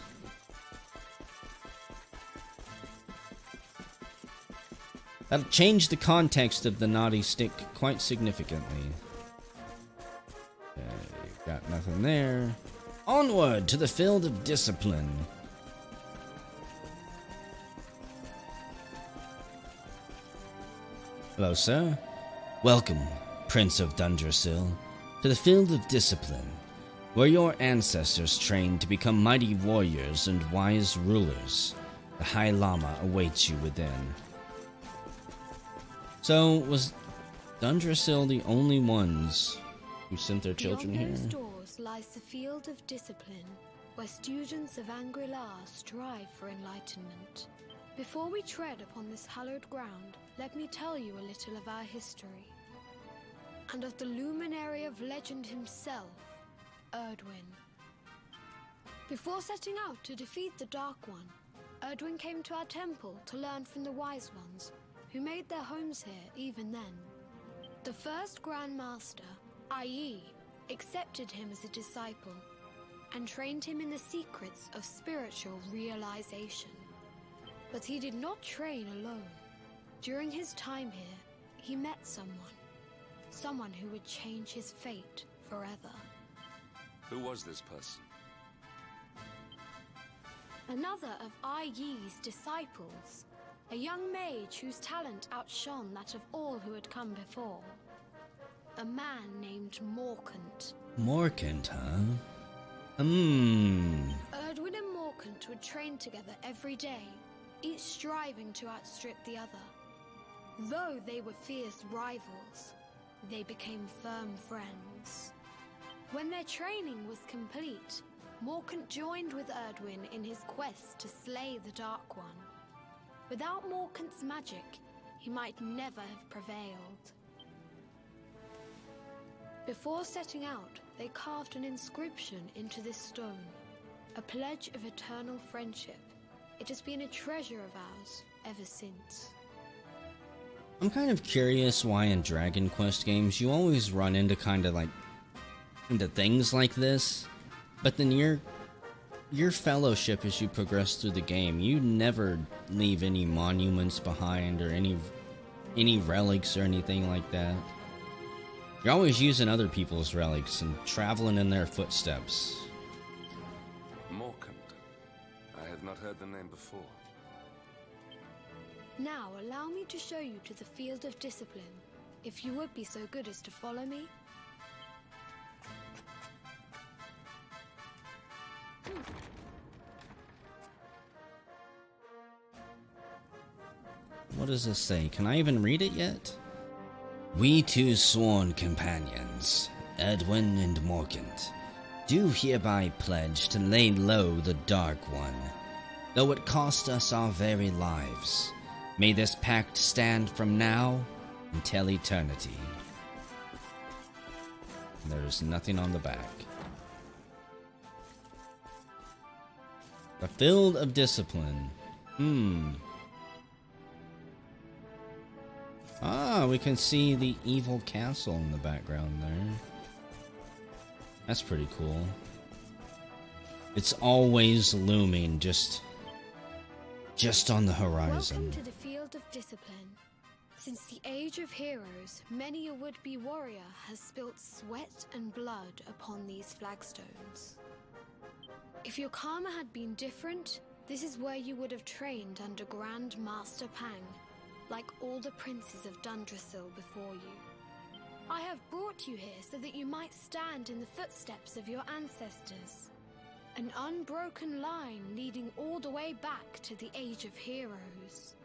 That'll change the context of the Naughty Stick quite significantly. Okay, got nothing there. Onward to the field of discipline. Hello, sir. Welcome, Prince of Dundrasil, to the field of discipline, where your ancestors trained to become mighty warriors and wise rulers. The High Lama awaits you within. So, was Dundrasil the only ones who sent their children here? Beyond those doors lies the field of discipline, where students of Angra-La strive for enlightenment. Before we tread upon this hallowed ground, let me tell you a little of our history, and of the luminary of legend himself, Erdwin. Before setting out to defeat the Dark One, Erdwin came to our temple to learn from the Wise Ones, who made their homes here even then. The first Grand Master, i.e., accepted him as a disciple, and trained him in the secrets of spiritual realization. But he did not train alone. During his time here, he met someone who would change his fate forever. Who was this person? Another of Ai Yi's disciples, a young mage whose talent outshone that of all who had come before. A man named Morkant. Morkant, huh? Erdwin and Morkant would train together every day, each striving to outstrip the other. Though they were fierce rivals, they became firm friends. When their training was complete, Morkant joined with Erdwin in his quest to slay the Dark One. Without Morkant's magic, he might never have prevailed. Before setting out, they carved an inscription into this stone, a pledge of eternal friendship. It has been a treasure of ours ever since. I'm kind of curious why in Dragon Quest games you always run into into things like this, but then your fellowship as you progress through the game, you never leave any monuments behind or any relics or anything like that. You're always using other people's relics and traveling in their footsteps. Morkant. I have not heard the name before. Now allow me to show you to the field of discipline, if you would be so good as to follow me. What does this say? Can I even read it yet? We two sworn companions, Edwin and Morgant, do hereby pledge to lay low the Dark One, though it cost us our very lives. May this pact stand from now until eternity. There's nothing on the back. The Field of Discipline. Ah, we can see the evil castle in the background there. That's pretty cool. It's always looming, just on the horizon. Welcome to the Field of Discipline. Since the Age of Heroes, many a would-be warrior has spilt sweat and blood upon these flagstones. If your karma had been different, this is where you would have trained under Grand Master Pang, like all the princes of Dundrasil before you. I have brought you here so that you might stand in the footsteps of your ancestors. An unbroken line leading all the way back to the Age of Heroes.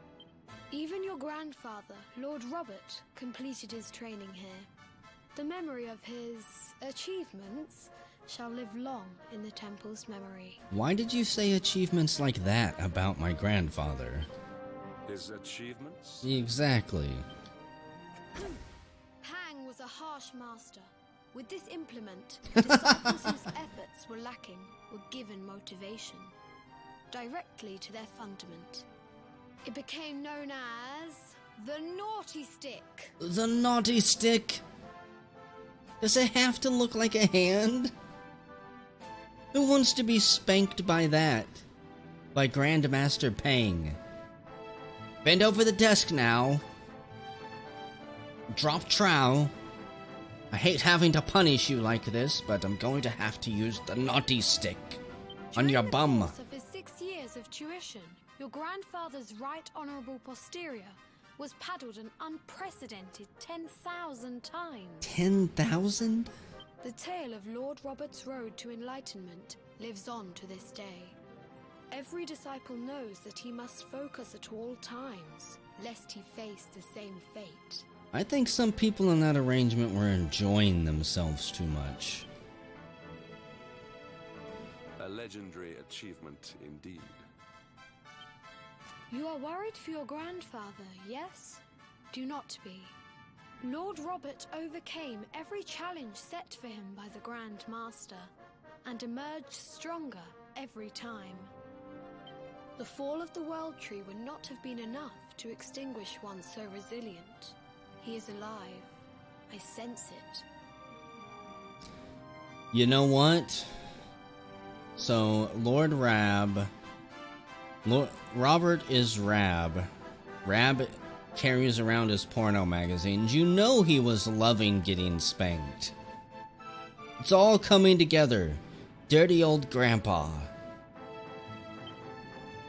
Even your grandfather, Lord Robert, completed his training here. The memory of his achievements shall live long in the temple's memory. Why did you say achievements like that about my grandfather? His achievements? Exactly. Pang was a harsh master. With this implement, the disciples whose efforts were lacking were given motivation, directly to their fundament. It became known as the Naughty Stick. The Naughty Stick? Does it have to look like a hand? Who wants to be spanked by that? By Grandmaster Pang. Bend over the desk now. Drop trowel. I hate having to punish you like this, but I'm going to have to use the Naughty Stick on your bum. During the course of his 6 years of tuition, your grandfather's right honourable posterior was paddled an unprecedented 10,000 times. 10,000? The tale of Lord Robert's road to enlightenment lives on to this day. Every disciple knows that he must focus at all times, lest he face the same fate. I think some people in that arrangement were enjoying themselves too much. A legendary achievement indeed. You are worried for your grandfather, yes? Do not be. Lord Robert overcame every challenge set for him by the Grand Master, and emerged stronger every time. The fall of the World Tree would not have been enough to extinguish one so resilient. He is alive. I sense it. You know what? So, Lord Robert is Rab. Rab carries around his porno magazines. You know he was loving getting spanked. It's all coming together. Dirty old grandpa.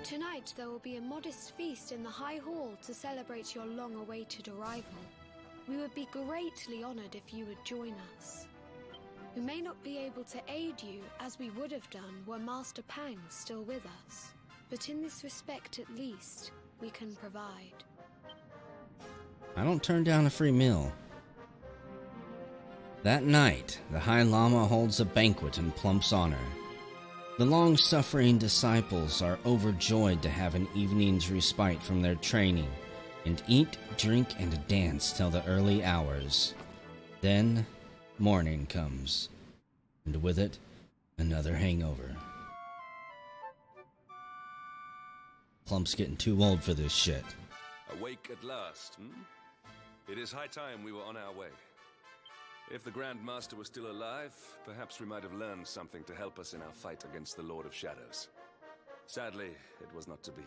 Tonight there will be a modest feast in the High Hall to celebrate your long-awaited arrival. We would be greatly honored if you would join us. We may not be able to aid you as we would have done were Master Pang still with us, but in this respect at least, we can provide. I don't turn down a free meal. That night, the High Lama holds a banquet in Plump's honor. The long-suffering disciples are overjoyed to have an evening's respite from their training, and eat, drink, and dance till the early hours. Then, morning comes, and with it, another hangover. Plump's getting too old for this shit. Awake at last, It is high time we were on our way. If the Grand Master was still alive, perhaps we might have learned something to help us in our fight against the Lord of Shadows. Sadly, it was not to be.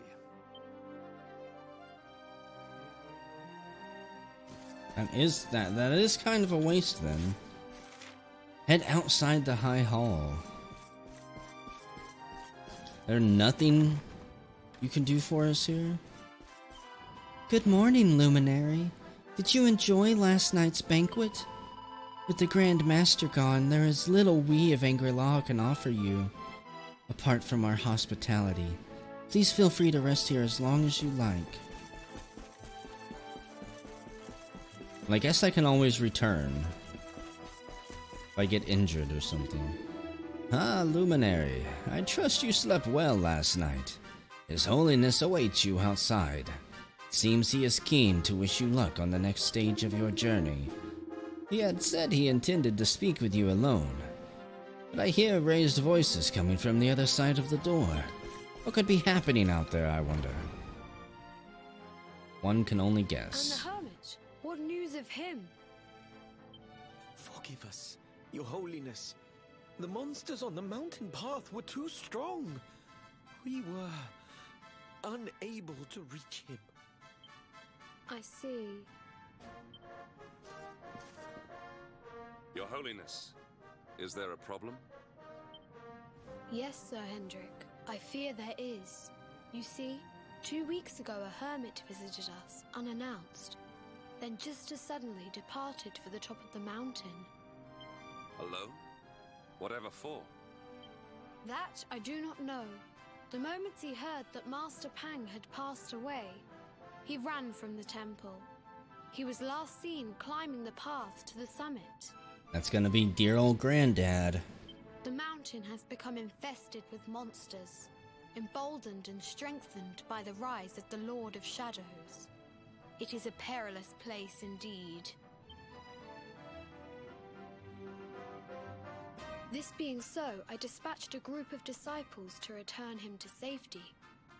That is kind of a waste then. Head outside the High Hall. There's nothing you can do for us here? Good morning, Luminary. Did you enjoy last night's banquet? With the Grand Master gone, there is little we of Angra-La can offer you, apart from our hospitality. Please feel free to rest here as long as you like. I guess I can always return if I get injured or something. Ah, Luminary, I trust you slept well last night. His Holiness awaits you outside. Seems he is keen to wish you luck on the next stage of your journey. He had said he intended to speak with you alone, but I hear raised voices coming from the other side of the door. What could be happening out there, I wonder? One can only guess. And the hermit? What news of him? Forgive us, Your Holiness. The monsters on the mountain path were too strong. We were unable to reach him. I see. Your Holiness, is there a problem? Yes, Sir Hendrik. I fear there is. You see, 2 weeks ago a hermit visited us, unannounced. Then just as suddenly departed for the top of the mountain. Alone? Whatever for? That I do not know. The moment he heard that Master Pang had passed away, he ran from the temple. He was last seen climbing the path to the summit. That's gonna be dear old Granddad. The mountain has become infested with monsters, emboldened and strengthened by the rise of the Lord of Shadows. It is a perilous place indeed. This being so, I dispatched a group of disciples to return him to safety.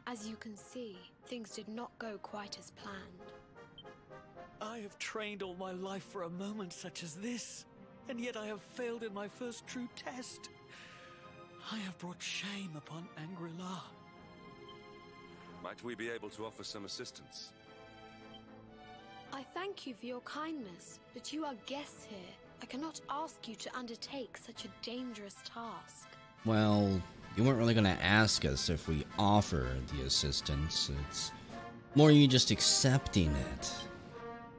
As you can see, things did not go quite as planned. I have trained all my life for a moment such as this, and yet I have failed in my first true test. I have brought shame upon Angra-La. Might we be able to offer some assistance? I thank you for your kindness, but you are guests here. I cannot ask you to undertake such a dangerous task. Well, you weren't really gonna ask us if we offer the assistance. It's more you just accepting it.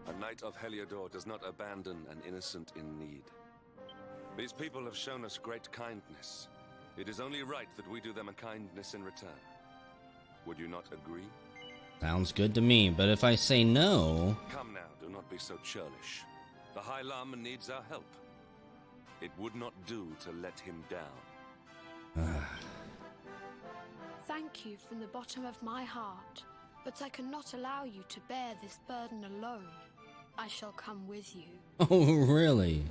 A knight of Heliodor does not abandon an innocent in need. These people have shown us great kindness. It is only right that we do them a kindness in return. Would you not agree? Sounds good to me, but if I say no... Come now, do not be so churlish. The High Lama needs our help. It would not do to let him down. Thank you from the bottom of my heart, but I cannot allow you to bear this burden alone. I shall come with you. Oh, really?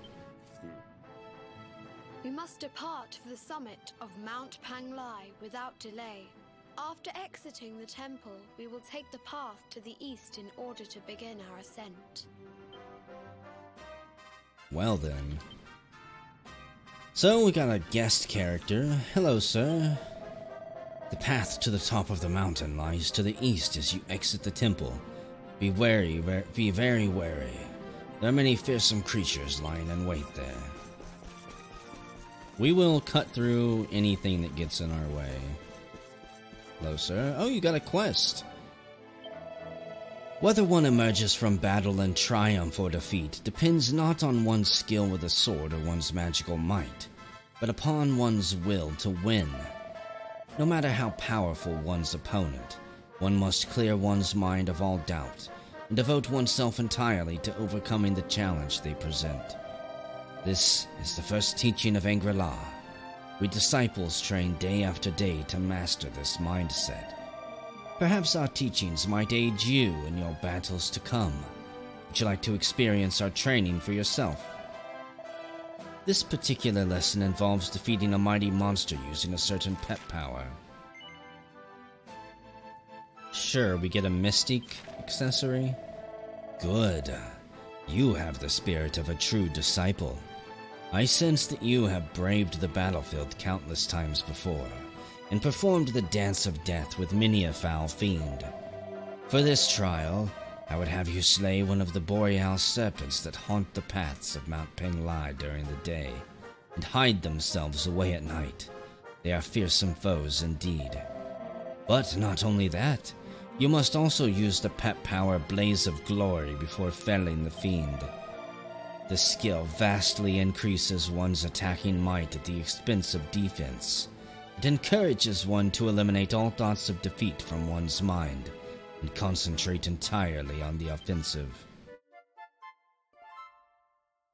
We must depart for the summit of Mount Panglai without delay. After exiting the temple, we will take the path to the east in order to begin our ascent. Well then. So we got a guest character. Hello, sir. The path to the top of the mountain lies to the east as you exit the temple. Be very wary. There are many fearsome creatures lying in wait there. We will cut through anything that gets in our way. Hello, sir. Oh, you got a quest. Whether one emerges from battle in triumph or defeat depends not on one's skill with a sword or one's magical might, but upon one's will to win. No matter how powerful one's opponent, one must clear one's mind of all doubt and devote oneself entirely to overcoming the challenge they present. This is the first teaching of Angra-La. We disciples train day after day to master this mindset. Perhaps our teachings might aid you in your battles to come. Would you like to experience our training for yourself? This particular lesson involves defeating a mighty monster using a certain pet power. Sure, we get a mystic accessory. Good. You have the spirit of a true disciple. I sense that you have braved the battlefield countless times before, and performed the dance of death with many a foul fiend. For this trial, I would have you slay one of the boreal serpents that haunt the paths of Mount Panglai during the day, and hide themselves away at night. They are fearsome foes indeed. But not only that, you must also use the pet power Blaze of Glory before felling the fiend. The skill vastly increases one's attacking might at the expense of defense. It encourages one to eliminate all thoughts of defeat from one's mind and concentrate entirely on the offensive.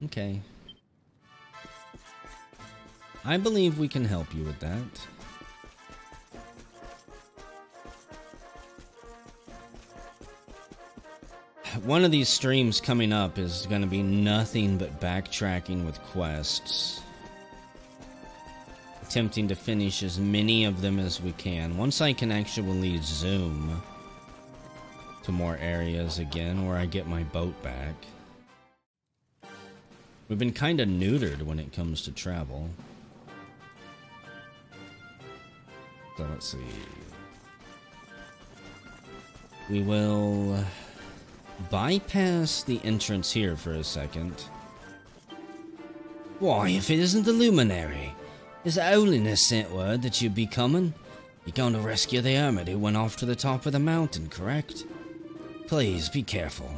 Okay. I believe we can help you with that. One of these streams coming up is going to be nothing but backtracking with quests. Attempting to finish as many of them as we can. Once I can actually zoom to more areas again where I get my boat back. We've been kind of neutered when it comes to travel. So let's see. We will bypass the entrance here for a second. Why, if it isn't the Luminary? His Holiness sent word that you'd be coming. You're going to rescue the hermit who went off to the top of the mountain, correct? Please, be careful.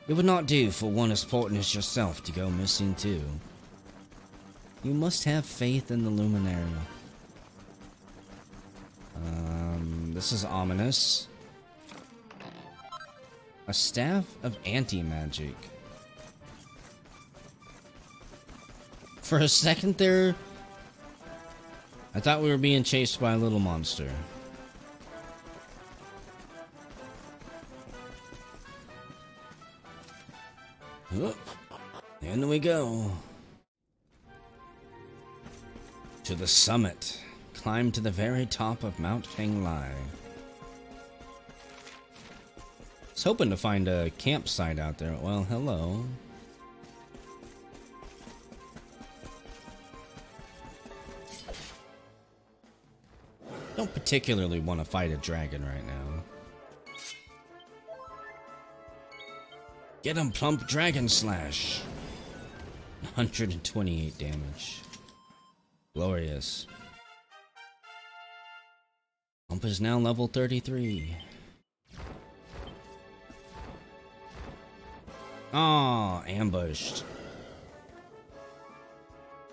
It would not do for one as important as yourself to go missing too. You must have faith in the Luminary. This is ominous. A staff of anti-magic. For a second there, I thought we were being chased by a little monster. Oh, in we go. To the summit. Climb to the very top of Mount Angra-La. I was hoping to find a campsite out there. Well, hello. Don't particularly want to fight a dragon right now. Get him, plump dragon slash. 128 damage. Glorious. Plump is now level 33. Aw, ambushed.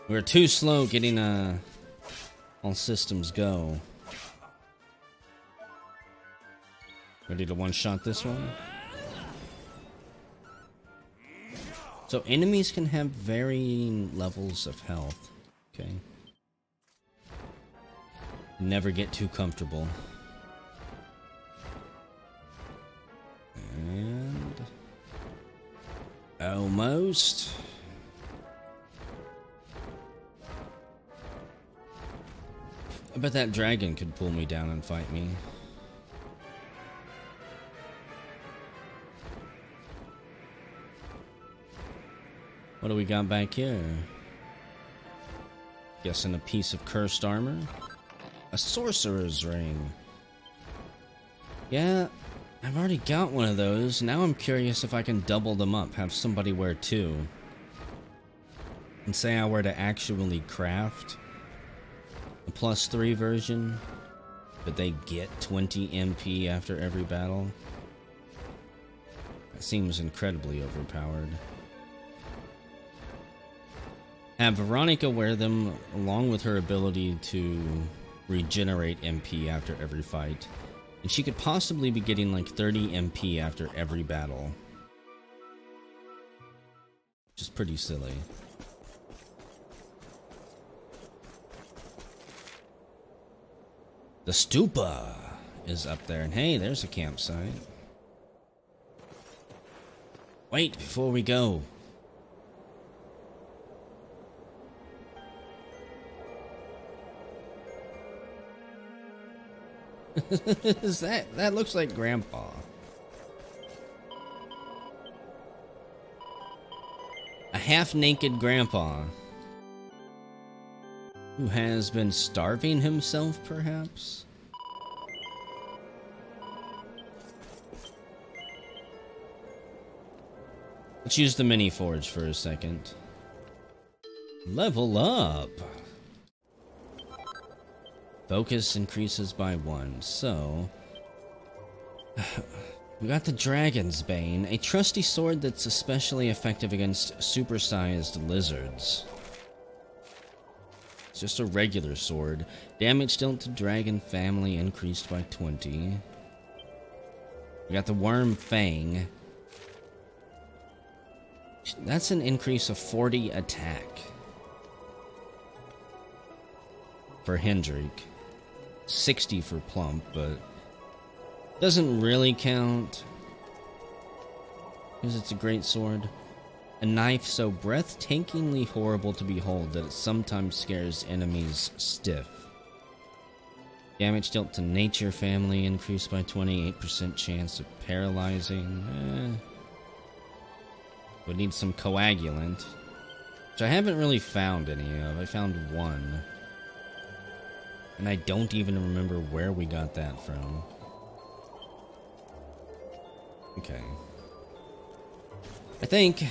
We're too slow getting all systems go. Ready to one-shot this one? So enemies can have varying levels of health. Okay. Never get too comfortable. And almost. I bet that dragon could pull me down and fight me. What do we got back here? Guessing a piece of cursed armor? A sorcerer's ring. Yeah, I've already got one of those. Now I'm curious if I can double them up, have somebody wear two. And say I were to actually craft a +3 version, but they get 20 MP after every battle. That seems incredibly overpowered. Have Veronica wear them along with her ability to regenerate MP after every fight. And she could possibly be getting like 30 MP after every battle. Which is pretty silly. The stupa is up there. And hey, there's a campsite. Wait, before we go. Is that looks like Grandpa. A half-naked Grandpa who has been starving himself, perhaps? Let's use the mini forge for a second. Level up. Focus increases by 1, so... we got the Dragon's Bane, a trusty sword that's especially effective against supersized lizards. It's just a regular sword. Damage dealt to dragon family increased by 20. We got the Worm Fang. That's an increase of 40 attack for Hendrik. 60 for Plump, but doesn't really count because it's a great sword. A knife so breathtakingly horrible to behold that it sometimes scares enemies stiff. Damage dealt to nature family increased by 28% chance of paralyzing. Would need some coagulant, which I haven't really found any of. I found one. And I don't even remember where we got that from. Okay. I think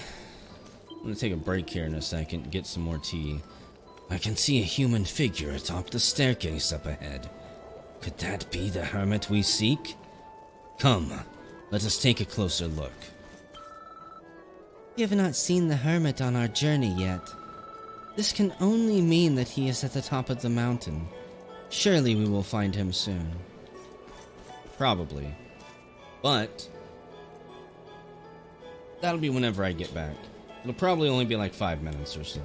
I'm gonna take a break here in a second, get some more tea. I can see a human figure atop the staircase up ahead. Could that be the hermit we seek? Come, let us take a closer look. We have not seen the hermit on our journey yet. This can only mean that he is at the top of the mountain. Surely we will find him soon. Probably. But that'll be whenever I get back. It'll probably only be like 5 minutes or so.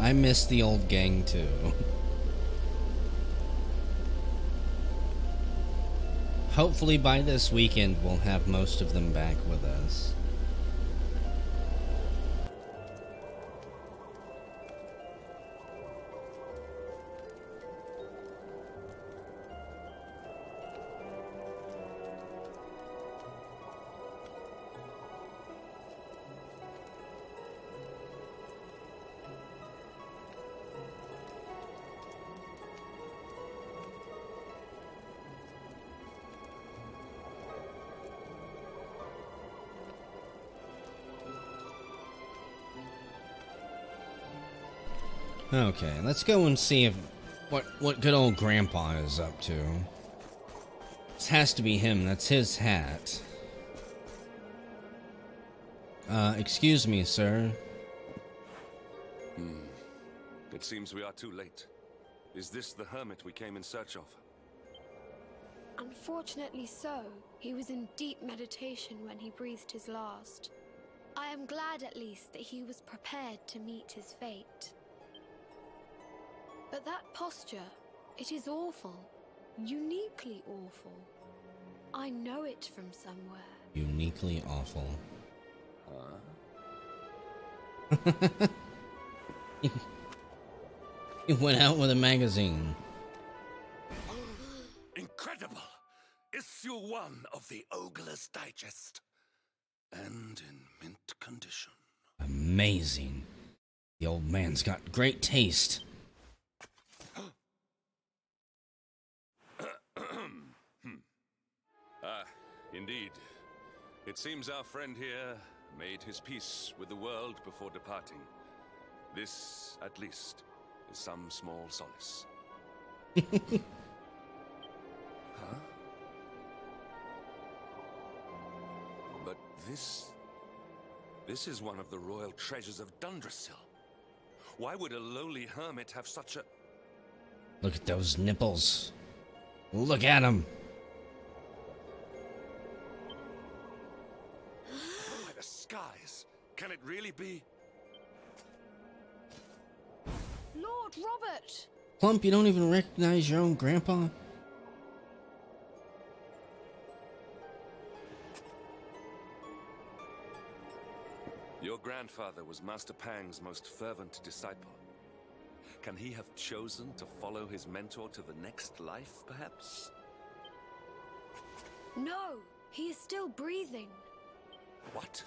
I miss the old gang too. Hopefully by this weekend we'll have most of them back with us. Okay, let's go and see if what good old Grandpa is up to. This has to be him. That's his hat. Excuse me, sir. It seems we are too late. Is this the hermit we came in search of? Unfortunately so. He was in deep meditation when he breathed his last. I am glad at least that he was prepared to meet his fate. But that posture, it is awful. Uniquely awful. I know it from somewhere. Uniquely awful. He went out with a magazine. Incredible! Issue 1 of the Ogler's Digest. And in mint condition. Amazing. The old man's got great taste. Indeed. It seems our friend here made his peace with the world before departing. This, at least, is some small solace. Huh? But this is one of the royal treasures of Dundrasil. Why would a lowly hermit have such a... Look at those nipples. Look at them. By the skies. Can it really be? Lord Robert! Plump, you don't even recognize your own grandpa? Your grandfather was Master Pang's most fervent disciple. Can he have chosen to follow his mentor to the next life, perhaps? No! He is still breathing. What?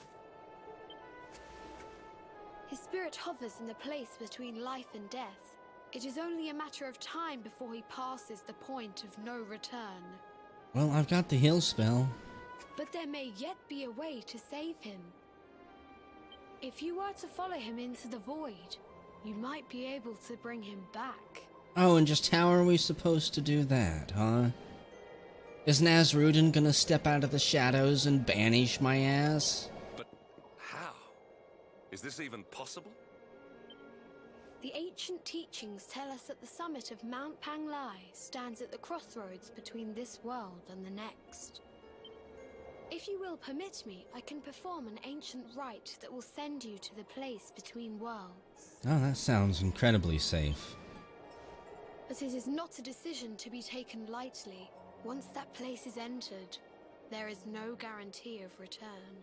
His spirit hovers in the place between life and death. It is only a matter of time before he passes the point of no return. Well, I've got the heal spell. But there may yet be a way to save him. If you were to follow him into the void, you might be able to bring him back. Oh, and just how are we supposed to do that, huh? Is Nazrudin gonna step out of the shadows and banish my ass? But how? Is this even possible? The ancient teachings tell us that the summit of Mount Panglai stands at the crossroads between this world and the next. If you will permit me, I can perform an ancient rite that will send you to the place between worlds. Oh, that sounds incredibly safe. But it is not a decision to be taken lightly. Once that place is entered, there is no guarantee of return.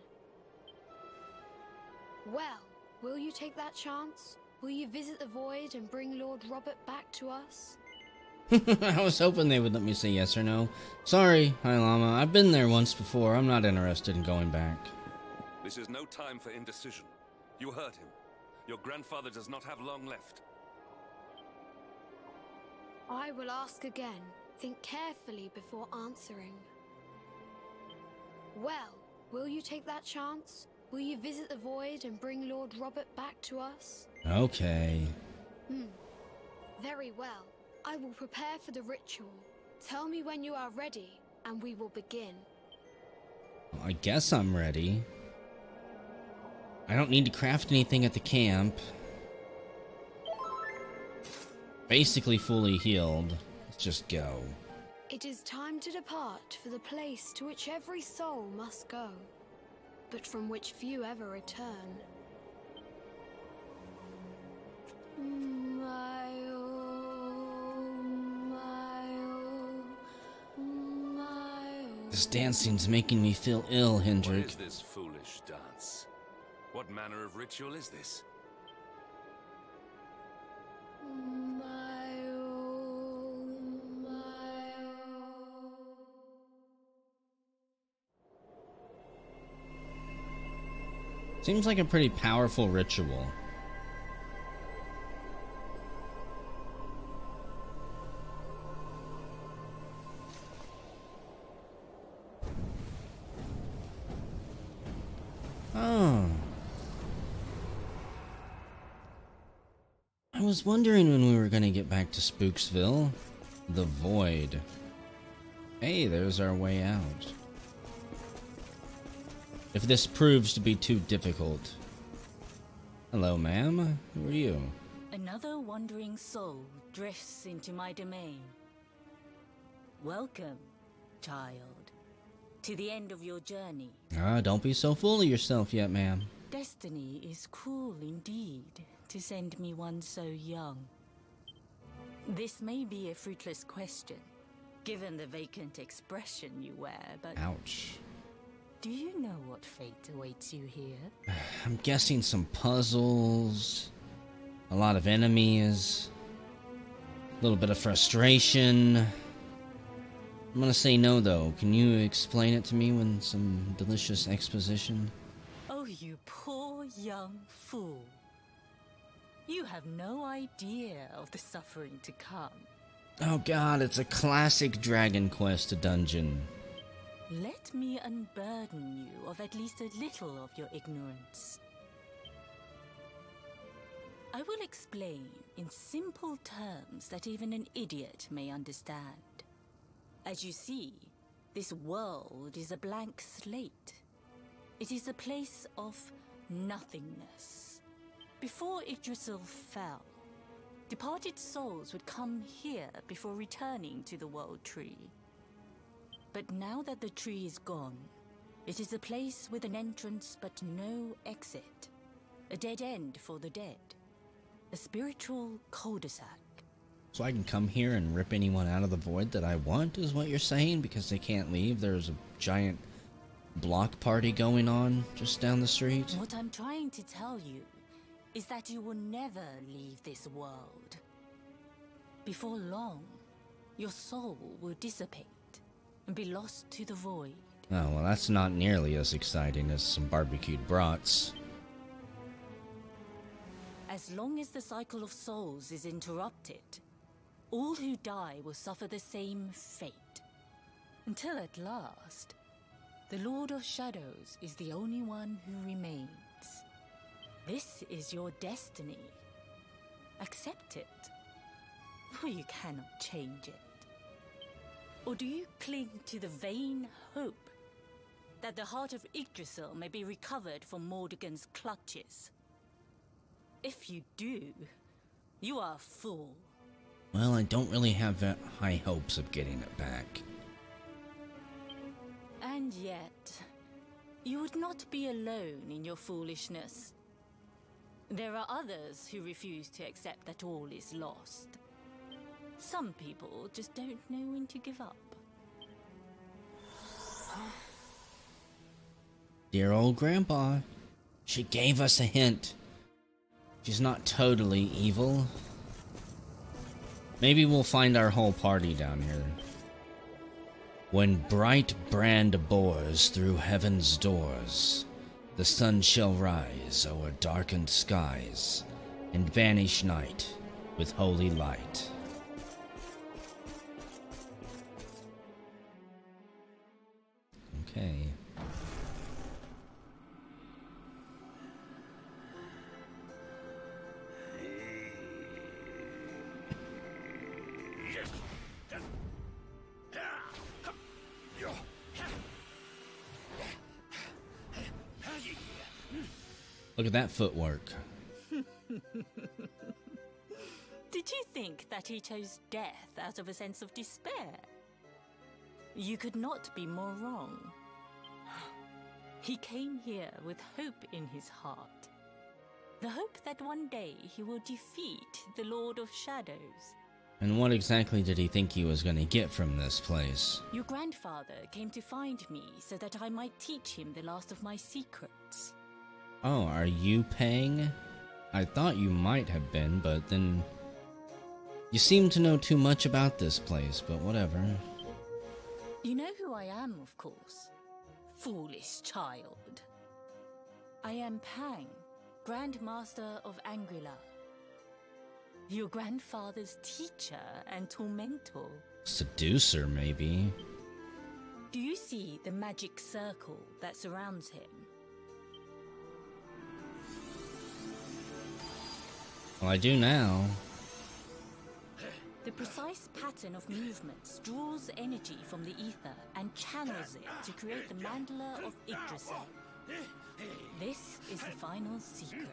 Well, will you take that chance? Will you visit the void and bring Lord Robert back to us? I was hoping they would let me say yes or no. Sorry, High Llama. I've been there once before. I'm not interested in going back. This is no time for indecision. You heard him. Your grandfather does not have long left. I will ask again. Think carefully before answering. Well, will you take that chance? Will you visit the void and bring Lord Robert back to us? Okay. Very well. I will prepare for the ritual. Tell me when you are ready, and we will begin. Well, I guess I'm ready. I don't need to craft anything at the camp. Basically fully healed. Let's just go. It is time to depart for the place to which every soul must go, but from which few ever return. This dancing's making me feel ill, Hendrik. What is this foolish dance? What manner of ritual is this? Seems like a pretty powerful ritual. Oh. I was wondering when we were gonna get back to Spooksville. The Void. Hey, there's our way out. If this proves to be too difficult. Hello, ma'am. Who are you? Another wandering soul drifts into my domain. Welcome, child, to the end of your journey. Ah, don't be so full of yourself yet, ma'am. Destiny is cruel indeed to send me one so young. This may be a fruitless question, given the vacant expression you wear, but... Ouch. Do you know what fate awaits you here? I'm guessing some puzzles, a lot of enemies, a little bit of frustration. I'm gonna say no, though. Can you explain it to me with some delicious exposition? Oh, you poor young fool. You have no idea of the suffering to come. Oh god, it's a classic Dragon Quest dungeon. Let me unburden you of at least a little of your ignorance. I will explain in simple terms that even an idiot may understand. As you see, this world is a blank slate. It is a place of nothingness. Before Yggdrasil fell, departed souls would come here before returning to the World Tree. But now that the tree is gone, it is a place with an entrance but no exit. A dead end for the dead. A spiritual cul-de-sac. So I can come here and rip anyone out of the void that I want, is what you're saying? Because they can't leave? There's a giant block party going on just down the street? What I'm trying to tell you is that you will never leave this world. Before long, your soul will dissipate and be lost to the void. Oh, well, that's not nearly as exciting as some barbecued brats. As long as the cycle of souls is interrupted, all who die will suffer the same fate. Until at last, the Lord of Shadows is the only one who remains. This is your destiny. Accept it, for you cannot change it. Or do you cling to the vain hope that the heart of Yggdrasil may be recovered from Mordegon's clutches? If you do, you are a fool. Well, I don't really have that high hopes of getting it back. And yet, you would not be alone in your foolishness. There are others who refuse to accept that all is lost. Some people just don't know when to give up. Dear old Grandpa. She gave us a hint. She's not totally evil. Maybe we'll find our whole party down here. When bright brand bores through heaven's doors, the sun shall rise o'er darkened skies, and banish night with holy light. Okay. Look at that footwork. Did you think that he chose death out of a sense of despair? You could not be more wrong. He came here with hope in his heart. The hope that one day he will defeat the Lord of Shadows. And what exactly did he think he was going to get from this place? Your grandfather came to find me so that I might teach him the last of my secrets. Oh, are you paying? I thought you might have been, but then... You seem to know too much about this place, but whatever. You know who I am, of course. Foolish child. I am Pang, Grand Master of Angra-La. Your grandfather's teacher and tormentor. Seducer, maybe. Do you see the magic circle that surrounds him? Well, I do now. The precise pattern of movements draws energy from the ether and channels it to create the mandala of Yggdrasil. This is the final secret.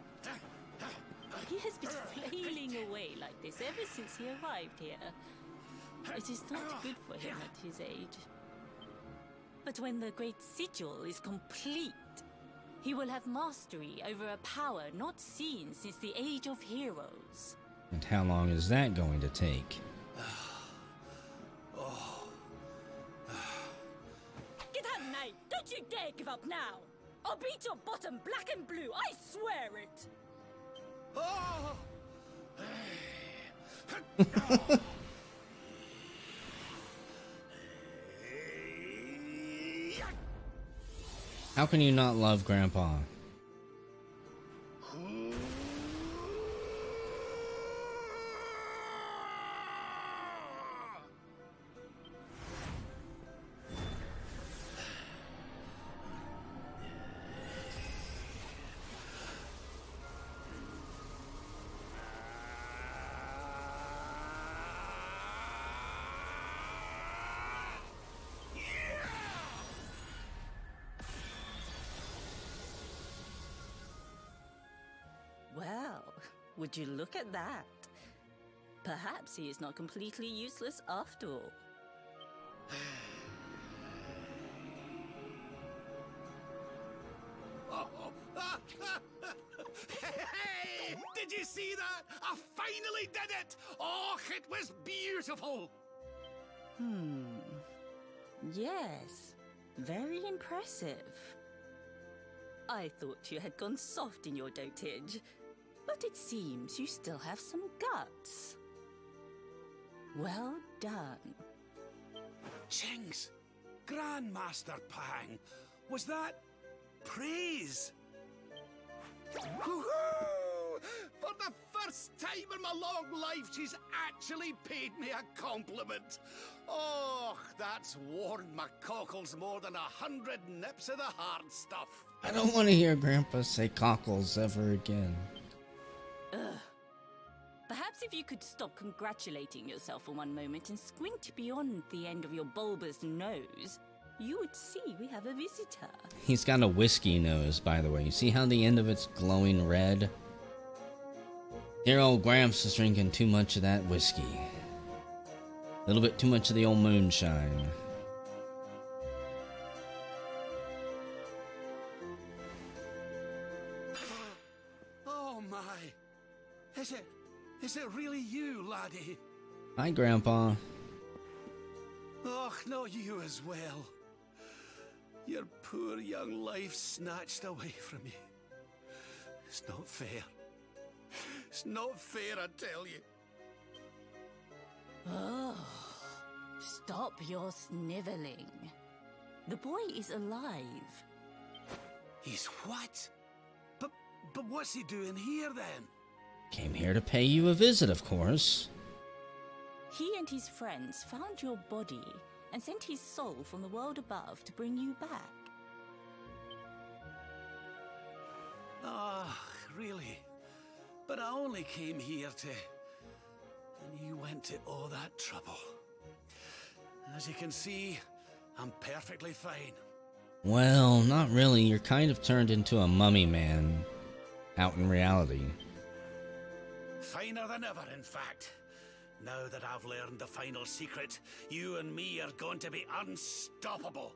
He has been flailing away like this ever since he arrived here. It is not good for him at his age. But when the great sigil is complete, he will have mastery over a power not seen since the Age of Heroes. And how long is that going to take? Get out, mate! Don't you dare give up now! I'll beat your bottom black and blue, I swear it! How can you not love Grandpa? Well, would you look at that? Perhaps he is not completely useless after all. Hey! Did you see that? I finally did it! Oh, it was beautiful! Yes, very impressive. I thought you had gone soft in your dotage, but it seems you still have some guts. Well done. Jinx! Grandmaster Pang! Was that praise? Woohoo! For the first time in my long life, she's actually paid me a compliment. Oh, that's warmed my cockles more than 100 nips of the hard stuff. I don't want to hear Grandpa say cockles ever again. Ugh. Perhaps if you could stop congratulating yourself for one moment and squint beyond the end of your bulbous nose, you would see we have a visitor. He's got a whiskey nose, by the way. You see how the end of it's glowing red? Dear old Gramps is drinking too much of that whiskey. A little bit too much of the old moonshine. Oh my. Is it really you, laddie? Hi, Grandpa. Oh, no, you as well. Your poor young life snatched away from you. It's not fair. It's not fair, I tell you. Oh, stop your sniveling. The boy is alive. He's what? But what's he doing here then? Came here to pay you a visit, of course. He and his friends found your body and sent his soul from the world above to bring you back. Ah, really? But I only came here to... And you went to all that trouble. As you can see, I'm perfectly fine. Well, not really. You're kind of turned into a mummy man. Out in reality. Finer than ever, in fact. Now that I've learned the final secret, you and me are going to be unstoppable.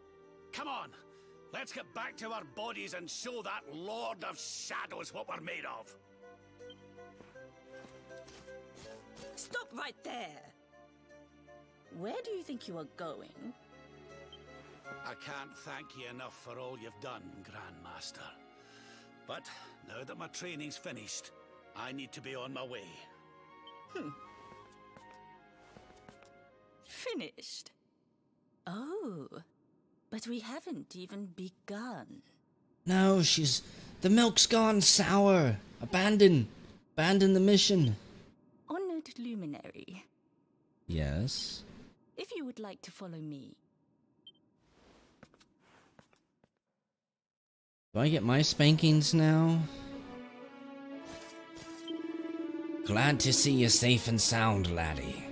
Come on, let's get back to our bodies and show that Lord of Shadows what we're made of. Stop right there! Where do you think you are going? I can't thank you enough for all you've done, Grandmaster. But now that my training's finished, I need to be on my way. Finished? Oh, but we haven't even begun. No, the milk's gone sour. Abandon the mission. Honored Luminary. Yes? If you would like to follow me. Do I get my spankings now? Glad to see you safe and sound, laddie.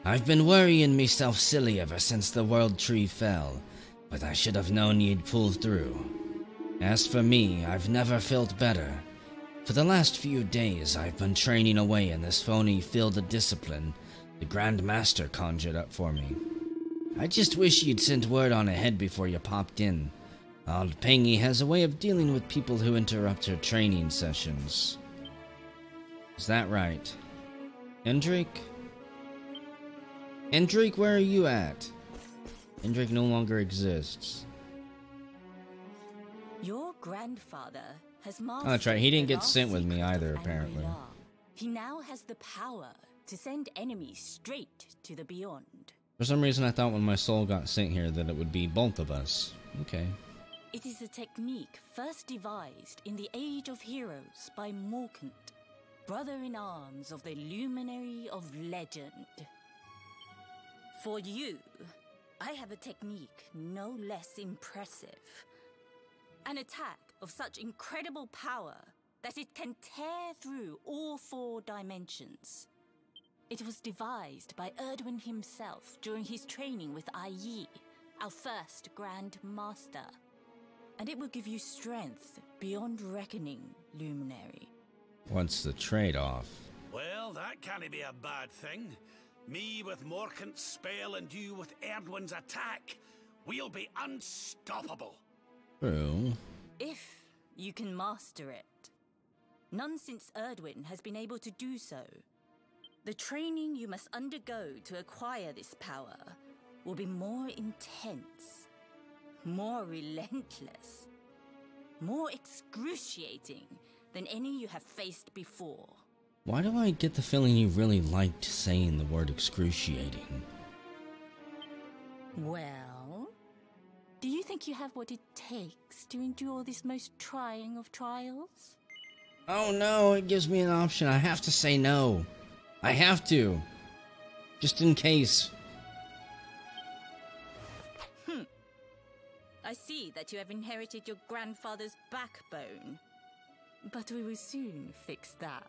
I've been worrying myself silly ever since the world tree fell, but I should have known you'd pull through. As for me, I've never felt better. For the last few days, I've been training away in this phony field of discipline the Grand Master conjured up for me. I just wish you'd sent word on ahead before you popped in. Old Pengy has a way of dealing with people who interrupt her training sessions. Is that right? Hendrik? Hendrik, where are you at? Hendrik no longer exists. Your grandfather has mastered. Oh, that's right. He didn't the get last sent with me secret either, of apparently. Angra-La. He now has the power to send enemies straight to the beyond. For some reason, I thought when my soul got sent here that it would be both of us. Okay. It is a technique first devised in the Age of Heroes by Morkant, brother-in-arms of the Luminary of Legend. For you, I have a technique no less impressive. An attack of such incredible power that it can tear through all 4 dimensions. It was devised by Erdwin himself during his training with Yi, our first Grand Master. And it will give you strength beyond reckoning, Luminary. What's the trade-off? Well, that can't be a bad thing. Me with Morkant's spell and you with Erdwin's attack. We'll be unstoppable. True. If you can master it. None since Erdwin has been able to do so. The training you must undergo to acquire this power will be more intense, more relentless, more excruciating than any you have faced before. Why do I get the feeling you really liked saying the word excruciating? Well, do you think you have what it takes to endure this most trying of trials? Oh no, it gives me an option. I have to say no. I have to. Just in case. I see that you have inherited your grandfather's backbone. But we will soon fix that.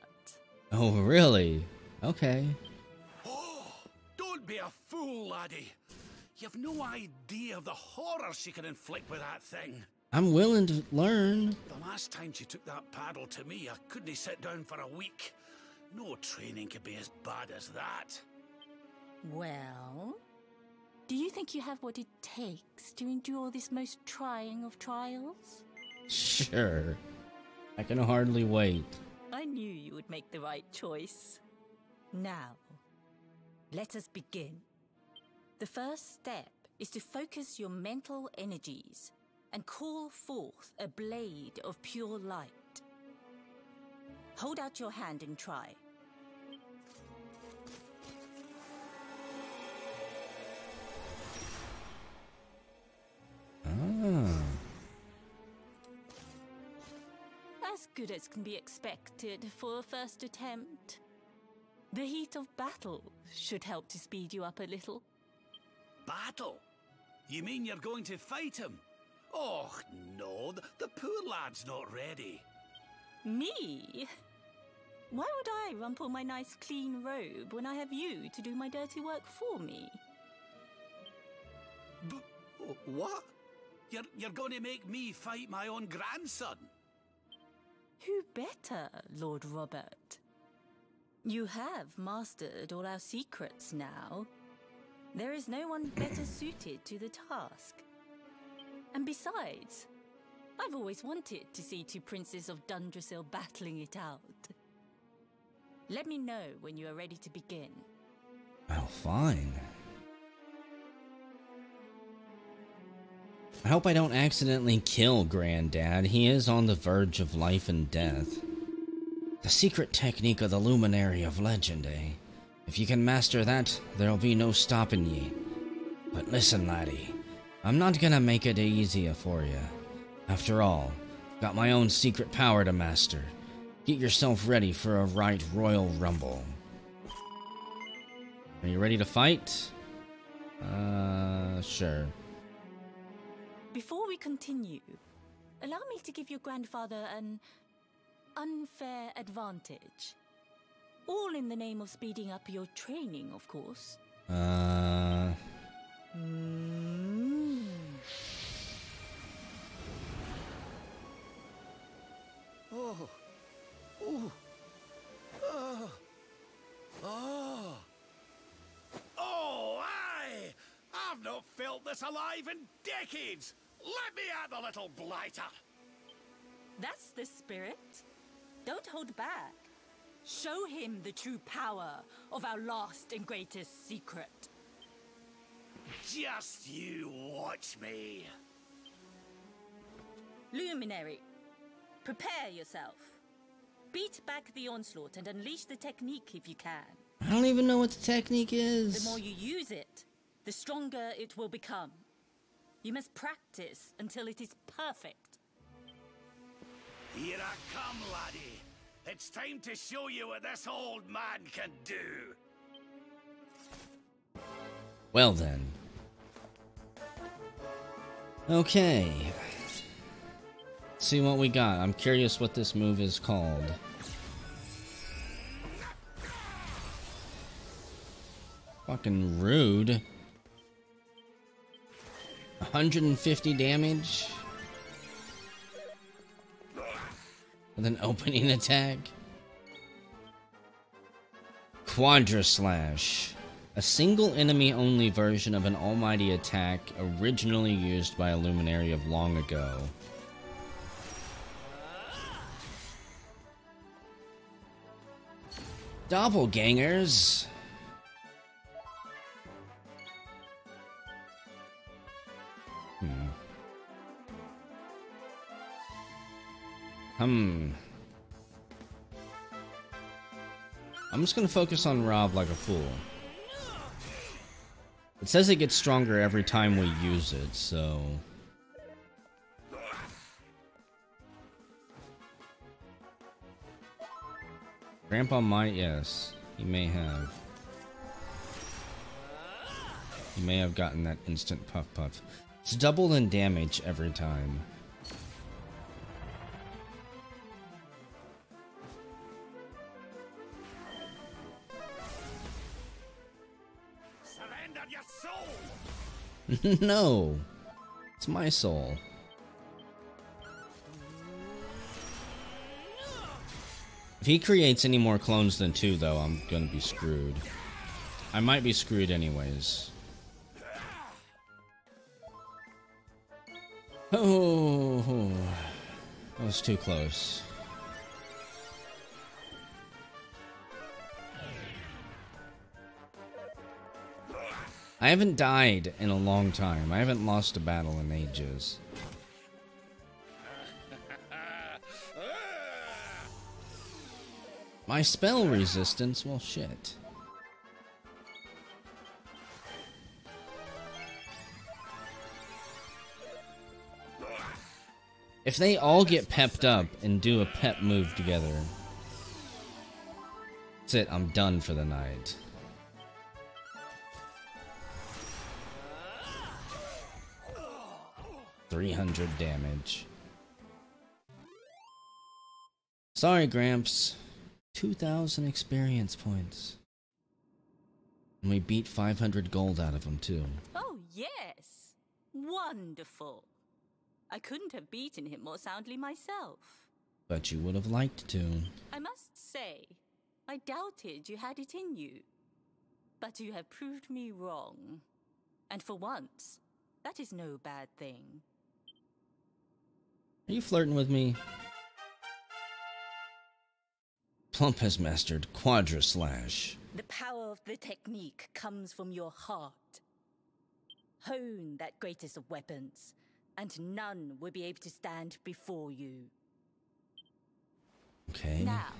Oh, really? Okay. Oh, don't be a fool, laddie. You've no idea of the horror she can inflict with that thing. I'm willing to learn. The last time she took that paddle to me, I couldn't sit down for a week. No training could be as bad as that. Well, do you think you have what it takes to endure this most trying of trials? Sure. I can hardly wait. I knew you would make the right choice. Now, let us begin. The first step is to focus your mental energies and call forth a blade of pure light. Hold out your hand and try. As good as can be expected for a first attempt. The heat of battle should help to speed you up a little. Battle? You mean you're going to fight him? Oh, no, the poor lad's not ready. Me? Why would I rumple my nice clean robe when I have you to do my dirty work for me? What? You're going to make me fight my own grandson? Who better, Lord Robert? You have mastered all our secrets now. There is no one better suited to the task. And besides, I've always wanted to see 2 princes of Dundrasil battling it out. Let me know when you are ready to begin. Oh, fine. I hope I don't accidentally kill Granddad. He is on the verge of life and death. The secret technique of the Luminary of Legend, eh? If you can master that, there'll be no stopping ye. But listen, laddie, I'm not gonna make it easier for you. After all, I've got my own secret power to master. Get yourself ready for a right royal rumble. Are you ready to fight? Sure. Before we continue, allow me to give your grandfather an unfair advantage. All in the name of speeding up your training, of course. Oh. Ooh. Oh, aye! I've not felt this alive in decades! Let me at the little blighter! That's the spirit. Don't hold back. Show him the true power of our last and greatest secret. Just you watch me. Luminary, prepare yourself. Beat back the onslaught and unleash the technique if you can. I don't even know what the technique is. The more you use it, the stronger it will become. You must practice until it is perfect. Here I come, laddie. It's time to show you what this old man can do. Well then. Okay. Let's see what we got. I'm curious what this move is called. Fucking rude. 150 damage. With an opening attack. Quadra Slash. A single enemy-only version of an almighty attack originally used by a Luminary of long ago. Doppelgangers! I'm just gonna focus on Rob like a fool. It says it gets stronger every time we use it, so... Grandpa might, yes. He may have. He may have gotten that instant puff puff. It's doubled in damage every time. Surrender your soul! No! It's my soul. If he creates any more clones than 2, though, I'm gonna be screwed. I might be screwed anyways. Oh, that was too close. I haven't died in a long time. I haven't lost a battle in ages. My spell resistance? Well, shit. If they all get pepped up and do a pep move together, that's it, I'm done for the night. $300 damage. Sorry, Gramps. 2,000 experience points. And we beat 500 gold out of them, too. Oh, yes! Wonderful! I couldn't have beaten him more soundly myself. But you would have liked to. I must say, I doubted you had it in you. But you have proved me wrong. And for once, that is no bad thing. Are you flirting with me? Plump has mastered Quadra Slash. The power of the technique comes from your heart. Hone that greatest of weapons, and none will be able to stand before you. Okay. Now,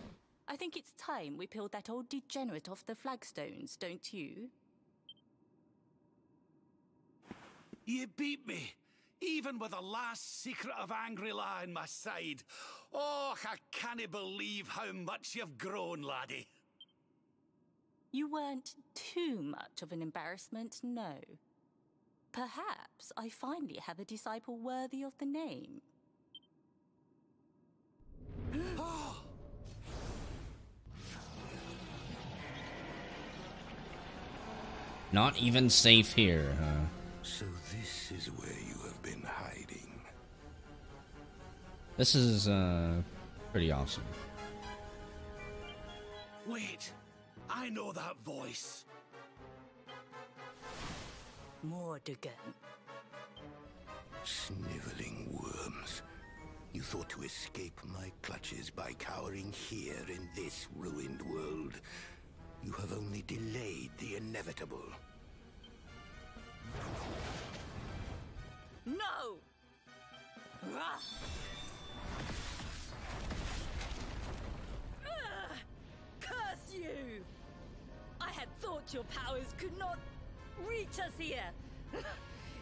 I think it's time we peeled that old degenerate off the flagstones, don't you? You beat me, even with the last secret of Angra-La in my side. Oh, I can't believe how much you've grown, laddie. You weren't too much of an embarrassment, no. Perhaps I finally have a disciple worthy of the name. Not even safe here, huh? So this is where you have been hiding. This is, pretty awesome. Wait, I know that voice. Mordigan. Sniveling worms. You thought to escape my clutches by cowering here in this ruined world. You have only delayed the inevitable. No! Rah! Curse you! I had thought your powers could not reach us here.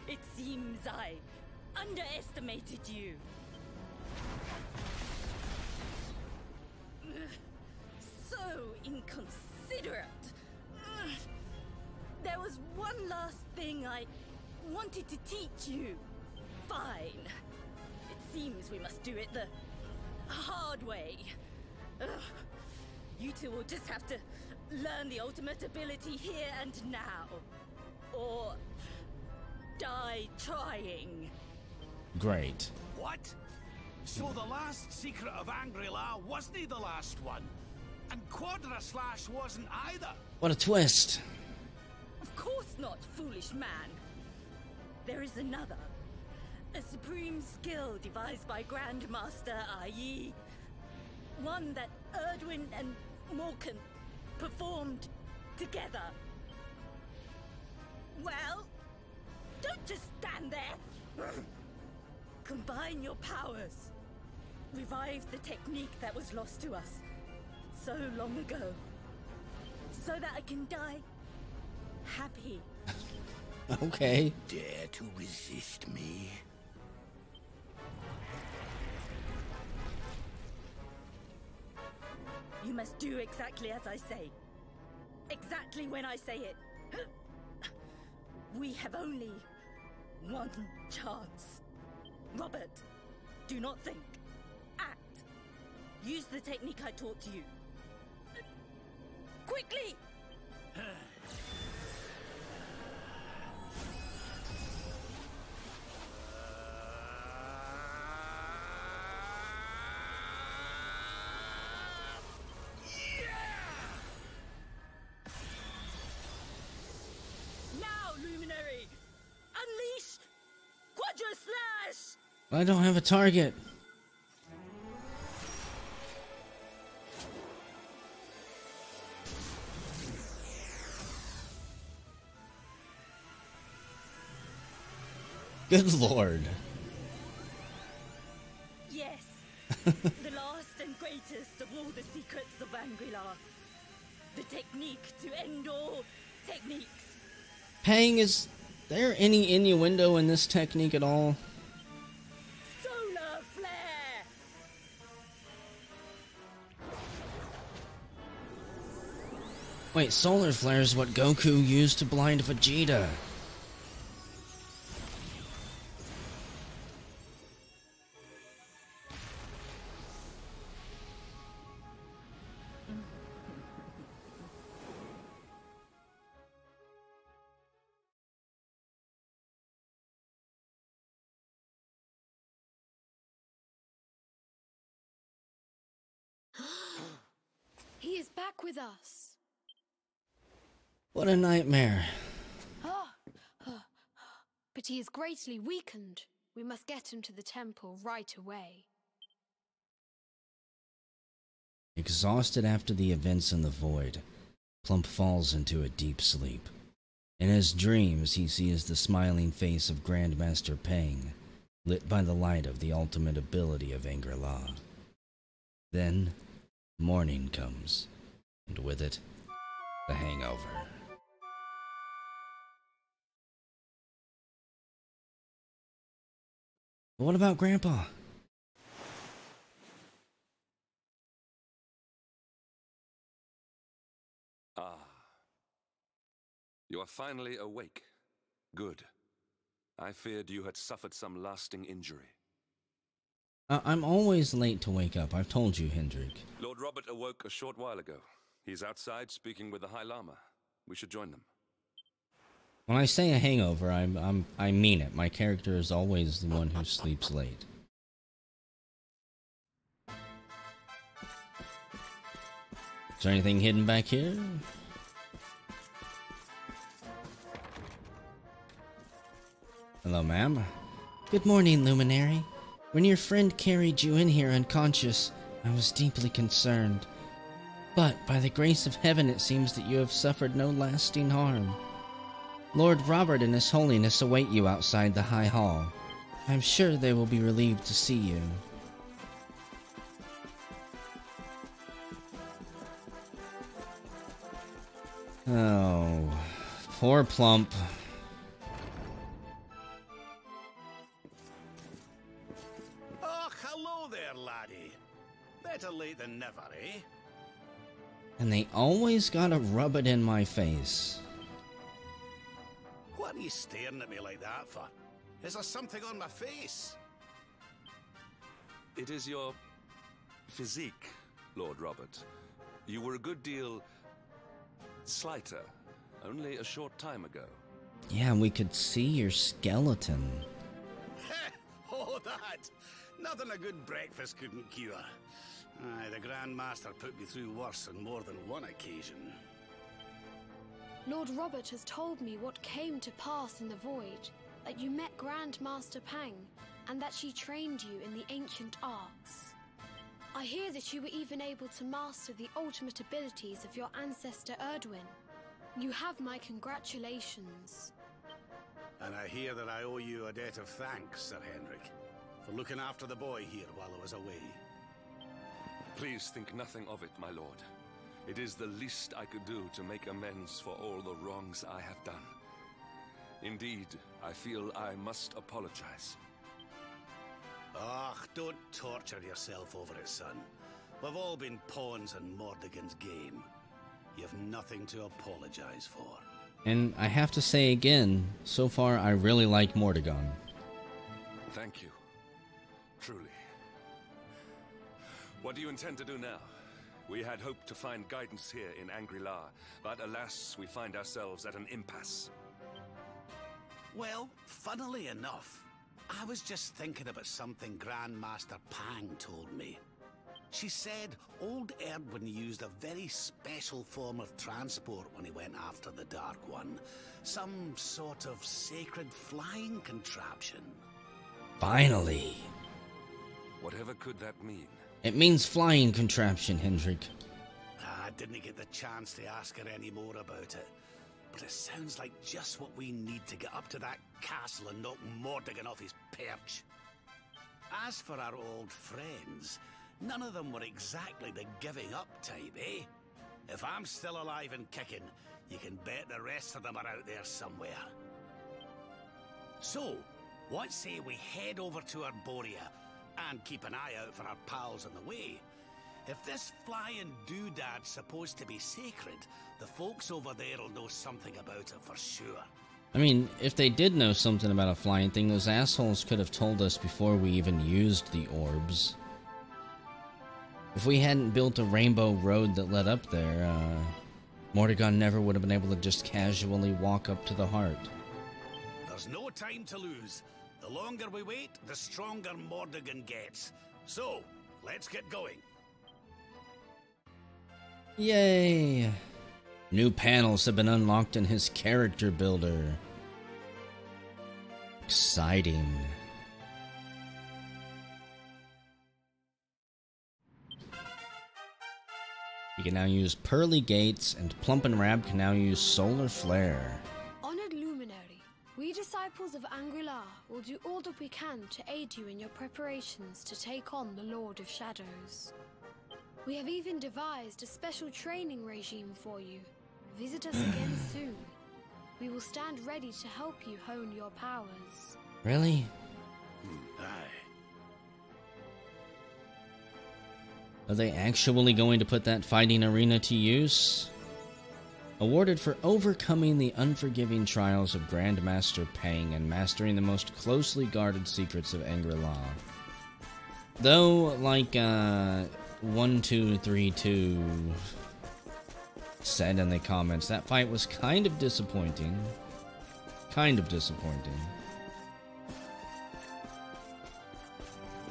It seems I underestimated you. So inconsiderate. There was one last thing I wanted to teach you. Fine. It seems we must do it the hard way. You two will just have to learn the ultimate ability here and now. Or die trying. Great. What? So the last secret of Angra-La wasn't the last one? And Quadra Slash wasn't either? What a twist. Of course not, foolish man. There is another. A supreme skill devised by Grandmaster i.e. one that Erdwin and Morkan performed together. Well, don't just stand there. Combine your powers. Revive the technique that was lost to us so long ago. So that I can die happy. Okay. Dare to resist me? You must do exactly as I say. Exactly when I say it. We have only one chance. Robert, do not think. Act. Use the technique I taught you. Quickly! Now, Luminary! Unleash Quadra Slash! I don't have a target. Good lord. Yes. The last and greatest of all the secrets of Angra-La. The technique to end all techniques. Pang, is there any innuendo in this technique at all? Solar flare! Wait, solar flare is what Goku used to blind Vegeta. He is back with us. What a nightmare. But he is greatly weakened. We must get him to the temple right away. Exhausted after the events in the void, Plump falls into a deep sleep. In his dreams, he sees the smiling face of Grandmaster Pang, lit by the light of the ultimate ability of Angra-La. Then, morning comes, and with it, the hangover. But what about Grandpa? Ah. You are finally awake. Good. I feared you had suffered some lasting injury. I'm always late to wake up, I've told you, Hendrik. Lord Robert awoke a short while ago. He's outside speaking with the High Lama. We should join them. When I say a hangover, I mean it. My character is always the one who sleeps late. Is there anything hidden back here? Hello, ma'am. Good morning, Luminary. When your friend carried you in here unconscious, I was deeply concerned. But, by the grace of heaven, it seems that you have suffered no lasting harm. Lord Robert and His Holiness await you outside the High Hall. I'm sure they will be relieved to see you. Oh, poor Plump. Oh, hello there, laddie. Better late than never, eh? And they always gotta rub it in my face. What are you staring at me like that for? Is there something on my face? It is your physique, Lord Robert. You were a good deal slighter only a short time ago. Yeah, we could see your skeleton. Oh, that! Nothing a good breakfast couldn't cure. Aye, the Grand Master put me through worse on more than one occasion. Lord Robert has told me what came to pass in the void, that you met Grandmaster Pang, and that she trained you in the ancient arts. I hear that you were even able to master the ultimate abilities of your ancestor Erdwin. You have my congratulations. And I hear that I owe you a debt of thanks, Sir Henrik, for looking after the boy here while I was away. Please think nothing of it, my lord. It is the least I could do to make amends for all the wrongs I have done. Indeed, I feel I must apologize. Ah, don't torture yourself over it, son. We've all been pawns in Mordegon's game. You have nothing to apologize for. And I have to say again, so far I really like Mordegon. Thank you. Truly. What do you intend to do now? We had hoped to find guidance here in Angra-La, but alas, we find ourselves at an impasse. Well, funnily enough, I was just thinking about something Grandmaster Pang told me. She said old Erdwin used a very special form of transport when he went after the Dark One. Some sort of sacred flying contraption. Finally. Whatever could that mean? It means flying contraption, Hendrik. I didn't get the chance to ask her any more about it. But it sounds like just what we need to get up to that castle and knock Mordegon off his perch. As for our old friends, none of them were exactly the giving up type, eh? If I'm still alive and kicking, you can bet the rest of them are out there somewhere. So, what say we head over to Arborea and keep an eye out for our pals on the way? If this flying doodad's supposed to be sacred, the folks over there'll know something about it for sure. I mean, if they did know something about a flying thing, those assholes could have told us before we even used the orbs. If we hadn't built a rainbow road that led up there, Mordegon never would have been able to just casually walk up to the heart. There's no time to lose. The longer we wait, the stronger Mordegon gets. So, let's get going. Yay! New panels have been unlocked in his character builder. Exciting. You can now use Pearly Gates, and Plump and Rab can now use Solar Flare. Honored Luminary, we disciples of Angra-La will do all that we can to aid you in your preparations to take on the Lord of Shadows. We have even devised a special training regime for you. Visit us again soon. We will stand ready to help you hone your powers. Really? Aye. Are they actually going to put that fighting arena to use? Awarded for overcoming the unforgiving trials of Grandmaster Pang and mastering the most closely guarded secrets of Angra-La. Though, like, 1232 said in the comments, that fight was kind of disappointing. Kind of disappointing.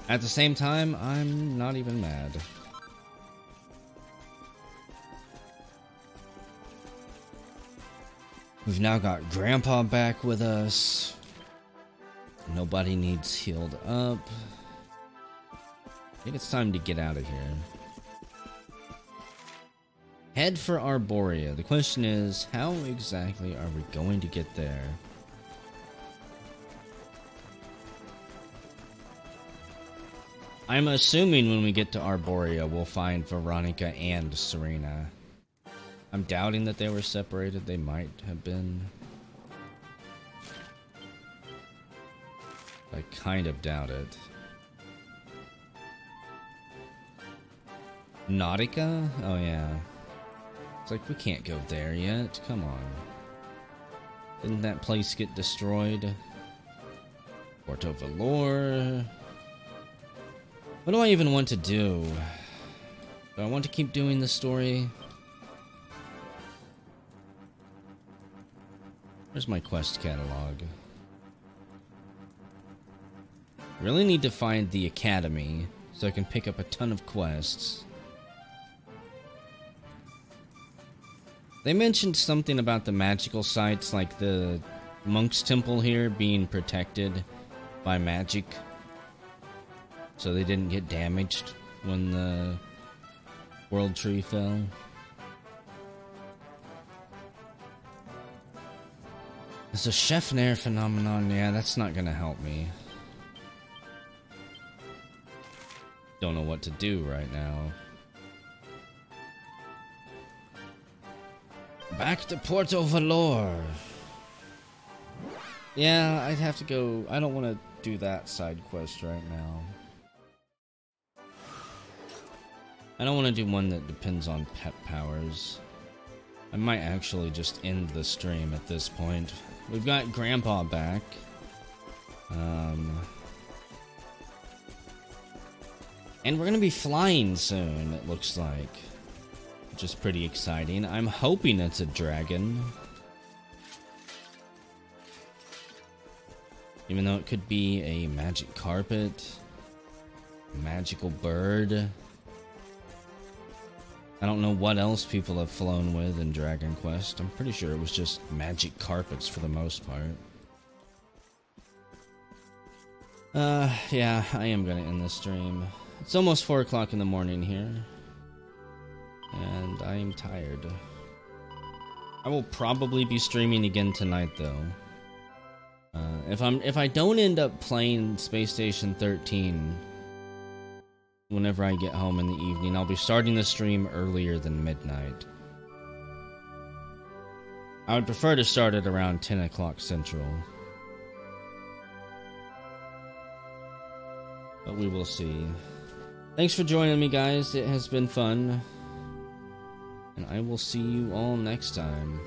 At the same time, I'm not even mad. We've now got Grandpa back with us. Nobody needs healed up. I think it's time to get out of here. Head for Arborea. The question is, how exactly are we going to get there? I'm assuming when we get to Arborea, we'll find Veronica and Serena. I'm doubting that they were separated. They might have been. I kind of doubt it. Nautica? Oh yeah. It's like, we can't go there yet. Come on. Didn't that place get destroyed? Porto Valor. What do I even want to do? Do I want to keep doing this story? Where's my quest catalog? Really need to find the academy so I can pick up a ton of quests. They mentioned something about the magical sites, like the Monk's Temple here being protected by magic, so they didn't get damaged when the World Tree fell. There's a Chef-Nair phenomenon. Yeah, that's not gonna help me. Don't know what to do right now. Back to Porto Valor. Yeah, I'd have to go. I don't want to do that side quest right now. I don't want to do one that depends on pet powers. I might actually just end the stream at this point. We've got Grandpa back. And we're gonna be flying soon, it looks like. Which is pretty exciting. I'm hoping it's a dragon. Even though it could be a magic carpet, a magical bird. I don't know what else people have flown with in Dragon Quest. I'm pretty sure it was just magic carpets for the most part. Yeah, I am gonna end this stream. It's almost 4 o'clock in the morning here. And I am tired. I will probably be streaming again tonight, though. If I don't end up playing Space Station 13 whenever I get home in the evening, I'll be starting the stream earlier than midnight. I would prefer to start at around 10 o'clock Central. But we will see. Thanks for joining me, guys. It has been fun. And I will see you all next time.